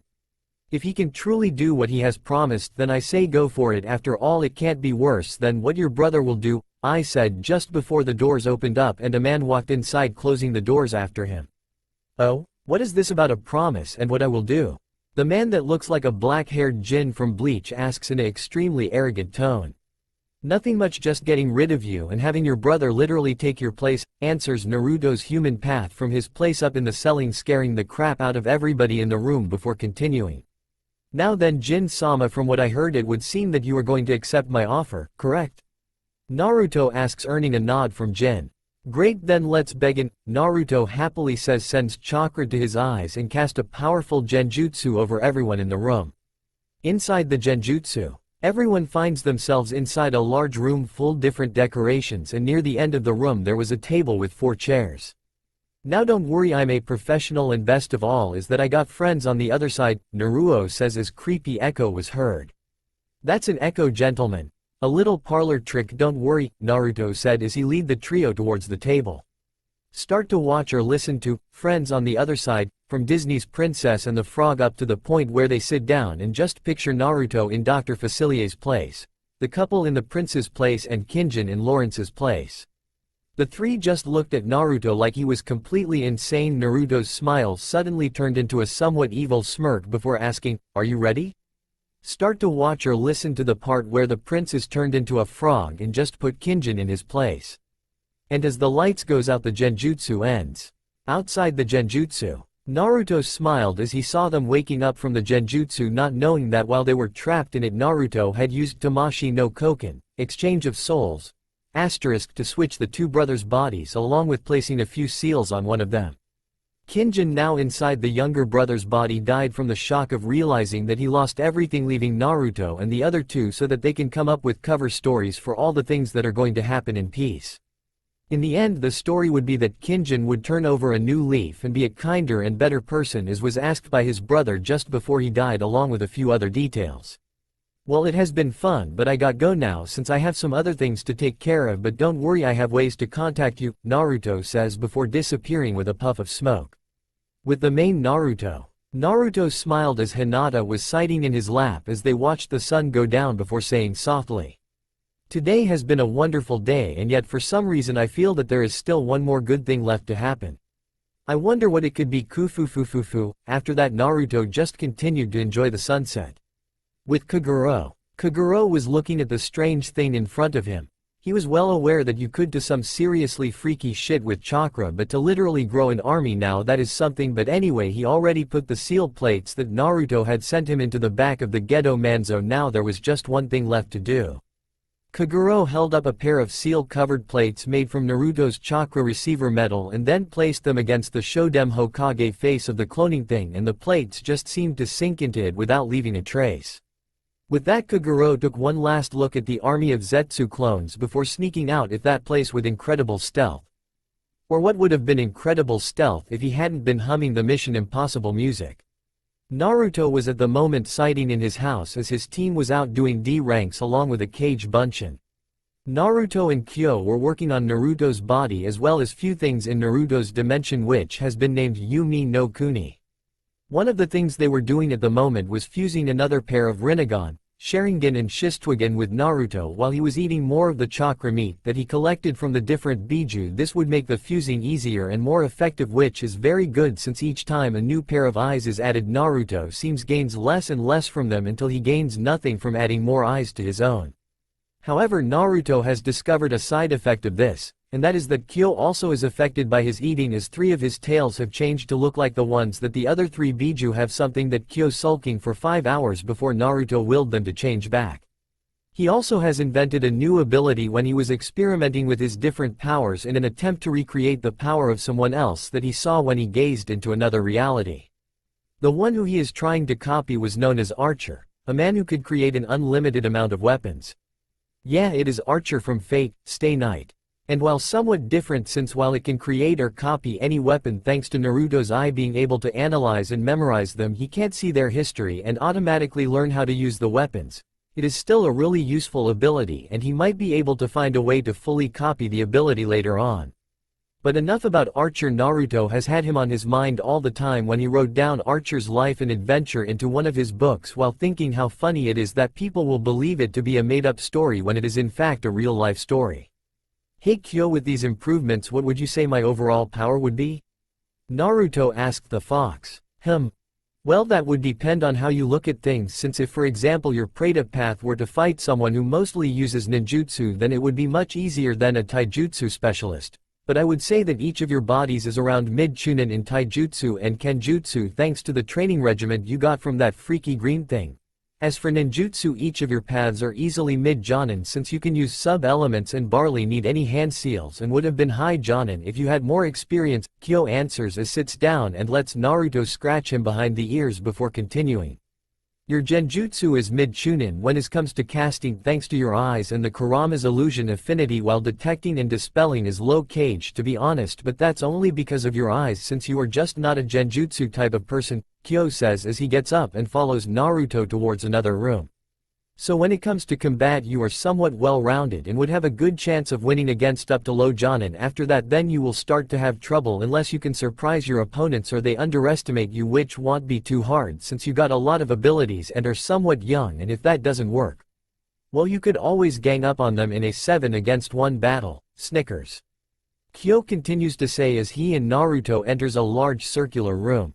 "If he can truly do what he has promised, then I say go for it. After all, it can't be worse than what your brother will do," Ai said just before the doors opened up and a man walked inside, closing the doors after him. "Oh? What is this about a promise and what I will do?" The man that looks like a black-haired Jin from Bleach asks in an extremely arrogant tone. "Nothing much, just getting rid of you and having your brother literally take your place," answers Naruto's human path from his place up in the ceiling, scaring the crap out of everybody in the room before continuing. "Now then, Jin-sama, from what I heard it would seem that you are going to accept my offer, correct?" Naruto asks, earning a nod from Jin. "Great, then let's begin," Naruto happily says, sends chakra to his eyes and cast a powerful genjutsu over everyone in the room. Inside the genjutsu, everyone finds themselves inside a large room full different decorations, and near the end of the room there was a table with 4 chairs. "Now don't worry, I'm a professional, and best of all is that I got friends on the other side," Naruto says as creepy echo was heard. "That's an echo, gentlemen. A little parlor trick, don't worry," Naruto said as he led the trio towards the table. "Start to watch or listen to, friends on the other side, from Disney's Princess and the Frog up to the point where they sit down, and just picture Naruto in Dr. Facilier's place, the couple in the prince's place, and Kinjin in Lawrence's place." The 3 just looked at Naruto like he was completely insane. Naruto's smile suddenly turned into a somewhat evil smirk before asking, "Are you ready? Start to watch or listen to the part where the prince is turned into a frog, and just put Kinjin in his place." And as the lights goes out, the genjutsu ends. Outside the genjutsu, Naruto smiled as he saw them waking up from the genjutsu, not knowing that while they were trapped in it, Naruto had used Tamashi no Koken, exchange of souls, to switch the 2 brothers' bodies, along with placing a few seals on one of them. Kinjin, now inside the younger brother's body, died from the shock of realizing that he lost everything, leaving Naruto and the other 2 so that they can come up with cover stories for all the things that are going to happen in peace. In the end, the story would be that Kinjin would turn over a new leaf and be a kinder and better person, as was asked by his brother just before he died, along with a few other details. "Well, it has been fun, but I got go now since I have some other things to take care of, but don't worry, I have ways to contact you," Naruto says before disappearing with a puff of smoke. With the main Naruto smiled as Hinata was sitting in his lap as they watched the sun go down before saying softly, "Today has been a wonderful day, and yet for some reason I feel that there is still one more good thing left to happen. I wonder what it could be, kufufufufu." After that, Naruto just continued to enjoy the sunset. With Kaguro was looking at the strange thing in front of him. He was well aware that you could do some seriously freaky shit with chakra, but to literally grow an army, now that is something. But anyway, he already put the seal plates that Naruto had sent him into the back of the Gedo Manzo. Now there was just one thing left to do. Kaguro held up a pair of seal-covered plates made from Naruto's chakra receiver metal and then placed them against the Shodem Hokage face of the cloning thing, and the plates just seemed to sink into it without leaving a trace. With that, Kaguro took one last look at the army of Zetsu clones before sneaking out of that place with incredible stealth. Or what would have been incredible stealth if he hadn't been humming the Mission Impossible music. Naruto was at the moment sitting in his house as his team was out doing D ranks along with a Kage Bunshin. Naruto and Kyo were working on Naruto's body as well as few things in Naruto's dimension, which has been named Yumi no Kuni. One of the things they were doing at the moment was fusing another pair of Rinnegan, Sharingan and Shitsugen with Naruto while he was eating more of the chakra meat that he collected from the different biju. This would make the fusing easier and more effective, which is very good since each time a new pair of eyes is added, Naruto seems gains less and less from them until he gains nothing from adding more eyes to his own. However, Naruto has discovered a side effect of this. and that is that Kyo also is affected by his eating, as 3 of his tails have changed to look like the ones that the other 3 Biju have, something that Kyo sulking for 5 hours before Naruto willed them to change back. He also has invented a new ability when he was experimenting with his different powers in an attempt to recreate the power of someone else that he saw when he gazed into another reality. The one who he is trying to copy was known as Archer, a man who could create an unlimited amount of weapons. Yeah, it is Archer from Fate, Stay Night. And while somewhat different, since while it can create or copy any weapon thanks to Naruto's eye being able to analyze and memorize them, he can't see their history and automatically learn how to use the weapons. It is still a really useful ability, and he might be able to find a way to fully copy the ability later on. But enough about Archer. Naruto has had him on his mind all the time when he wrote down Archer's life and adventure into one of his books, while thinking how funny it is that people will believe it to be a made-up story when it is in fact a real-life story. Hey Kyo, with these improvements, what would you say my overall power would be? Naruto asked the fox. Well, that would depend on how you look at things, since if for example your Preta path were to fight someone who mostly uses ninjutsu, then it would be much easier than a taijutsu specialist. But I would say that each of your bodies is around mid-chunin in taijutsu and kenjutsu thanks to the training regiment you got from that freaky green thing. As for ninjutsu, each of your paths are easily mid-jonin, since you can use sub-elements and barely need any hand seals, and would have been high jonin if you had more experience. Kyo answers as sits down and lets Naruto scratch him behind the ears before continuing. Your genjutsu is mid-chunin when it comes to casting thanks to your eyes and the Kurama's illusion affinity, while detecting and dispelling is low cage, to be honest, but that's only because of your eyes, since you are just not a genjutsu type of person, Kyo says as he gets up and follows Naruto towards another room. So when it comes to combat, you are somewhat well-rounded and would have a good chance of winning against up to low jonin. After that, then you will start to have trouble unless you can surprise your opponents or they underestimate you, which won't be too hard since you got a lot of abilities and are somewhat young, and if that doesn't work, well, you could always gang up on them in a 7-against-1 battle. Snickers. Kyo continues to say as he and Naruto enters a large circular room.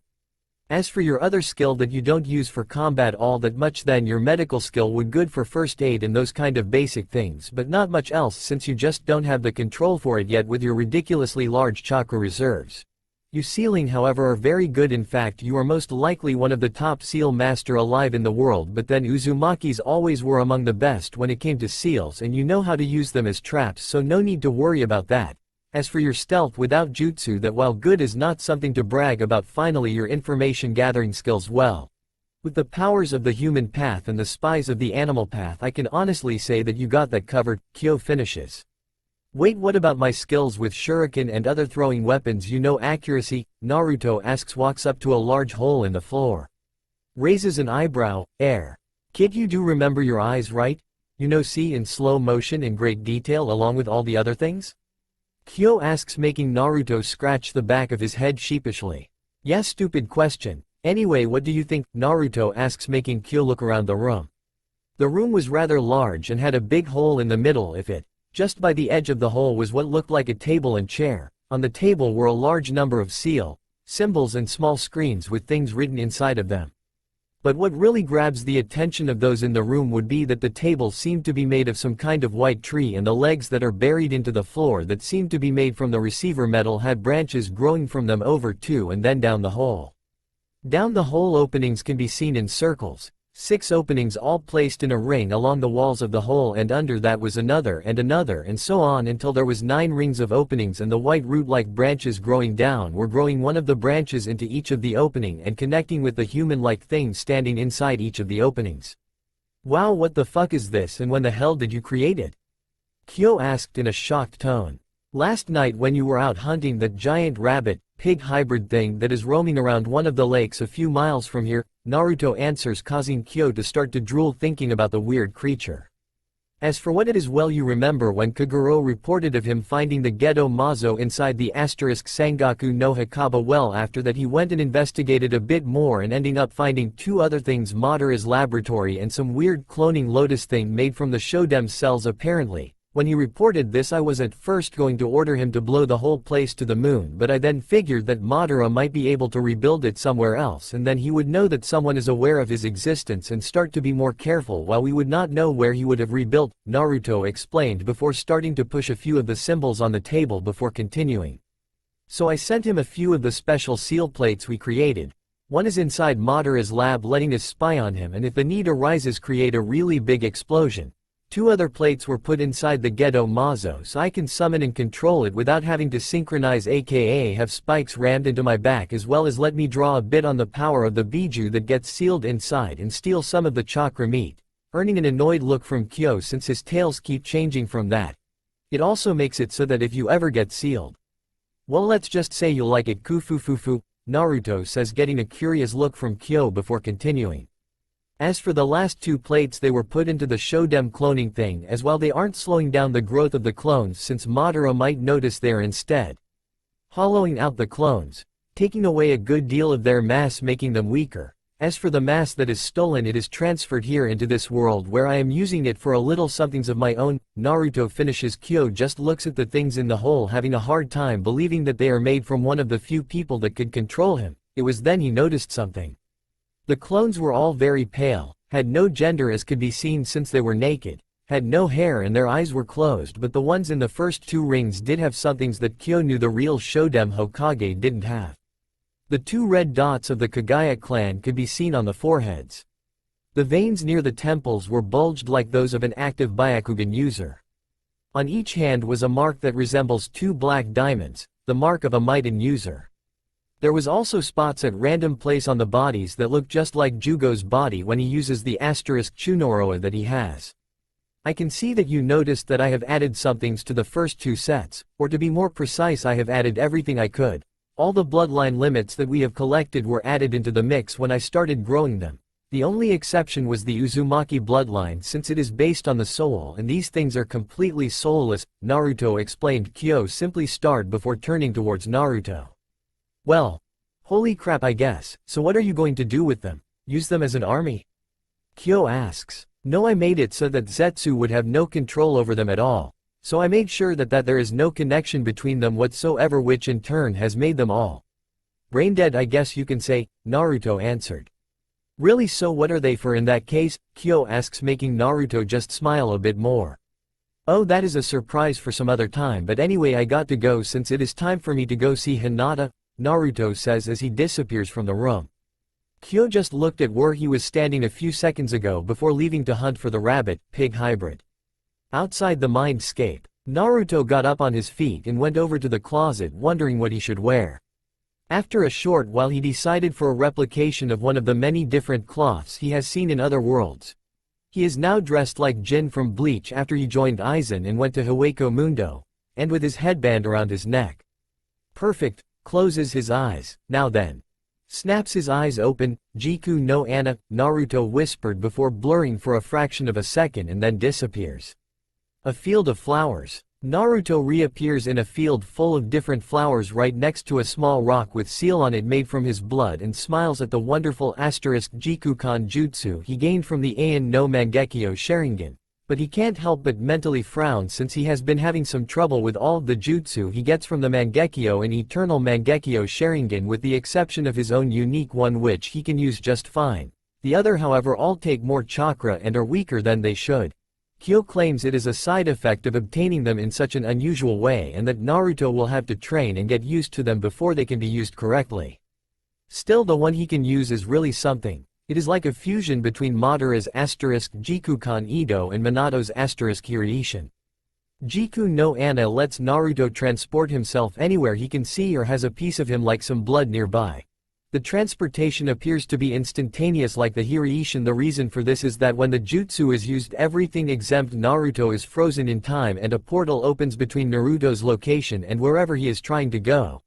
As for your other skill that you don't use for combat all that much, then your medical skill would good for first aid and those kind of basic things, but not much else since you just don't have the control for it yet with your ridiculously large chakra reserves. You sealing, however, are very good. In fact, you are most likely one of the top seal master alive in the world, but then Uzumaki's always were among the best when it came to seals, and you know how to use them as traps, so no need to worry about that. As for your stealth without jutsu, that while good is not something to brag about. Finally, your information gathering skills, well, with the powers of the human path and the spies of the animal path, I can honestly say that you got that covered. Kyo finishes. Wait, what about my skills with shuriken and other throwing weapons? You know accuracy? Naruto asks, walks up to a large hole in the floor. Raises an eyebrow. Kid, you do remember your eyes, right? You know, see in slow motion in great detail along with all the other things? Kyo asks, making Naruto scratch the back of his head sheepishly. Yeah, stupid question. Anyway, what do you think? Naruto asks, making Kyo look around the room. The room was rather large and had a big hole in the middle of it. Just by the edge of the hole was what looked like a table and chair. On the table were a large number of seal symbols and small screens with things written inside of them. But what really grabs the attention of those in the room would be that the table seemed to be made of some kind of white tree, and the legs that are buried into the floor that seemed to be made from the receiver metal had branches growing from them over to and then down the hole. Down the hole, openings can be seen in circles. 6 openings all placed in a ring along the walls of the hole, and under that was another and so on until there was 9 rings of openings, and the white root-like branches growing down were growing one of the branches into each of the opening and connecting with the human-like thing standing inside each of the openings. Wow, what the fuck is this, and when the hell did you create it? Kyo asked in a shocked tone. Last night when you were out hunting that giant rabbit-pig hybrid thing that is roaming around one of the lakes a few miles from here, Naruto answers, causing Kyo to start to drool thinking about the weird creature. As for what it is, well, you remember when Kaguro reported of him finding the Gedo Mazo inside the Sangaku no Hakaba. Well, after that he went and investigated a bit more and ending up finding 2 other things: Madara's laboratory and some weird cloning lotus thing made from the Shodem cells apparently. When he reported this, I was at first going to order him to blow the whole place to the moon, but I then figured that Madara might be able to rebuild it somewhere else, and then he would know that someone is aware of his existence and start to be more careful, while we would not know where he would have rebuilt, Naruto explained before starting to push a few of the symbols on the table before continuing. So I sent him a few of the special seal plates we created. One is inside Madara's lab, letting us spy on him and if the need arises create a really big explosion. 2 other plates were put inside the Gedo Mazo so I can summon and control it without having to synchronize, aka have spikes rammed into my back, as well as let me draw a bit on the power of the Biju that gets sealed inside and steal some of the chakra meat, earning an annoyed look from Kyo since his tails keep changing from that. It also makes it so that if you ever get sealed, well, let's just say you'll like it. Kufufufu, Naruto says, getting a curious look from Kyo before continuing. As for the last 2 plates, they were put into the Shodem cloning thing, as while they aren't slowing down the growth of the clones since Madara might notice they're instead hollowing out the clones, taking away a good deal of their mass, making them weaker. As for the mass that is stolen, it is transferred here into this world where I am using it for a little somethings of my own. Naruto finishes. Kyo just looks at the things in the hole, having a hard time believing that they are made from one of the few people that could control him. It was then he noticed something. The clones were all very pale, had no gender as could be seen since they were naked, had no hair and their eyes were closed, but the ones in the first 2 rings did have somethings that Kyo knew the real Shodem Hokage didn't have. The 2 red dots of the Kagaya clan could be seen on the foreheads. The veins near the temples were bulged like those of an active Byakugan user. On each hand was a mark that resembles 2 black diamonds, the mark of a Maiden user. There was also spots at random place on the bodies that look just like Jugo's body when he uses the asterisk Chunoroa that he has. I can see that you noticed that I have added some things to the first 2 sets, or to be more precise, I have added everything I could. All the bloodline limits that we have collected were added into the mix when I started growing them. The only exception was the Uzumaki bloodline since it is based on the soul, and these things are completely soulless, Naruto explained. Kyo simply starred before turning towards Naruto. Well, holy crap, I guess. So what are you going to do with them? Use them as an army? Kyo asks. No, I made it so that Zetsu would have no control over them at all. So I made sure that there is no connection between them whatsoever, which in turn has made them all brain dead, I guess you can say, Naruto answered. Really? So what are they for in that case? Kyo asks, making Naruto just smile a bit more. Oh, that is a surprise for some other time, but anyway I got to go since it is time for me to go see Hinata, Naruto says as he disappears from the room. Kyo just looked at where he was standing a few seconds ago before leaving to hunt for the rabbit-pig hybrid. Outside the mindscape, Naruto got up on his feet and went over to the closet wondering what he should wear. After a short while he decided for a replication of one of the many different cloths he has seen in other worlds. He is now dressed like Jin from Bleach after he joined Aizen and went to Hueco Mundo, and with his headband around his neck. Perfect. Closes his eyes. Now then. Snaps his eyes open. Jiku no Ana, Naruto whispered before blurring for a fraction of a second and then disappears. A field of flowers. Naruto reappears in a field full of different flowers right next to a small rock with seal on it made from his blood and smiles at the wonderful asterisk Jikukan jutsu he gained from the Ain no Mangekyo Sharingan. But he can't help but mentally frown since he has been having some trouble with all of the jutsu he gets from the Mangekyo and Eternal Mangekyo Sharingan, with the exception of his own unique one which he can use just fine. The other however all take more chakra and are weaker than they should. Kyo claims it is a side effect of obtaining them in such an unusual way and that Naruto will have to train and get used to them before they can be used correctly. Still, the one he can use is really something. It is like a fusion between Madara's asterisk Jikukan Ido and Minato's asterisk Hiraishin. Jiku no Ana lets Naruto transport himself anywhere he can see or has a piece of him like some blood nearby. The transportation appears to be instantaneous like the Hiraishin. The reason for this is that when the jutsu is used, everything exempt Naruto is frozen in time and a portal opens between Naruto's location and wherever he is trying to go.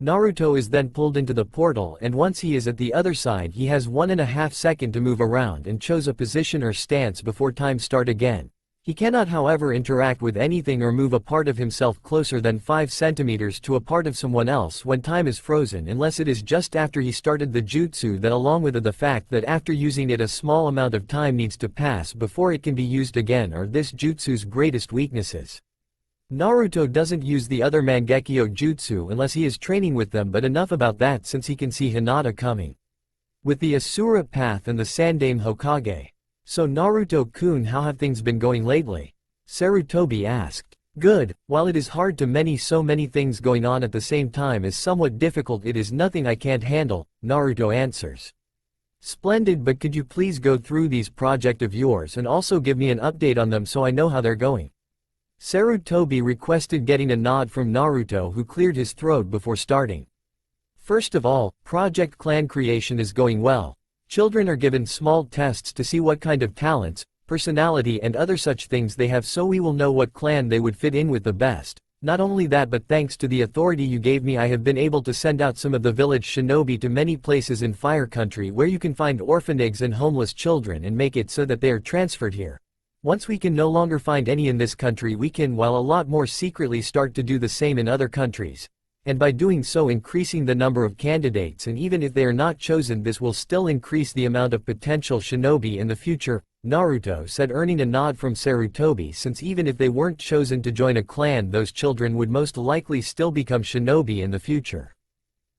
Naruto is then pulled into the portal, and once he is at the other side he has 1.5 seconds to move around and chose a position or stance before time start again. He cannot however interact with anything or move a part of himself closer than 5 centimeters to a part of someone else when time is frozen unless it is just after he started the jutsu, that along with the fact that after using it a small amount of time needs to pass before it can be used again are this jutsu's greatest weaknesses. Naruto doesn't use the other Mangekyo jutsu unless he is training with them, but enough about that since he can see Hinata coming. With the Asura path and the Sandaime Hokage. So Naruto-kun, how have things been going lately? Sarutobi asked. Good, while it is hard to so many things going on at the same time is somewhat difficult, it is nothing I can't handle, Naruto answers. Splendid, but could you please go through these projects of yours and also give me an update on them so I know how they're going? Sarutobi requested, getting a nod from Naruto, who cleared his throat before starting. First of all, project clan creation is going well. Children are given small tests to see what kind of talents, personality and other such things they have, so we will know what clan they would fit in with the best. Not only that, but thanks to the authority you gave me, I have been able to send out some of the village shinobi to many places in Fire Country where you can find orphanages and homeless children and make it so that they are transferred here. Once we can no longer find any in this country, we can, while a lot more secretly, start to do the same in other countries. And by doing so increasing the number of candidates, and even if they are not chosen, this will still increase the amount of potential shinobi in the future, Naruto said, earning a nod from Sarutobi, since even if they weren't chosen to join a clan, those children would most likely still become shinobi in the future.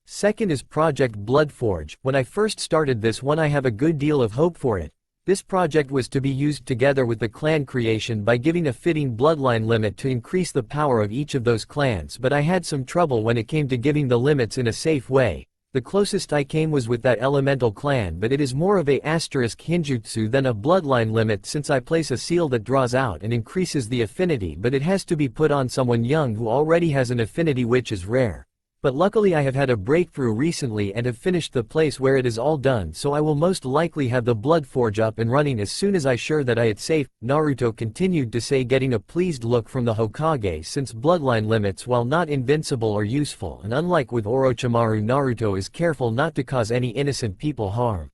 Second is Project Bloodforge. When I first started this one, I have a good deal of hope for it. This project was to be used together with the clan creation by giving a fitting bloodline limit to increase the power of each of those clans, but I had some trouble when it came to giving the limits in a safe way. The closest I came was with that elemental clan, but it is more of a asterisk hinjutsu than a bloodline limit, since I place a seal that draws out and increases the affinity, but it has to be put on someone young who already has an affinity, which is rare. But luckily I have had a breakthrough recently and have finished the place where it is all done, so I will most likely have the blood forge up and running as soon as I sure that it's safe, Naruto continued to say, getting a pleased look from the Hokage, since bloodline limits, while not invincible, are useful, and unlike with Orochimaru, Naruto is careful not to cause any innocent people harm.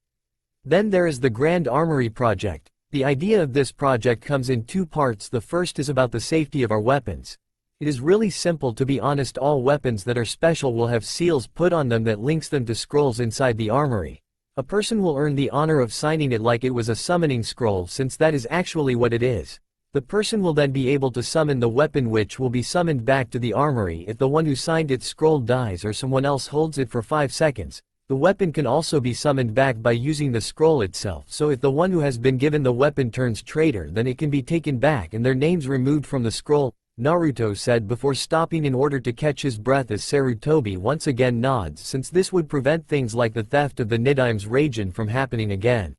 Then there is the Grand Armory project. The idea of this project comes in 2 parts. The first is about the safety of our weapons. It is really simple, to be honest. All weapons that are special will have seals put on them that links them to scrolls inside the armory. A person will earn the honor of signing it like it was a summoning scroll, since that is actually what it is. The person will then be able to summon the weapon, which will be summoned back to the armory if the one who signed its scroll dies or someone else holds it for 5 seconds. The weapon can also be summoned back by using the scroll itself, so if the one who has been given the weapon turns traitor, then it can be taken back and their names removed from the scroll, Naruto said before stopping in order to catch his breath as Sarutobi once again nods, since this would prevent things like the theft of the Nidaime's Raijin from happening again.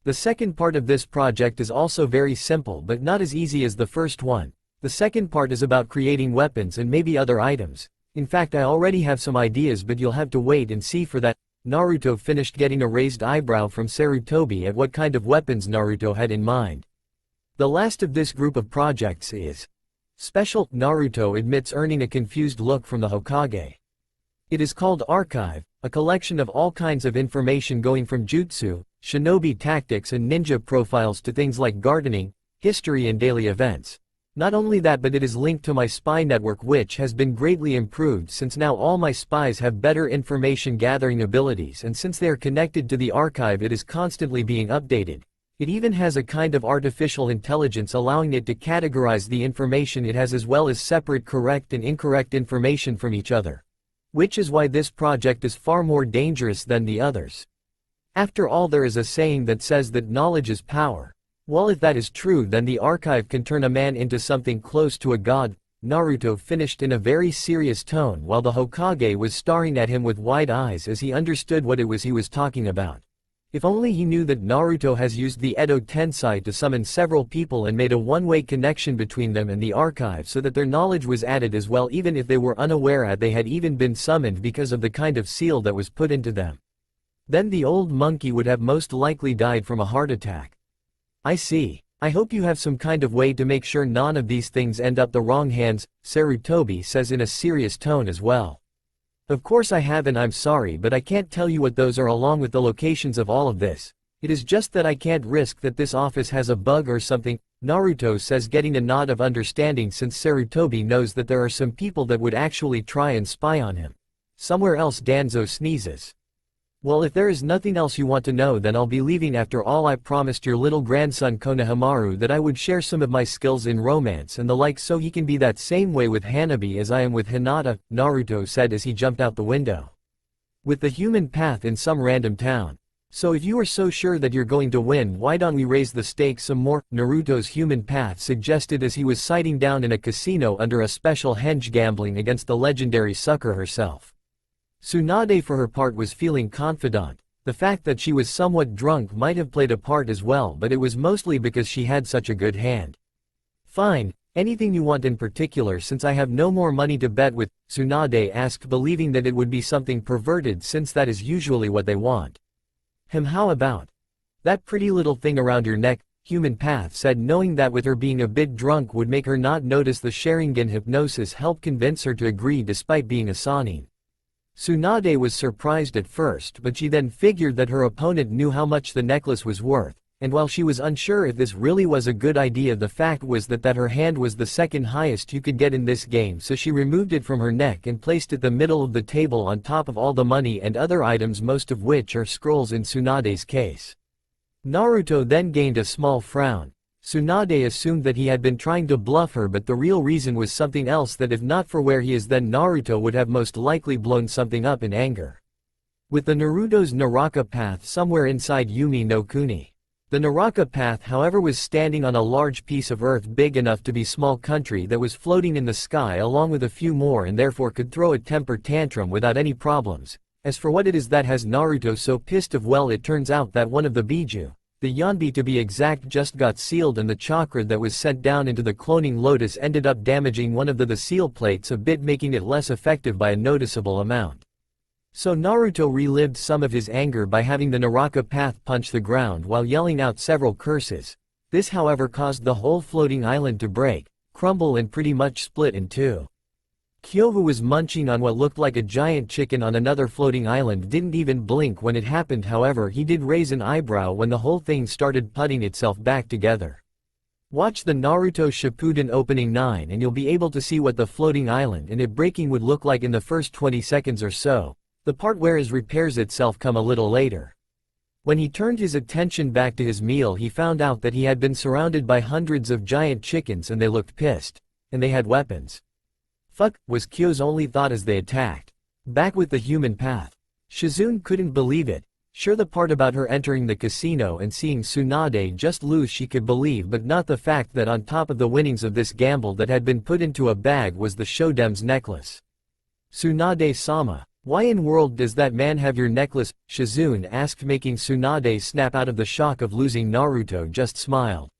The second part of this project is also very simple, but not as easy as the first one. The second part is about creating weapons and maybe other items. In fact, I already have some ideas, but you'll have to wait and see for that. Naruto finished, getting a raised eyebrow from Sarutobi at what kind of weapons Naruto had in mind. The last of this group of projects is Special. Naruto admits, earning a confused look from the Hokage. It is called Archive, a collection of all kinds of information going from jutsu, shinobi tactics and ninja profiles to things like gardening, history and daily events. Not only that, but it is linked to my spy network, which has been greatly improved since now all my spies have better information gathering abilities, and since they are connected to the archive, it is constantly being updated. It even has a kind of artificial intelligence allowing it to categorize the information it has as well as separate correct and incorrect information from each other. Which is why this project is far more dangerous than the others. After all, there is a saying that says that knowledge is power. Well, if that is true, then the archive can turn a man into something close to a god, Naruto finished in a very serious tone while the Hokage was staring at him with wide eyes as he understood what it was he was talking about. If only he knew that Naruto has used the Edo Tensei to summon several people and made a one-way connection between them and the archive so that their knowledge was added as well, even if they were unaware that they had even been summoned because of the kind of seal that was put into them. Then the old monkey would have most likely died from a heart attack. I see. I hope you have some kind of way to make sure none of these things end up the wrong hands, Sarutobi says in a serious tone as well. Of course I have, and I'm sorry, but I can't tell you what those are along with the locations of all of this. It is just that I can't risk that this office has a bug or something. Naruto says, getting a nod of understanding since Sarutobi knows that there are some people that would actually try and spy on him. Somewhere else Danzo sneezes. Well, if there is nothing else you want to know, then I'll be leaving. After all, I promised your little grandson Konohamaru that I would share some of my skills in romance and the like so he can be that same way with Hanabi as I am with Hinata, Naruto said as he jumped out the window. With the human path in some random town. So if you are so sure that you're going to win, why don't we raise the stakes some more, Naruto's human path suggested as he was sighting down in a casino under a special henge gambling against the legendary Sucker herself. Tsunade for her part was feeling confident. The fact that she was somewhat drunk might have played a part as well, but it was mostly because she had such a good hand. Fine, anything you want in particular since I have no more money to bet with, Tsunade asked, believing that it would be something perverted since that is usually what they want. How about that pretty little thing around your neck, human path said, knowing that with her being a bit drunk would make her not notice the Sharingan hypnosis helped convince her to agree despite being a Sannin. Tsunade was surprised at first, but she then figured that her opponent knew how much the necklace was worth, and while she was unsure if this really was a good idea, the fact was that her hand was the second highest you could get in this game, so she removed it from her neck and placed it the middle of the table on top of all the money and other items, most of which are scrolls in Tsunade's case. Naruto then gained a small frown. Tsunade assumed that he had been trying to bluff her, but the real reason was something else, that if not for where he is, then Naruto would have most likely blown something up in anger. With the Naruto's Naraka path somewhere inside Yumi no Kuni. The Naraka path, however, was standing on a large piece of earth big enough to be small country that was floating in the sky along with a few more, and therefore could throw a temper tantrum without any problems. As for what it is that has Naruto so pissed off, well, it turns out that one of the Biju, the Yanbi to be exact, just got sealed, and the chakra that was sent down into the cloning lotus ended up damaging one of the seal plates a bit, making it less effective by a noticeable amount. So Naruto relived some of his anger by having the Naraka path punch the ground while yelling out several curses. This however caused the whole floating island to break, crumble and pretty much split in two. Kyovu was munching on what looked like a giant chicken on another floating island, didn't even blink when it happened. However, he did raise an eyebrow when the whole thing started putting itself back together. Watch the Naruto Shippuden opening 9 and you'll be able to see what the floating island and it breaking would look like in the first 20 seconds or so. The part where it repairs itself come a little later. When he turned his attention back to his meal, he found out that he had been surrounded by hundreds of giant chickens and they looked pissed. And they had weapons. Fuck, was Kyo's only thought as they attacked. Back with the human path. Shizune couldn't believe it. Sure, the part about her entering the casino and seeing Tsunade just lose she could believe, but not the fact that on top of the winnings of this gamble that had been put into a bag was the Shodem's necklace. Tsunade-sama, why in world does that man have your necklace? Shizune asked, making Tsunade snap out of the shock of losing. Naruto just smiled.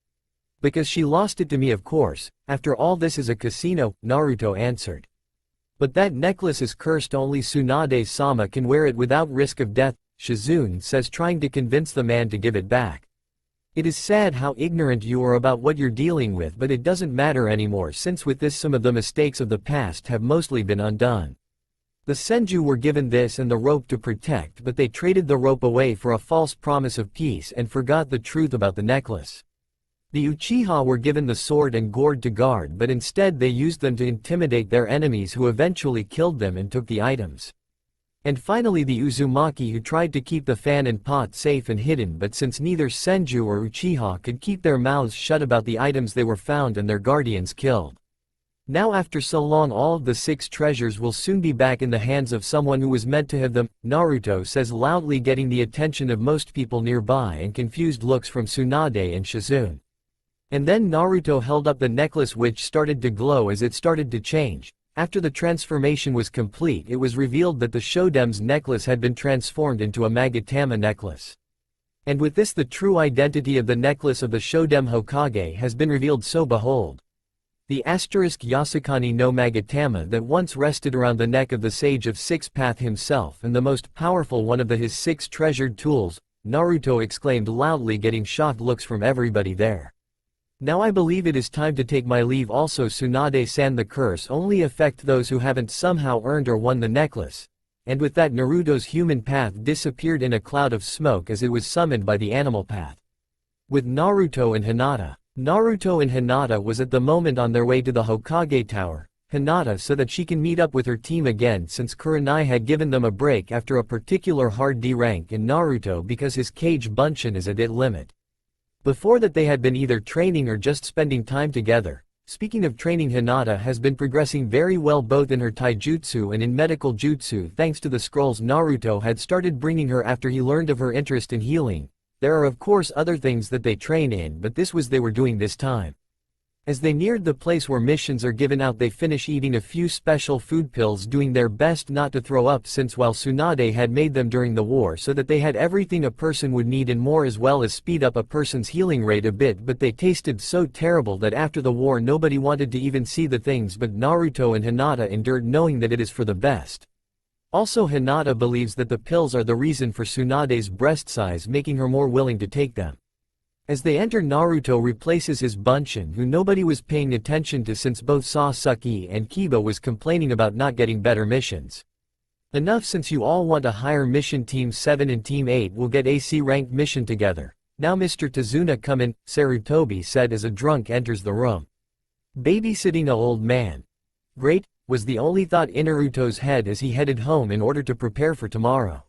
Because she lost it to me, of course. After all, this is a casino, Naruto answered. But that necklace is cursed, only Tsunade-sama can wear it without risk of death, Shizune says, trying to convince the man to give it back. It is sad how ignorant you are about what you're dealing with, but it doesn't matter anymore since with this some of the mistakes of the past have mostly been undone. The Senju were given this and the rope to protect, but they traded the rope away for a false promise of peace and forgot the truth about the necklace. The Uchiha were given the sword and gourd to guard, but instead they used them to intimidate their enemies, who eventually killed them and took the items. And finally the Uzumaki, who tried to keep the fan and pot safe and hidden, but since neither Senju or Uchiha could keep their mouths shut about the items, they were found and their guardians killed. Now after so long, all of the 6 treasures will soon be back in the hands of someone who was meant to have them, Naruto says loudly, getting the attention of most people nearby and confused looks from Tsunade and Shizune. And then Naruto held up the necklace, which started to glow as it started to change. After the transformation was complete, it was revealed that the Shodem's necklace had been transformed into a Magatama necklace. And with this, the true identity of the necklace of the Shodem Hokage has been revealed, so behold. The Yasukani no Magatama that once rested around the neck of the Sage of Six Path himself, and the most powerful one of his 6 treasured tools, Naruto exclaimed loudly, getting shocked looks from everybody there. Now I believe it is time to take my leave. Also, Tsunade-san, the curse only affect those who haven't somehow earned or won the necklace. And with that, Naruto's human path disappeared in a cloud of smoke as it was summoned by the animal path. With Naruto and Hinata. Naruto and Hinata was at the moment on their way to the Hokage Tower, Hinata so that she can meet up with her team again since Kurenai had given them a break after a particular hard D rank in Naruto because his Kage Bunshin is at its limit. Before that they had been either training or just spending time together. Speaking of training, Hinata has been progressing very well both in her taijutsu and in medical jutsu thanks to the scrolls Naruto had started bringing her after he learned of her interest in healing. There are of course other things that they train in, but this was they were doing this time. As they neared the place where missions are given out, they finish eating a few special food pills, doing their best not to throw up since while Tsunade had made them during the war so that they had everything a person would need and more, as well as speed up a person's healing rate a bit, but they tasted so terrible that after the war nobody wanted to even see the things, but Naruto and Hinata endured knowing that it is for the best. Also Hinata believes that the pills are the reason for Tsunade's breast size, making her more willing to take them. As they enter, Naruto replaces his Bunshin, who nobody was paying attention to since both Sasuke and Kiba was complaining about not getting better missions. Enough, since you all want a higher mission. Team 7 and Team 8 will get AC ranked mission together. Now Mr. Tazuna come in, Sarutobi said as a drunk enters the room. Babysitting a old man. Great, was the only thought in Naruto's head as he headed home in order to prepare for tomorrow.